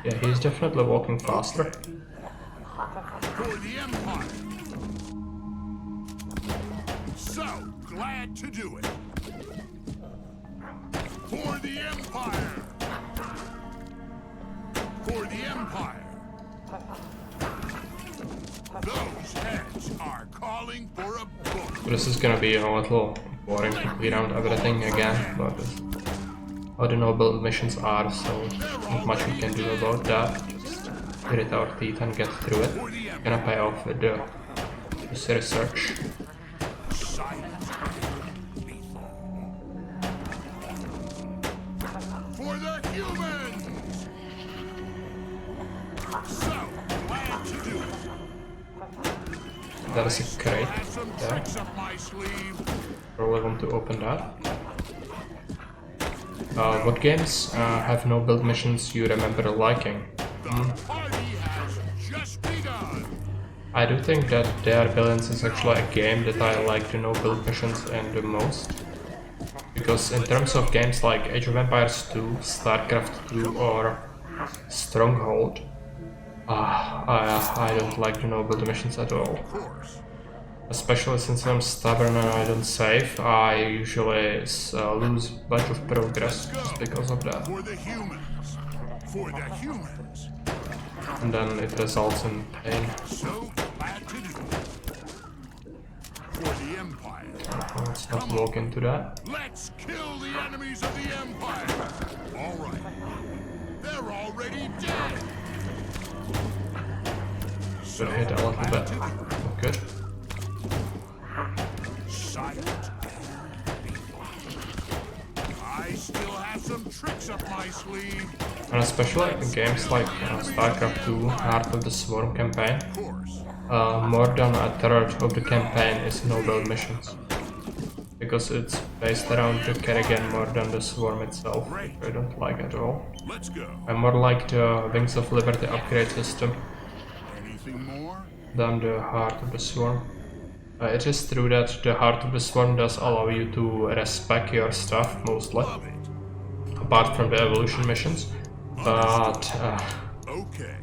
Yeah, he's definitely walking faster. For the Empire. So glad to do it. For the Empire. For the Empire. Those heads are calling for a book. This is gonna be a little boring to clear out everything again, but how the no-build missions are, so not much we can do about that. Just grit our teeth and get through it. Gonna pay off with this research. For the humans! So glad to do it. There is a crate Have some there. tricks up my sleeve. Probably want to open that. What games have no build missions you remember liking? The party has just begun. I do think that There Billions is actually a game that I like the no build missions in the most. Because in terms of games like Age of Empires 2, StarCraft 2 or Stronghold, I don't like the no build missions at all. Of course. Especially since I'm stubborn and I don't save, I usually lose a bunch of progress just because of that. For the humans. For the humans. And then it results in pain. So glad to do it. For the Empire. Let's not walk into that. Let's kill the enemies of the Empire. All right. They're already dead. Should hit a little bit. Not good. Silent. I still have some tricks up my sleeve. And especially in games like StarCraft 2, Heart of the Swarm campaign, Of course. more than a third of the campaign is no build missions. because it's based around the Kerrigan more than the Swarm itself, which I don't like at all. Let's go. I more like the Wings of Liberty upgrade system Anything more? than the Heart of the Swarm. It is true that the Heart of the Swarm does allow you to respec your stuff, mostly, Love it. apart from the evolution missions, but Okay.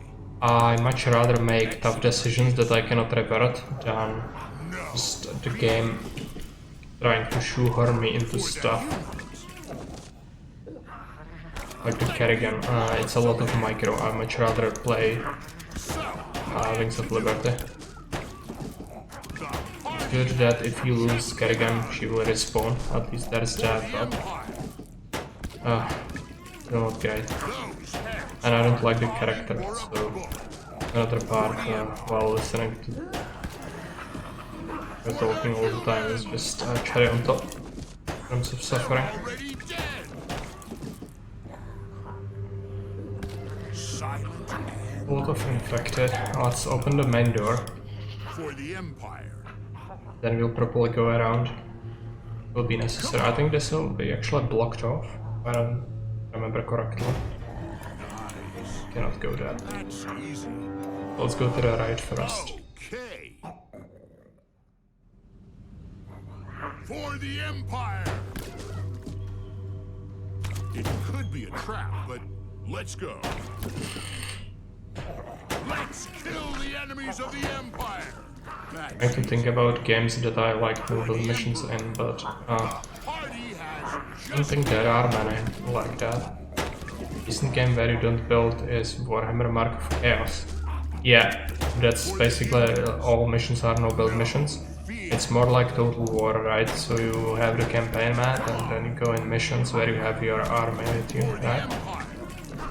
I much rather make tough decisions that I cannot revert than No. just the game trying to shoehorn me into stuff. Like the Kerrigan, it's a lot of micro. I much rather play Wings of Liberty. It's good that if you lose Kerrigan, she will respawn. At least there's that, but still not great. And I don't like the character, so another part while listening to her talking all the time is just cherry on top in terms of suffering. Already dead. Silent A lot of infected. Let's open the main door, for the Empire. then we'll probably go around. Will be necessary. I think this will be actually blocked off, if I don't remember correctly. Cannot go there. That's easy. Let's go to the right first. Okay. For the Empire. It could be a trap, but let's go. Let's kill the enemies of the Empire. I have to think about games that I like to build missions in, but Party has I don't think there are many like that. Decent game where you don't build is Warhammer Mark of Chaos. Yeah, that's basically all missions are no build missions. It's more like Total War, right? So you have the campaign map and then you go in missions where you have your army with you, right?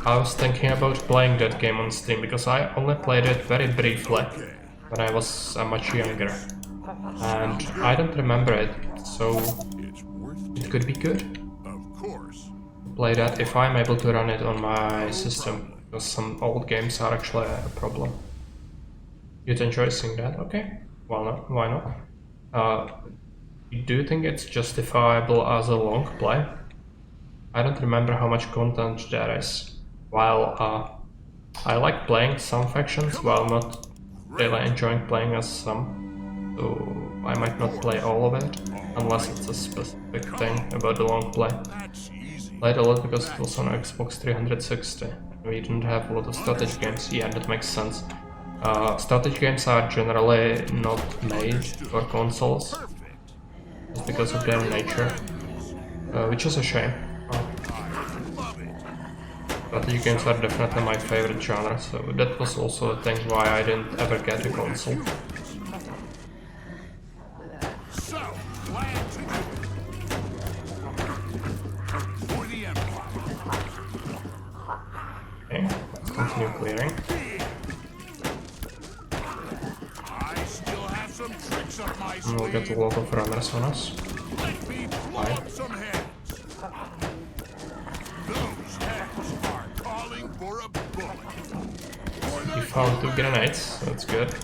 I was thinking about playing that game on Steam because I only played it very briefly when I was much younger. And I don't remember it, so It's worth it could be good. Of course. Play that if I'm able to run it on my system, because some old games are actually a problem. You'd enjoy seeing that? Okay, well, no, why not? Do you think it's justifiable as a long play? I don't remember how much content there is. While I like playing some factions, while not really enjoying playing as some, so I might not play all of it, unless it's a specific thing about the long play. That's easy. Played a lot because it was on Xbox 360. We didn't have a lot of strategy games. Yeah, that makes sense. Strategy games are generally not made for consoles, just because of their nature, which is a shame. Strategy games are definitely my favorite genre, so that was also a thing why I didn't ever get a console. So, glad to do it. For the Empire. Okay, let's continue clearing. I still have some tricks up my And we'll get a sleeve. lot of runners on us. Let me blow up some heads. Those heads are calling for a bullet. For We the found 2 grenades, so that's good.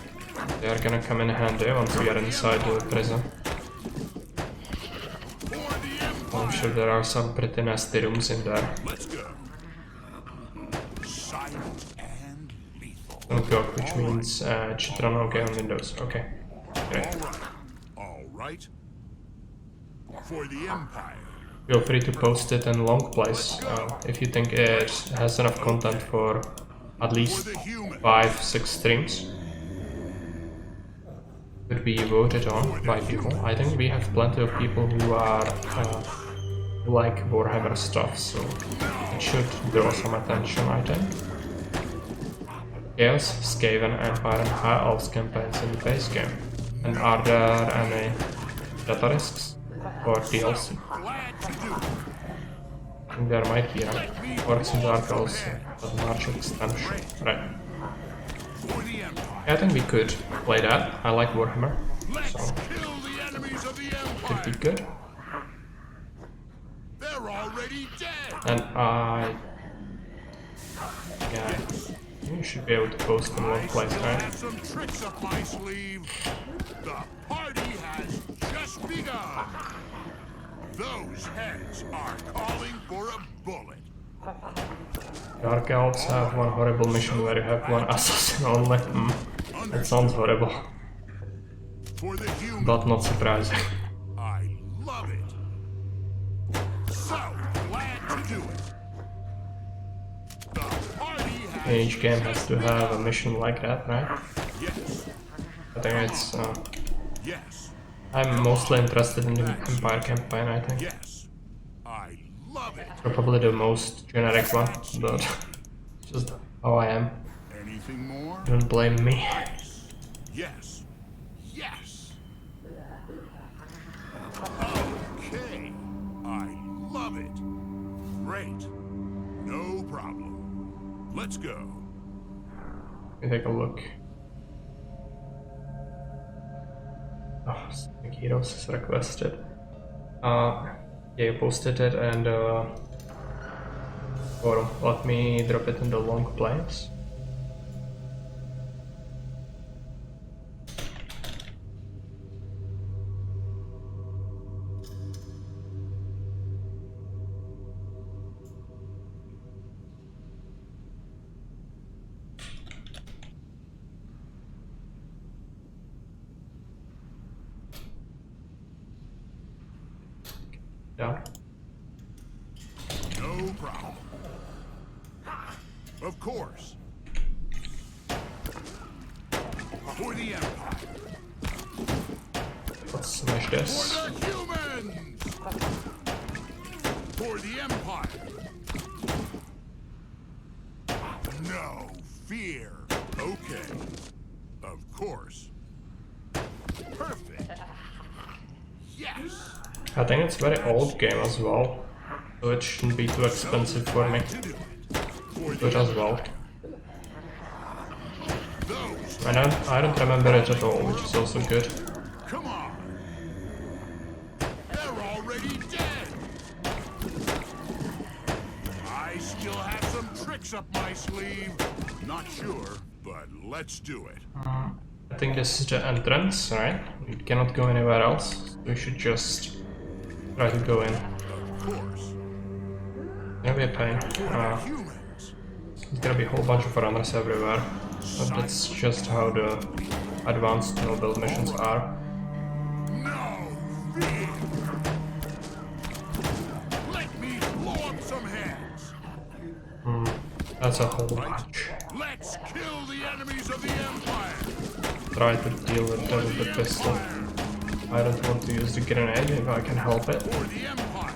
They are gonna come in handy once we are inside the prison. For the Empire. I'm sure there are some pretty nasty rooms in there. Let's go. Silent and lethal. Uncock, which means it should run okay on Windows. Okay, great. All right. For the Empire. Feel free to post it in long plays if you think it has enough content for at least 5-6 streams. Could be voted on by people. I think we have plenty of people who are who like Warhammer stuff, so it should draw some attention, I think. Chaos, Skaven, Empire, and High Elves campaigns in the base game. And are there any data risks or DLC? Glad to do it. I think there might be, right? Orcs and Dark Elves, but large extension, right? For the Empire. Yeah, I think we could play that. I like Warhammer, Let's so kill the enemies of the could be Empire. good. They're already dead. And yeah, you should be able to post in one place, Still right? have some tricks up my sleeve. The party has just begun. Those heads are calling for a bullet. Dark Elves have one horrible mission where you have one assassin only. That sounds horrible, For the human, but not surprising. I love it. So glad to do it. The party has Each game has to have a mission like that, right? yes, I think it's... yes, I'm mostly interested in the Empire campaign, I think. yes. I love it. Probably the most generic one, but just how I am. Anything more? Don't blame me. Yes. Yes. Okay. I love it. Great. No problem. Let's go. Let me take a look. Oh, Snake Heroes is requested. Yeah, you posted it and forum. Let me drop it in the long plays. Yeah. No problem. Of course. For the Empire. Let's smash this. For the humans. For the Empire. No fear. Okay. Of course. Perfect. Yes. I think it's a very old game as well, so it shouldn't be too expensive for me. To do it. For Good the as well. those. I don't remember it at all, which is also good. Come on. They're already dead. I still have some tricks up my sleeve. Not sure, but let's do it. I think this is the entrance, right? We cannot go anywhere else. We should just try to go in. Of course. Gonna be a pain. Humans. There's gonna be a whole bunch of runners everywhere. But that's just how the advanced no-build missions are. No fear. Let me blow up some heads. That's a whole bunch. Let's kill the enemies of the Empire. Try to deal with them with the pistol. I don't want to use the grenade if I can help it. For the Empire.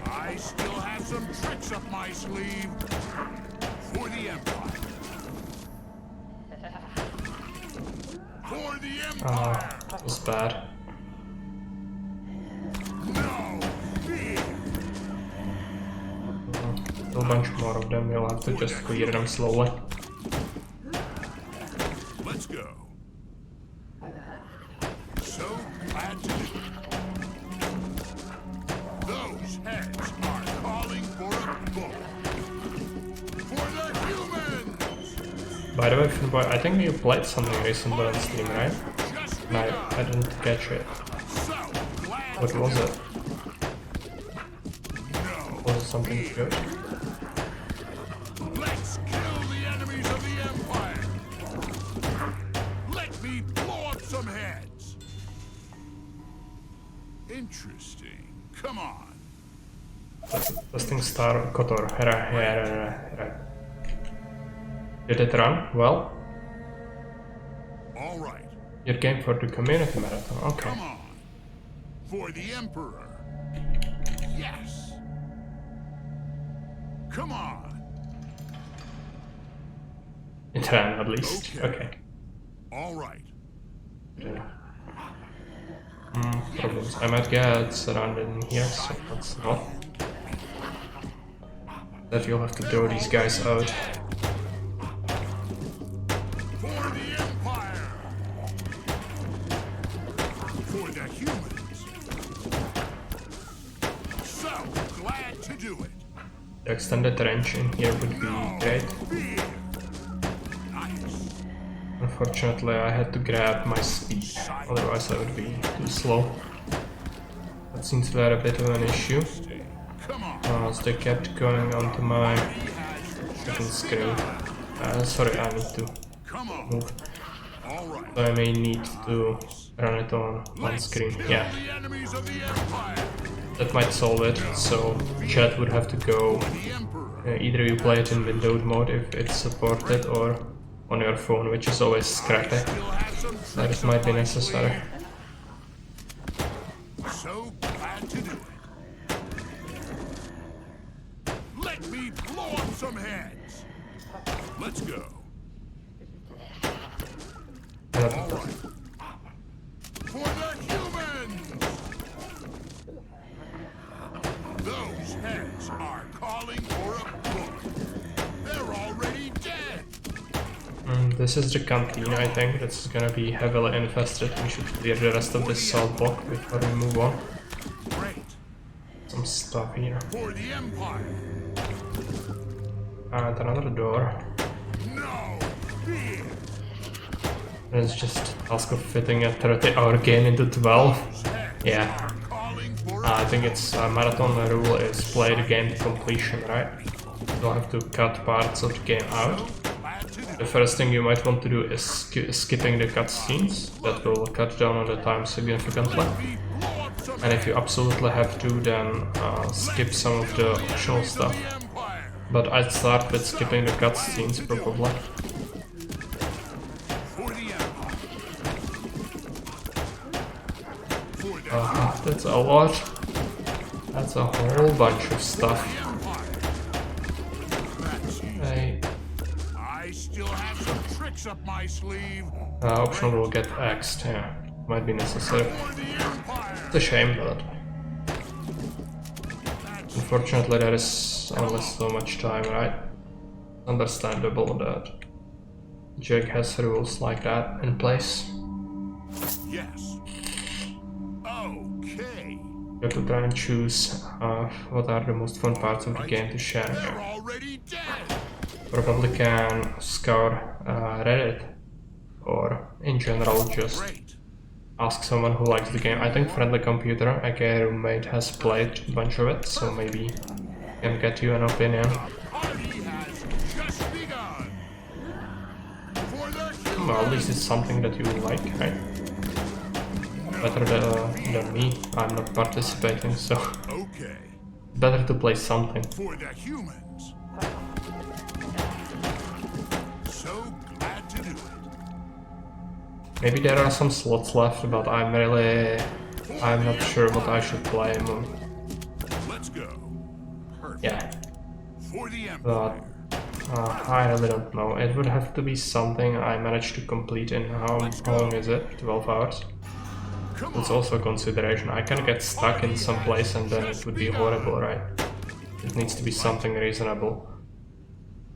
I still have some tricks up my sleeve. For the Empire. For the Empire. That was bad. No fear. A whole bunch more of them, we'll have to just clear them slowly. Let's go. So glad to do it. Those heads are calling for a bullet. For the humans! By the way, Finboy, I think you played something recently on Steam, right? Just No, I didn't catch it. so glad What to was do it? No. Was it something good? Let's kill the enemies of the Empire. Let me blow up some heads. Interesting. Come on. Testing Star Kotor. Hera. Did it run? Well, All right. your game for the community marathon. Okay. Come on. For the Emperor. Yes. Come on. It ran at least. Okay. Okay. All right. Problems. I might get surrounded in here, so that's not. That you'll have to throw these guys out. For the Empire. For the humans. So glad to do it. The extended range in here would be great. Fear. Nice. Unfortunately, I had to grab my speed, otherwise I would be too slow. That seems to be a bit of an issue, as they kept going onto my second screen. Sorry, I need to move. So I may need to run it on one screen. Yeah, The enemies of the Empire. that might solve it. So chat would have to go. The Emperor. Either you play it in windowed mode if it's supported, or on your phone, which is always scrappy. Still have some That tricks it might up be my necessary. sleeve. So glad to do it. Let me blow up some heads. Let's go. Yeah, For the humans! Those heads are calling for a book. They're already dead. this is the canteen, I think. That's gonna be heavily infested. We should clear the rest of this salt block before we move on. Great. Some stuff here. For the Empire. And another door. No fear. And it's just a task of fitting a 30-hour game into 12. Those heads Yeah. are calling for I think it's marathon rule is play the game to completion, right? You don't have to cut parts of the game out. glad to do The first thing you might want to do is skipping the cutscenes. That will cut down on the time significantly. me blow up some And if you absolutely have to, then skip some of the optional stuff. Empire. But I'd start with skipping the cutscenes probably. For the Empire. For the That's a lot. That's a whole bunch of stuff. Empire. That's easy. Hey, I still have some tricks up my sleeve. optional will get axed, yeah. Might be necessary. For the Empire. It's a shame, but unfortunately there is only so much time, right? Understandable that Jake has rules like that in place. Yes. Okay. You have to try and choose what are the most fun parts of the game to share. They're already dead. Probably can scour Reddit, or in general just Great. ask someone who likes the game. I think Friendly Computer, aka roommate, has played a bunch of it, so maybe can get you an opinion. Party has just begun. For the Well, at least it's something that you like, right? Better than me. I'm not participating, so Okay. better to play something. For the humans. So glad to do it. Maybe there are some slots left, but I'm not sure what I should play. Let's go. Perfect. Yeah, For the but Empire. I really don't know. It would have to be something I managed to complete in how long is it? 12 hours? Come That's on. also a consideration. I can get stuck in some place and then it would be horrible, right? It needs to be something reasonable.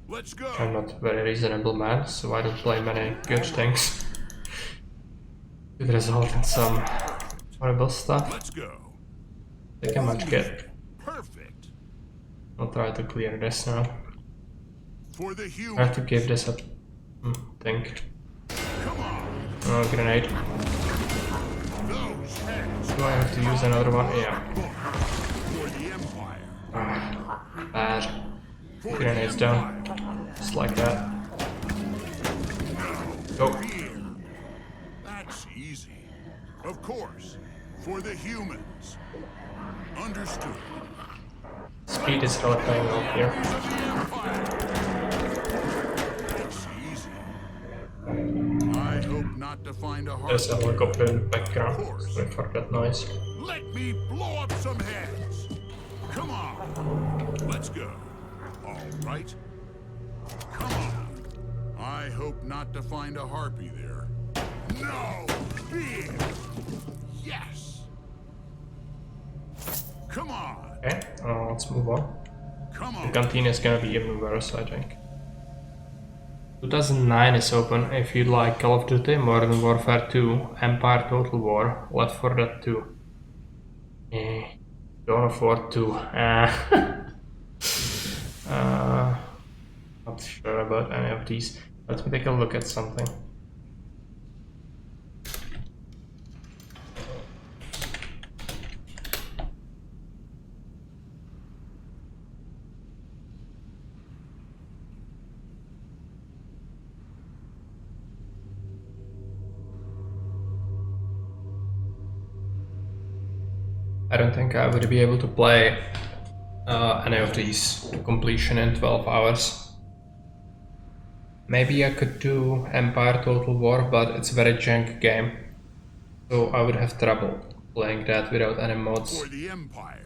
Let's go. I'm not a very reasonable man, so I don't play many good things. Could result in some horrible stuff. Let's go. They can much get. Perfect. I'll try to clear this now. For the I humans. have to give this a think. Come on. Oh, grenade. Those heads. Do I have to use another one? Yeah. For the Empire. Bad. For Grenades the down. Empire. Just like that. Go. Here. That's easy. Of course. For the humans. Understood. Speed is really playing off here. That's easy. I hope not to find a There's a heart. helicopter in the background. Sorry for that noise. Let me blow up some heads. Come on. Let's go. All right. Come on. I hope not to find a harpy there. No fear. Yes. Come on. Okay, let's move on. Come The on. canteen is gonna be even worse, I think. 2009 is open if you like Call of Duty, Modern Warfare 2, Empire Total War, Left 4 Dead 2. Dawn of War 2. Not sure about any of these. Let me take a look at something. I don't think I would be able to play any of these to completion in 12 hours. Maybe I could do Empire Total War, but it's a very jank game. So I would have trouble playing that without any mods. For the Empire.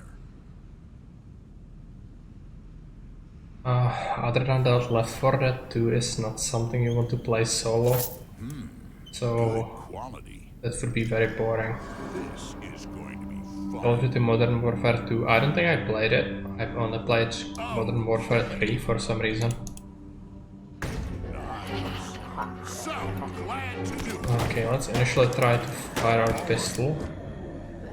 Other than that, Left 4 Dead 2 is not something you want to play solo. So Quality. that would be very boring. This is going to be fun. Call of Duty Modern Warfare 2, I don't think I played it. I've only played Modern Warfare 3 for some reason. So glad to do it. Okay, let's initially try to fire our pistol.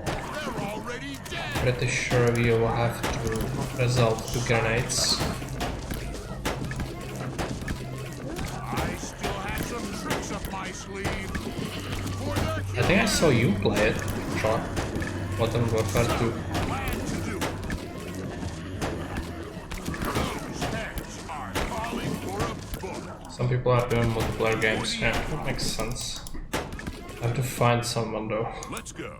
They're already dead. Pretty sure we will have to resort to grenades. I still have some tricks up my sleeve. For the I think I saw you play it, Sean. Modern Warfare 2. glad to do it. Those heads are calling for a book. Some people are doing multiplayer games. Yeah, that makes sense. I have to find someone though. Let's go.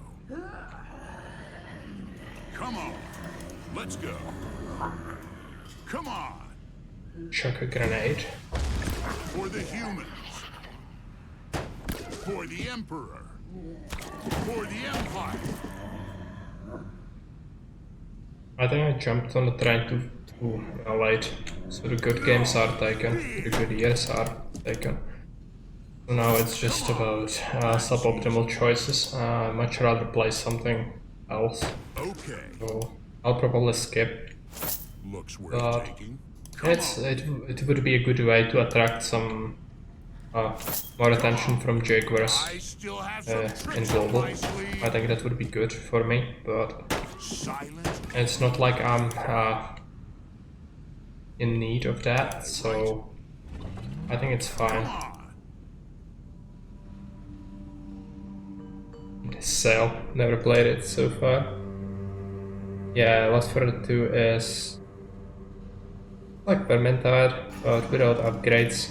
Come on. Let's go. Come on. Chuck a grenade. For the humans. For the Emperor. For the Empire. I think I jumped on the train too late. So the good games are taken, the good years are taken. So now it's just about suboptimal choices. I'd much rather play something else. Okay. So I'll probably skip. Looks worth But taking. it would be a good way to attract some more attention from Jaguars I still have some in tricks up global. my sleeve. I think that would be good for me, but Silent. it's not like I'm in need of that, so I think it's fine. Come on. Sail, never played it so far. Yeah, Left 4 Dead 2 is like Vermintide, but without upgrades,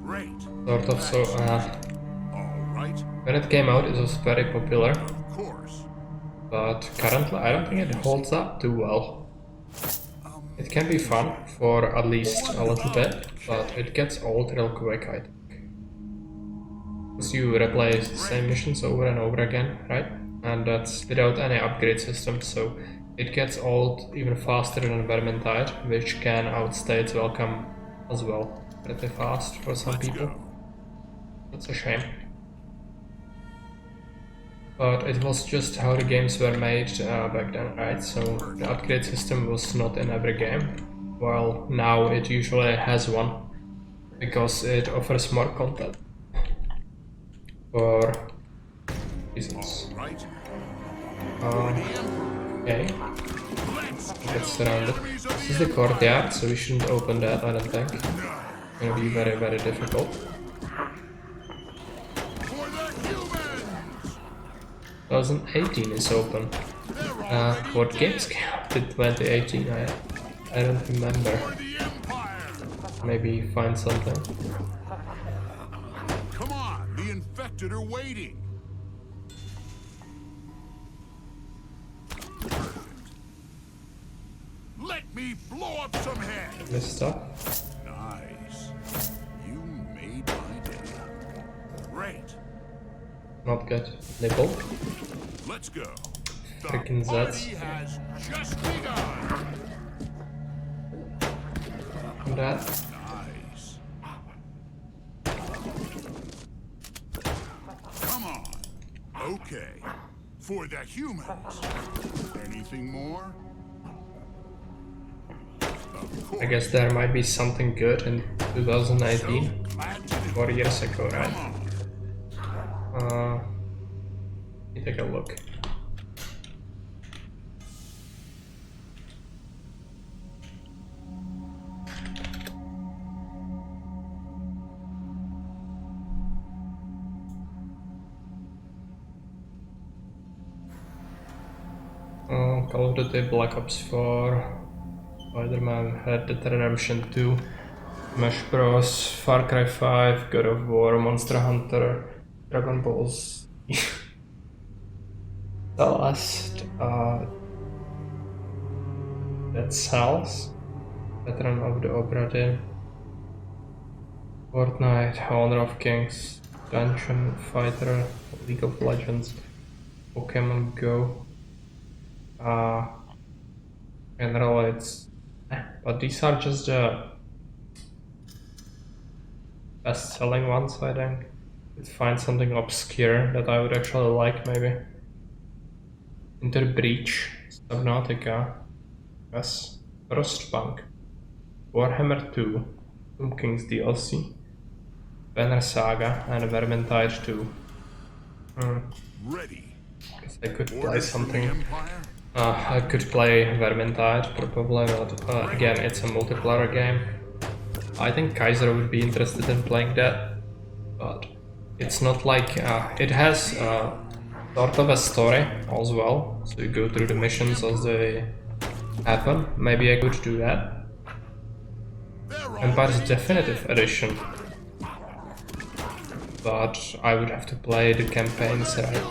Great. sort of. So All right. when it came out, it was very popular, Of course. but currently I don't think it holds up too well. It can be fun for at least a little bit, but it gets old real quick, I think. Because you replay the same missions over and over again, right? And that's without any upgrade system, so it gets old even faster than Vermintide, which can outstay its welcome as well, pretty fast for some Let's people. go. That's a shame. But it was just how the games were made back then, right? So the upgrade system was not in every game, while now it usually has one, because it offers more content. For reasons. All right. Okay, Let's get surrounded. This is the courtyard, so we shouldn't open that, I don't think. It's gonna be very, very difficult. For the humans. 2018 is open. What games came out in 2018? I don't remember. For the Empire. Maybe find something. Come on. The infected are waiting. Perfect. Let me blow up some heads. This stuff. Nice. You made my day. Great. Not good. Nibble. Let's go. The Frickin' Zeds. party has just begun. And that. Nice. Come on. Okay. For the humans. Anything more? Of course. I guess there might be something good in 2019. Glad to do. 4 years ago, Come right? on. Let me take a look. Call of Duty Black Ops 4, Spider-Man, Red Dead Redemption 2, Smash Bros, Far Cry 5, God of War, Monster Hunter, Dragon Balls, The last Dead Cells, Veteran of the Obra Dinn, Fortnite, Honor of Kings, Dungeon Fighter, League of Legends, Pokemon Go. General, it's but these are just the best-selling ones, I think. Let's find something obscure that I would actually like, maybe. Enter Breach, Subnautica, yes, Frostpunk, Warhammer 2, Tomb Kings DLC, Banner Saga, and Vermintide 2. Ready. Guess I could play Orders from the something. Empire? I could play Vermintide, probably, but again, it's a multiplayer game. I think Kaiser would be interested in playing that, but it's not like... it has sort of a story as well, so you go through the missions as they happen. Maybe I could do that. Empire's Definitive Edition. But I would have to play the campaigns, right?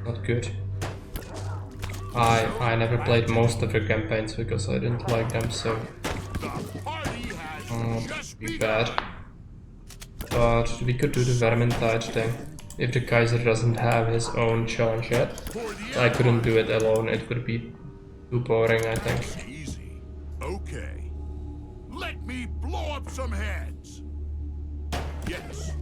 Not good. I never played most of the campaigns because I didn't like them, so be bad. But we could do the Vermintide thing. If the Kaiser doesn't have his own challenge yet, I couldn't do it alone, it would be too boring, I think. Easy. Okay. Let me blow up some heads. Yes.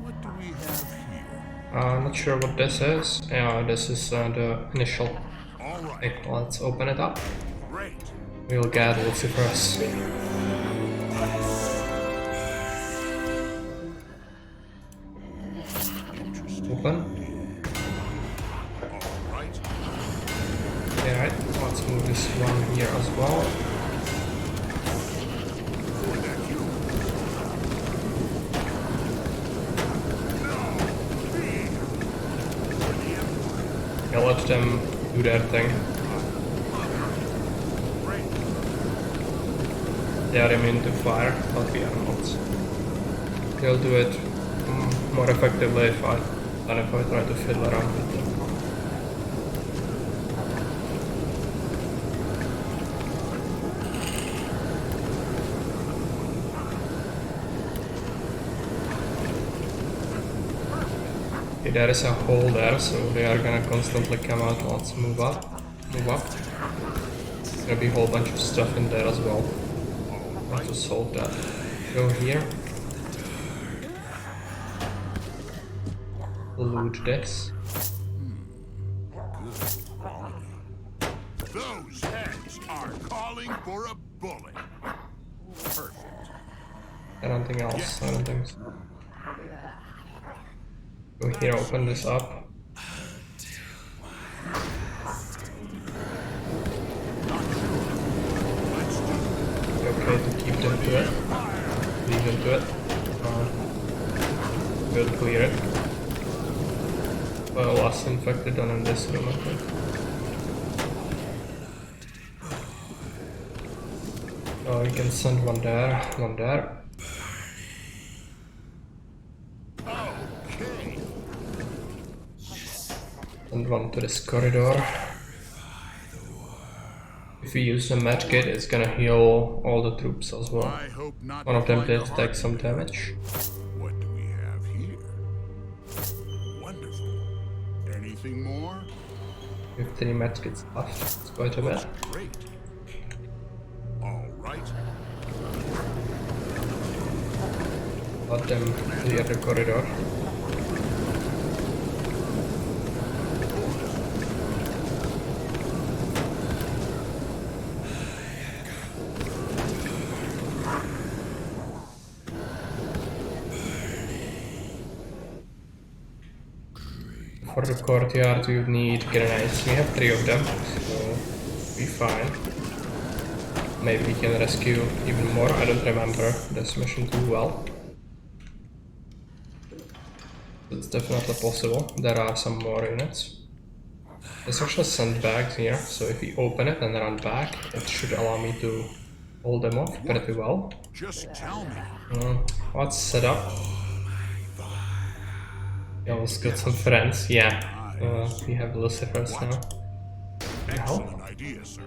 What do we have here? I'm not sure what this is. Yeah, this is the initial. All right. Okay, let's open it up. Great. We'll get Lucifer's. Open. All right. Okay, right. Let's move this one here as well. For that you. Okay, let them do their thing. Great. They are immune to fire, but we are not. They'll do it more effectively than if I try to fiddle around with them. Okay, there is a hole there, so they are gonna constantly come out. Let's move up. Move up. There's gonna be a whole bunch of stuff in there as well. How to solve that. Go here. Loot this. Those heads are calling for a bullet. Perfect. Anything else? I don't think so. Go here, open this up. Okay, to keep them to it. Leave them to it. We'll clear it. Well, last infected done in this room, I think. Oh, we can send one there, one there. Okay. And one to this corridor. If we use a medkit, it's gonna heal all the troops as well. I hope not. One of to them find did a take heart- some damage. What do we have here? Wonderful. Anything more? We have 3 medkits left. It's quite a bit. Great. All right. Let them clear the corridor. For the courtyard you need grenades. We have 3 of them, so be fine. Maybe we can rescue even more. I don't remember this mission too well. It's definitely possible. There are some more units. There's actually sandbags here, so if we open it and run back, it should allow me to hold them off pretty well. Just tell me. Let's set up. We almost got some friends. Yeah. We have Lucifers now. Excellent idea, sir.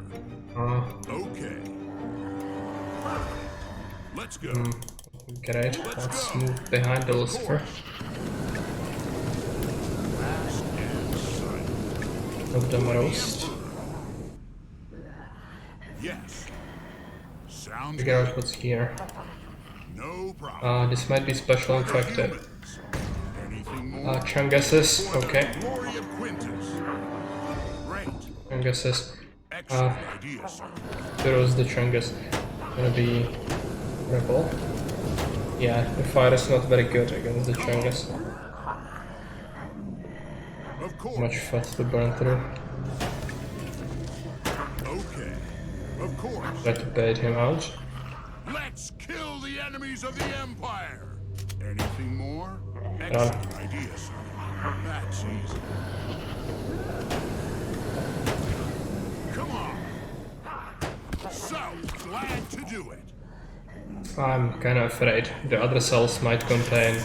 Okay. Let's go. Great. Let's move behind the Lucifer. Of them roast. Yes. Sounds Figure good. out what's here. No problem. This might be special infected. Anything more? Chunguses. Okay. Glory of Quintus. Great. Chunguses. Excellent idea, sir. There was the Chungus. Gonna be rebel. Yeah, the fire is not very good against the Chungus. Of course. Much fat to burn through. Okay. Of course. Try to bait him out. Let's kill the enemies of the Empire. Anything more? Excellent idea, sir. That's easy. Come on. So glad to do it. I'm kinda afraid the other cells might contain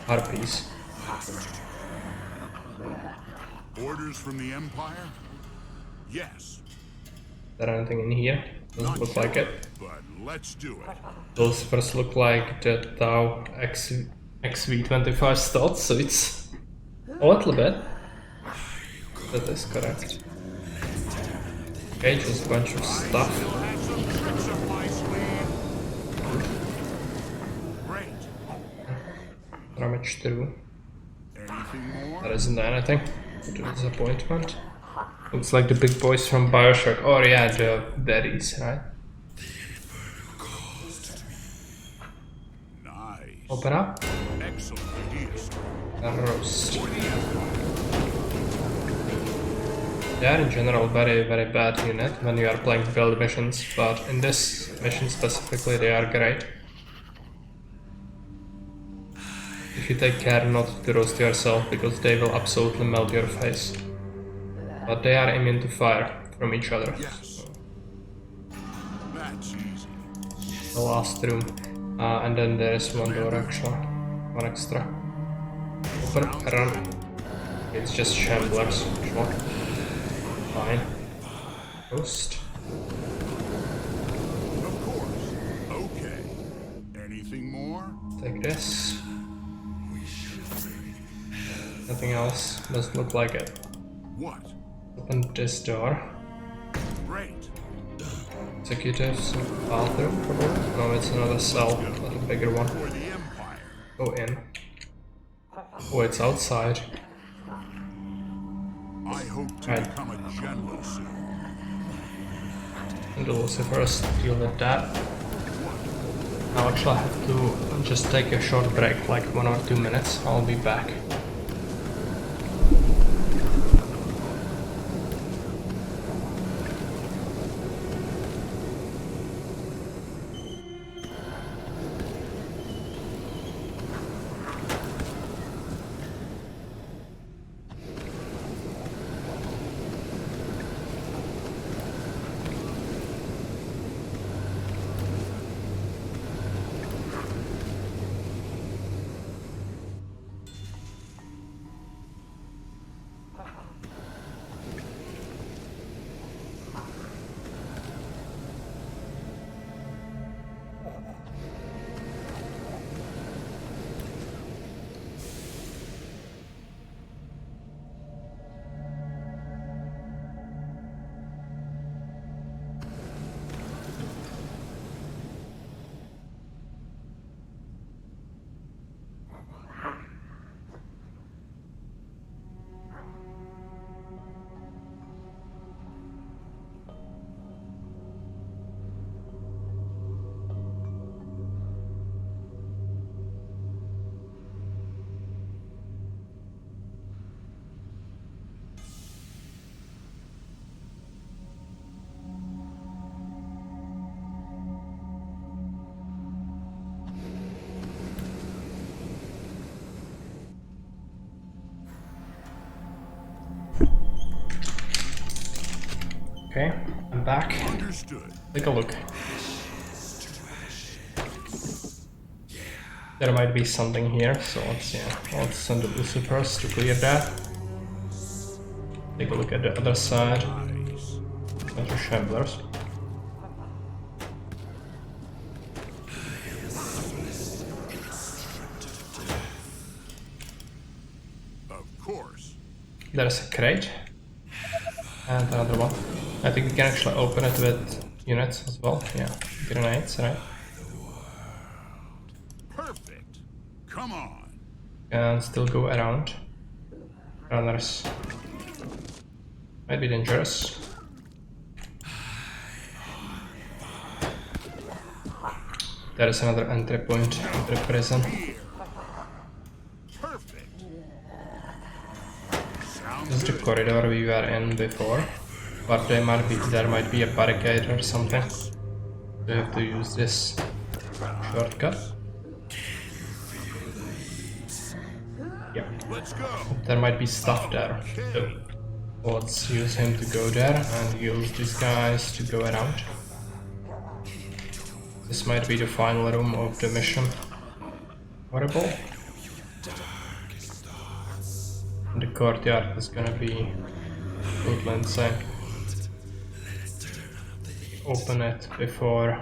harpies. Orders from the Empire? Yes. Is there anything in here? Doesn't Not look sure, like it. but let's do it. Those first look like the Tau XV25 stats, so it's a little bit. That is correct. Okay, just a bunch of stuff. Still have some tricks up my sleeve. Great. Damage through. Anything more? That isn't anything. To disappointment. Looks like the big boys from Bioshock. Oh yeah, the berries, right? Nice. Open up. Excellent idea, sir. And roast. For the Empire. They are in general very bad unit when you are playing build missions, but in this mission specifically they are great. If you take care not to roast yourself, because they will absolutely melt your face. But they are immune to fire from each other. Yes. That's easy. The last room. And then there is one door actually. One extra. Open, run. It's just shamblers, actually. Fine. Roast. Of course. Okay. Anything more? Take this. Nothing else. Doesn't look like it. What? Open this door. Great. Executives, bathroom, probably. No, it's another cell, not a bigger one. For the Empire. Go in. Oh, it's outside. I hope to Right. become a general soon. And the Lucifers deal with that. Now actually I have to just take a short break, like 1 or 2 minutes. I'll be back. Okay, I'm back. Understood. Take a look. There might be something here, so let's send the Lucifers to clear that. Take a look at the other side. Bunch of Shamblers. Of course. There's a crate. And another one. I think we can actually open it with units as well. Yeah, grenades, right? Perfect. Come on. And still go around. Runners might be dangerous. There is another entry point to the prison. Perfect. This is the corridor we were in before, but there might be a barricade or something. We have to use this shortcut. Yep, Let's go. there might be stuff there. So let's use him to go there and use these guys to go around. This might be the final room of the mission. Horrible. And the courtyard is gonna be totally insane. Open it before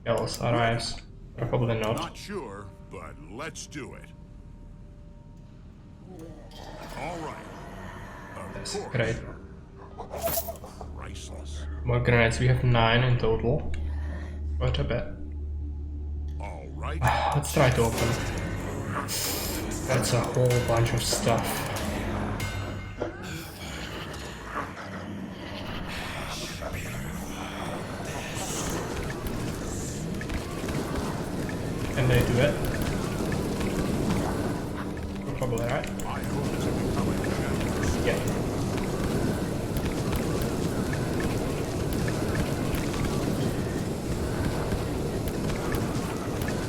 else arrives. Probably not. Not sure, but let's do it. All right. Of Yes, course. great. Priceless. More grenades. We have 9 in total. Quite a bit. All right. Let's try to open. That's a whole bunch of stuff. Can they do it? Probably, right? I hope to become a champion. Yeah.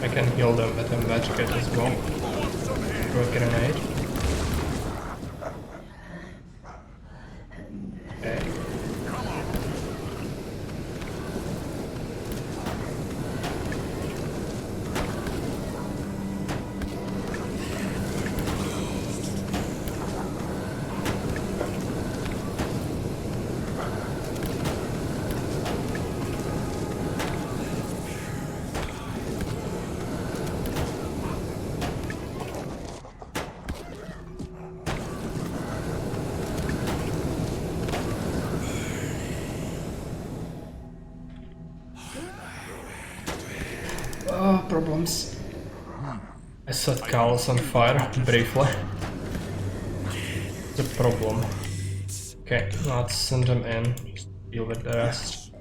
I can heal them with a magic kit as well. Blow up some heads. Throw a grenade. Okay. Come on. Oh, problems. I set Carlos on fire briefly. The problem. Okay, let's send him in. Just deal with the rest.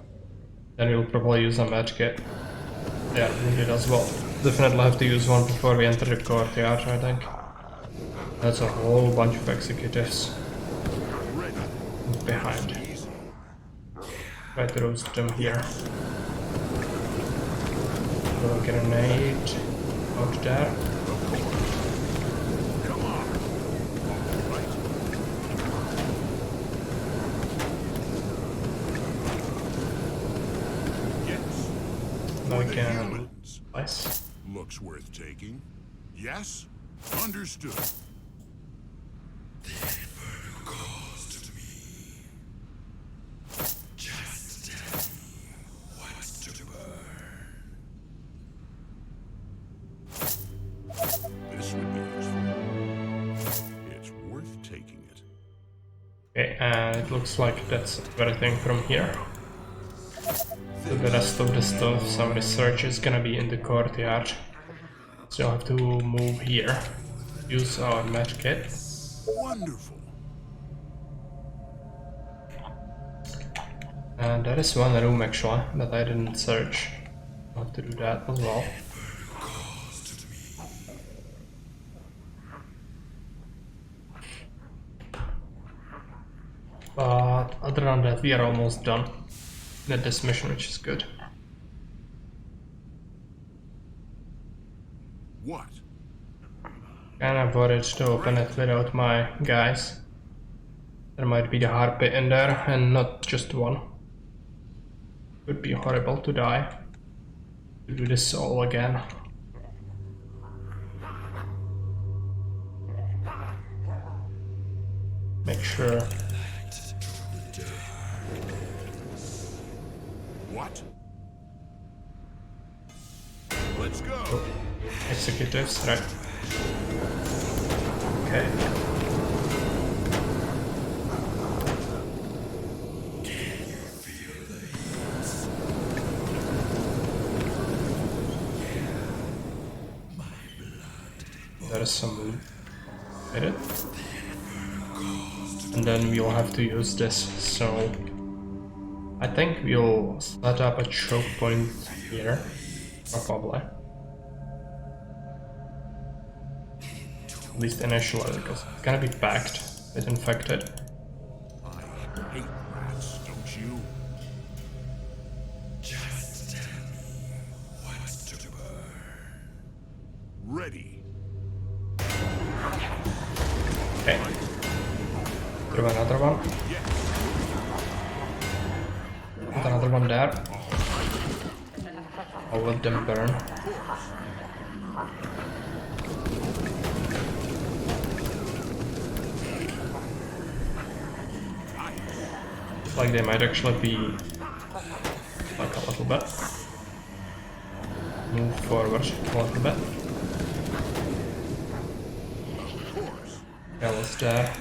Then we'll probably use a match kit. Yeah, we did as well. Definitely have to use one before we enter the courtyard, I think. That's a whole bunch of executives behind. Try to roast them here. Throw a grenade out there. Come on. All right. Yes. Now For we the can humans. slice. Looks worth taking. Yes? Understood. This would be useful. It's worth taking it. Okay, and it looks like that's everything from here. So the rest of the stuff, some research is gonna be in the courtyard. So I'll have to move here. Use our match kit. Wonderful. And there is one room actually that I didn't search. I'll have to do that as well. But other than that, we are almost done with this mission, which is good. What? Kinda worried to open it without my guys. There might be the harpy in there, and not just one. Would be horrible to die. To do this all again. make sure. What? Let's go. Executives, right? Okay. There is some loot. Hit it. And then we'll have to use this, so I think we'll set up a choke point here, probably. At least initially, because it's gonna be packed with infected. I hate rats, don't you? Just tell me what to burn. Ready. Okay. Throw another one. Put another one there. I'll let them burn. Like they might actually be like a little bit. Move forward a little bit. Alice there.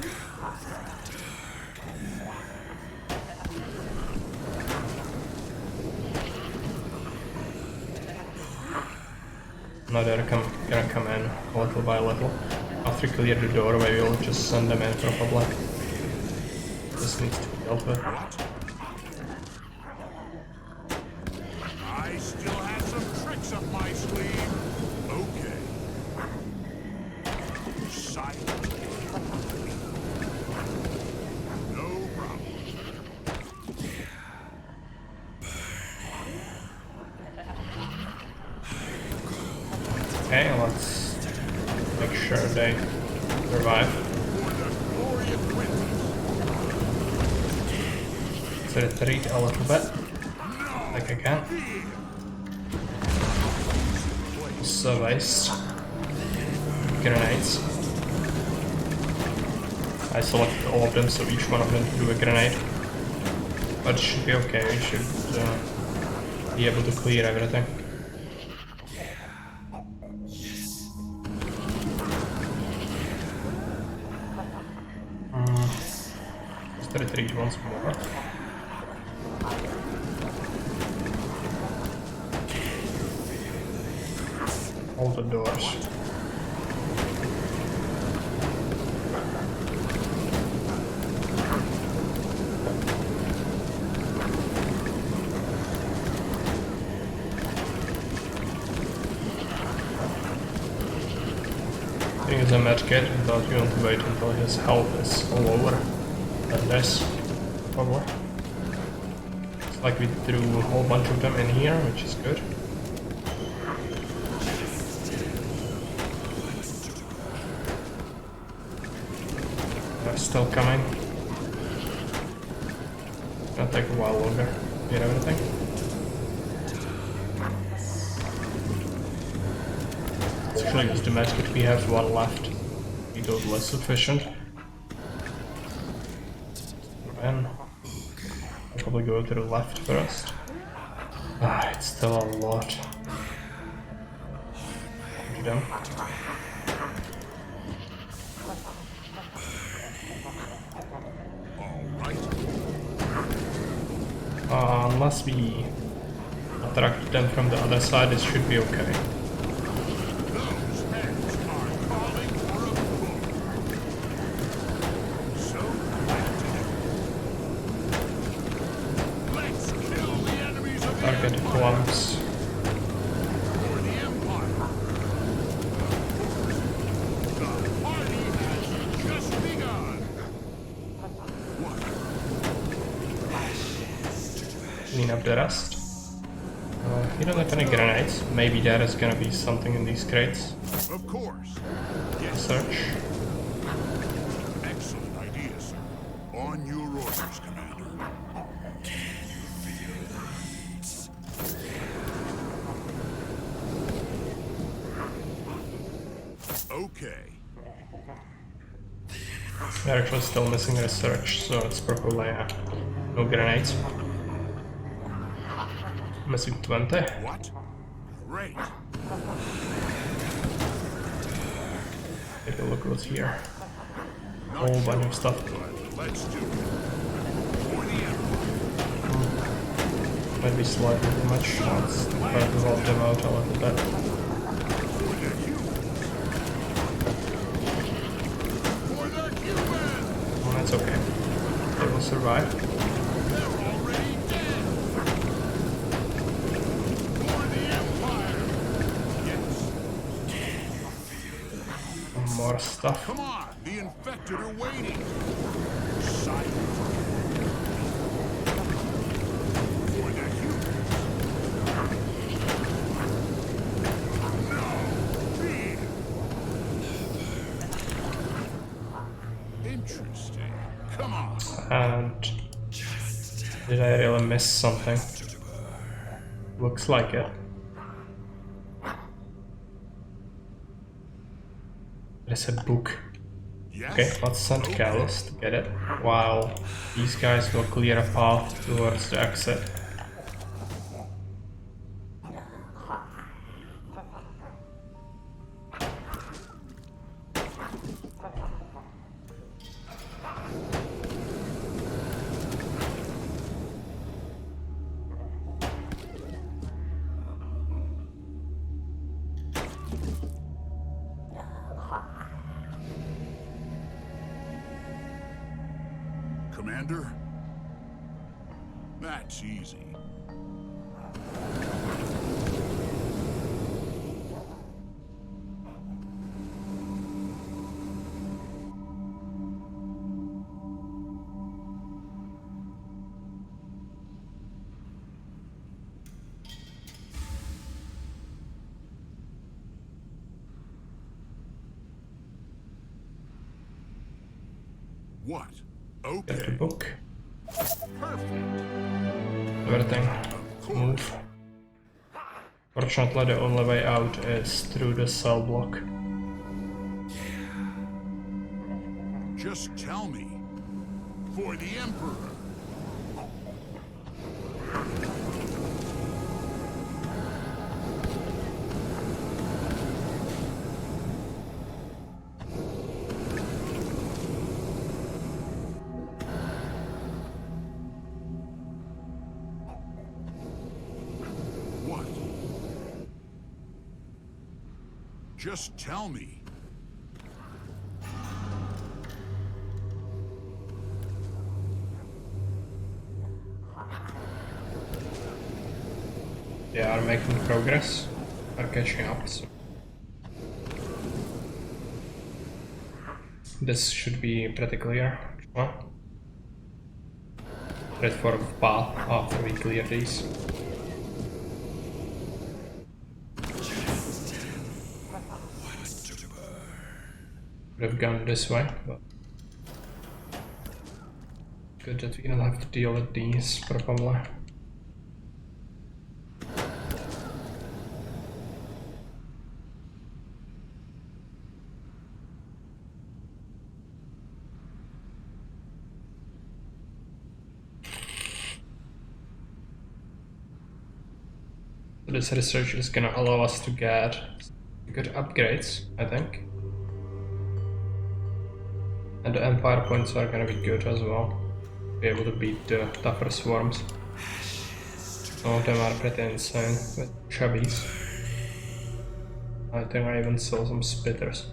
Now they're gonna come in little by little. After we clear the doorway, we'll just send them in probably. This needs to be dealt with. I still have some tricks up my sleeve. Okay. Silent. No problem. Okay, let's make sure they survive. For the glory of witness. So retreat a little bit, like I can. So waste grenades. I selected all of them, so each one of them can do a grenade. But it should be okay. We should be able to clear everything. Just retreat once more. All the doors. Use a medkit without you want to wait until his health is all over. Like this, probably. It's like we threw a whole bunch of them in here, which is good. They're still coming. It's gonna take a while longer to get everything. Let's actually use the medkit. We have one left. We totally sufficient. And I'll probably go to the left first. Ah, it's still a lot. Do them. Unless we attract them from the other side, it should be okay. Those heads are calling for a book. So let's kill the enemies of the Target Empire clumps. for the Empire. The party has just begun. Clean up the rest. You don't have any grenades. Maybe there is gonna be something in these crates. Of course. Yes. Search. Excellent idea, sir. On your orders, Commander. Okay. We're actually still missing research, so it's probably no grenades. Missing 20. What? Great. Take a look what's here. Whole bunch of stuff. But let's do it. For the Empire. Might be slightly too much. Let's try to help them out a little bit. For the humans. For the humans. Well, that's okay. They will survive. They're already dead. For the Empire. Yes. More stuff. Come on. The infected are waiting. Silence. For the humans. No fear. Interesting. Come on. And did I really miss something? Looks like it. There's a book. Yes. Okay, let's send Callus to get it, while these guys will clear a path towards the exit. Commander? That's easy. What? Get the Okay. book. Perfect. Everything. Move. Fortunately, the only way out is through the cell block. Just tell me. For the Emperor. What? Just tell me. They are making progress. Are catching up. So. This should be pretty clear. Well, straightforward path after we clear these. Would have gone this way, but good that we don't have to deal with these probably. This research is gonna allow us to get good upgrades, I think. And the Empire points are gonna be good as well. Be able to beat the tougher swarms. Some of them are pretty insane with chubbies. I think I even saw some spitters.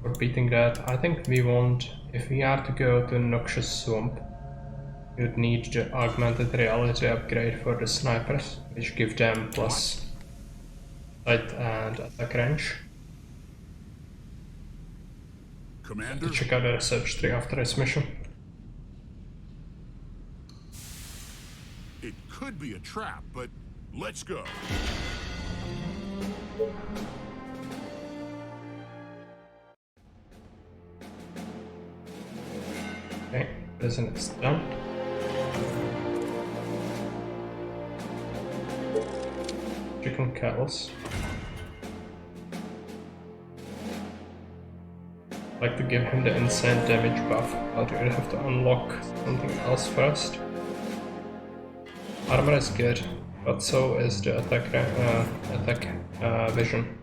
For beating that, I think we want, if we are to go to Noxious Swamp, we would need the augmented reality upgrade for the snipers, which give them plus sight and attack range. Commander? Check out the research tree after this mission. It could be a trap, but let's go. Okay, prison is done. Chicken kettles. like to give him the insane damage buff, but we'll have to unlock something else first. Armor is good, but so is the attack vision.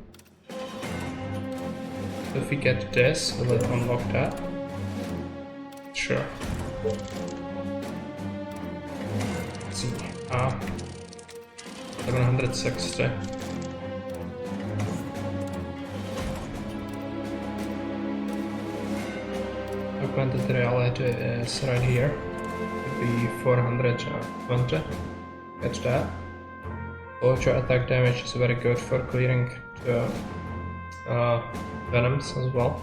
If we get this, will it unlock that? Sure. Let's see. 760. Augmented reality is right here. Would be 420. Get that. Vulture attack damage is very good for clearing the venoms as well.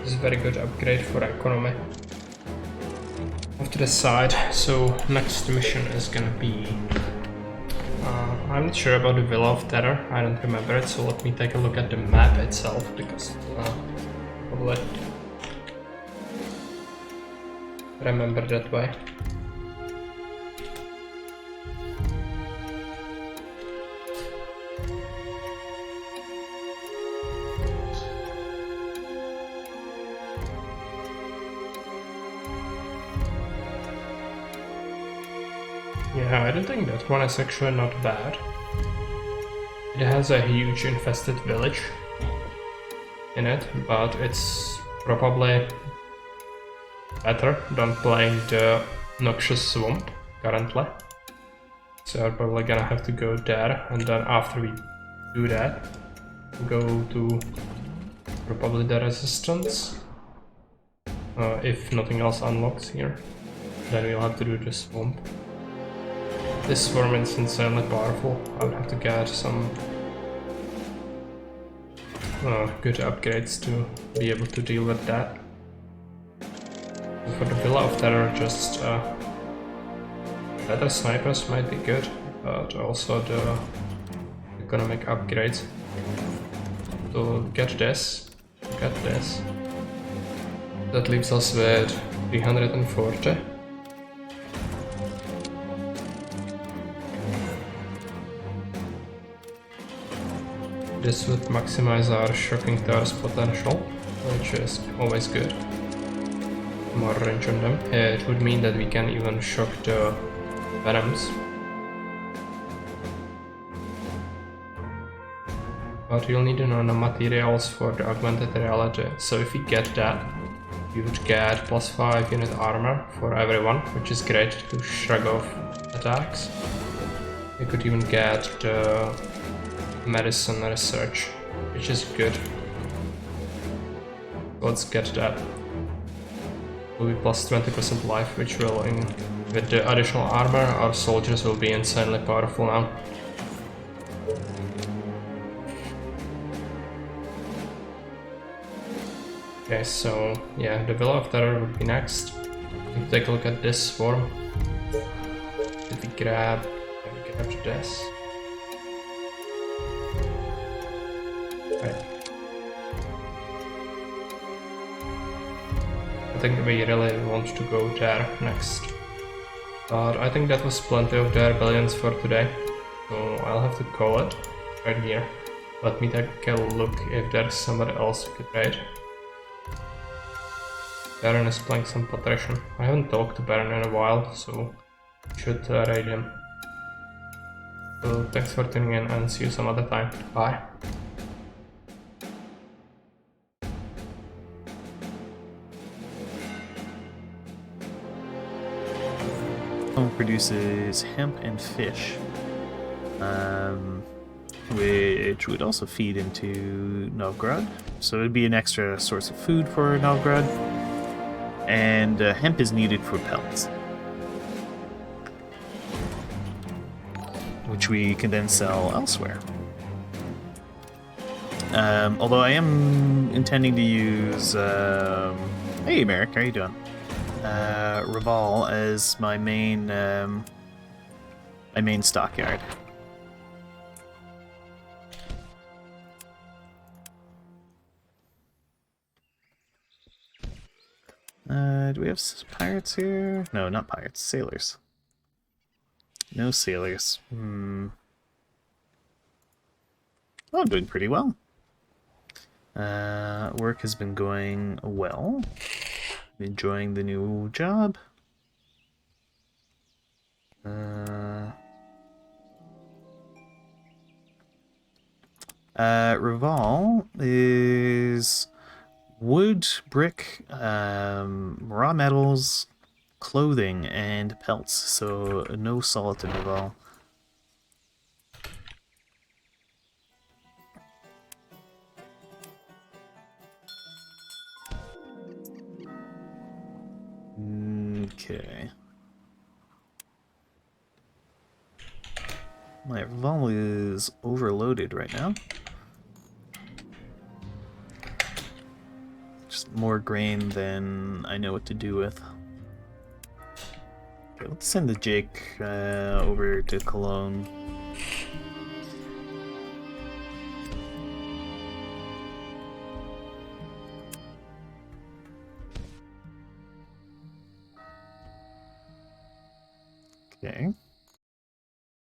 This is a very good upgrade for economy. Off to the side, so next mission is gonna be... I'm not sure about the Villa of Terror, I don't remember it, so let me take a look at the map itself, because probably remember that way. Yeah, I don't think that one is actually not bad. It has a huge infested village in it, but it's probably better than playing the Noxious Swamp currently. So I'm probably gonna have to go there, and then after we do that, go to probably the Resistance. If nothing else unlocks here, then we'll have to do the Swamp. This swarm is insanely powerful. I would have to get some good upgrades to be able to deal with that. For the Villa of Terror, just better snipers might be good, but also the economic upgrades. So get this, That leaves us with 340. This would maximize our shocking thirst potential, which is always good. More range on them. It would mean that we can even shock the venoms. But you'll need to know the materials for the augmented reality. So if we get that, you would get +5 unit armor for everyone, which is great to shrug off attacks. You could even get the medicine research, which is good. Let's get that. Will be +20% life, which will, with the additional armor, our soldiers will be insanely powerful now. Okay, so yeah, the Villa of Terror would be next. Take a look at this swarm. Did we grab this? Right. I think we really want to go there next. But I think that was plenty of the rebellions for today, so I'll have to call it right here. Let me take a look if there's somebody else we could raid. Baron is playing some patrician. I haven't talked to Baron in a while, so should raid him. So thanks for tuning in and see you some other time. Bye. Produces hemp and fish, which would also feed into Novgorod, so it'd be an extra source of food for Novgorod, and hemp is needed for pelts, which we can then sell elsewhere. Although I am intending to use hey Merrick, how you doing? Raval as my main stockyard. Do we have pirates here? No, not pirates. Sailors. No sailors. Oh, I'm doing pretty well. Work has been going well. Enjoying the new job. Reval is wood, brick, raw metals, clothing, and pelts. So no salt in Reval. Okay. My Reval is overloaded right now. Just more grain than I know what to do with. Okay, let's send the Jake over to Cologne. Okay.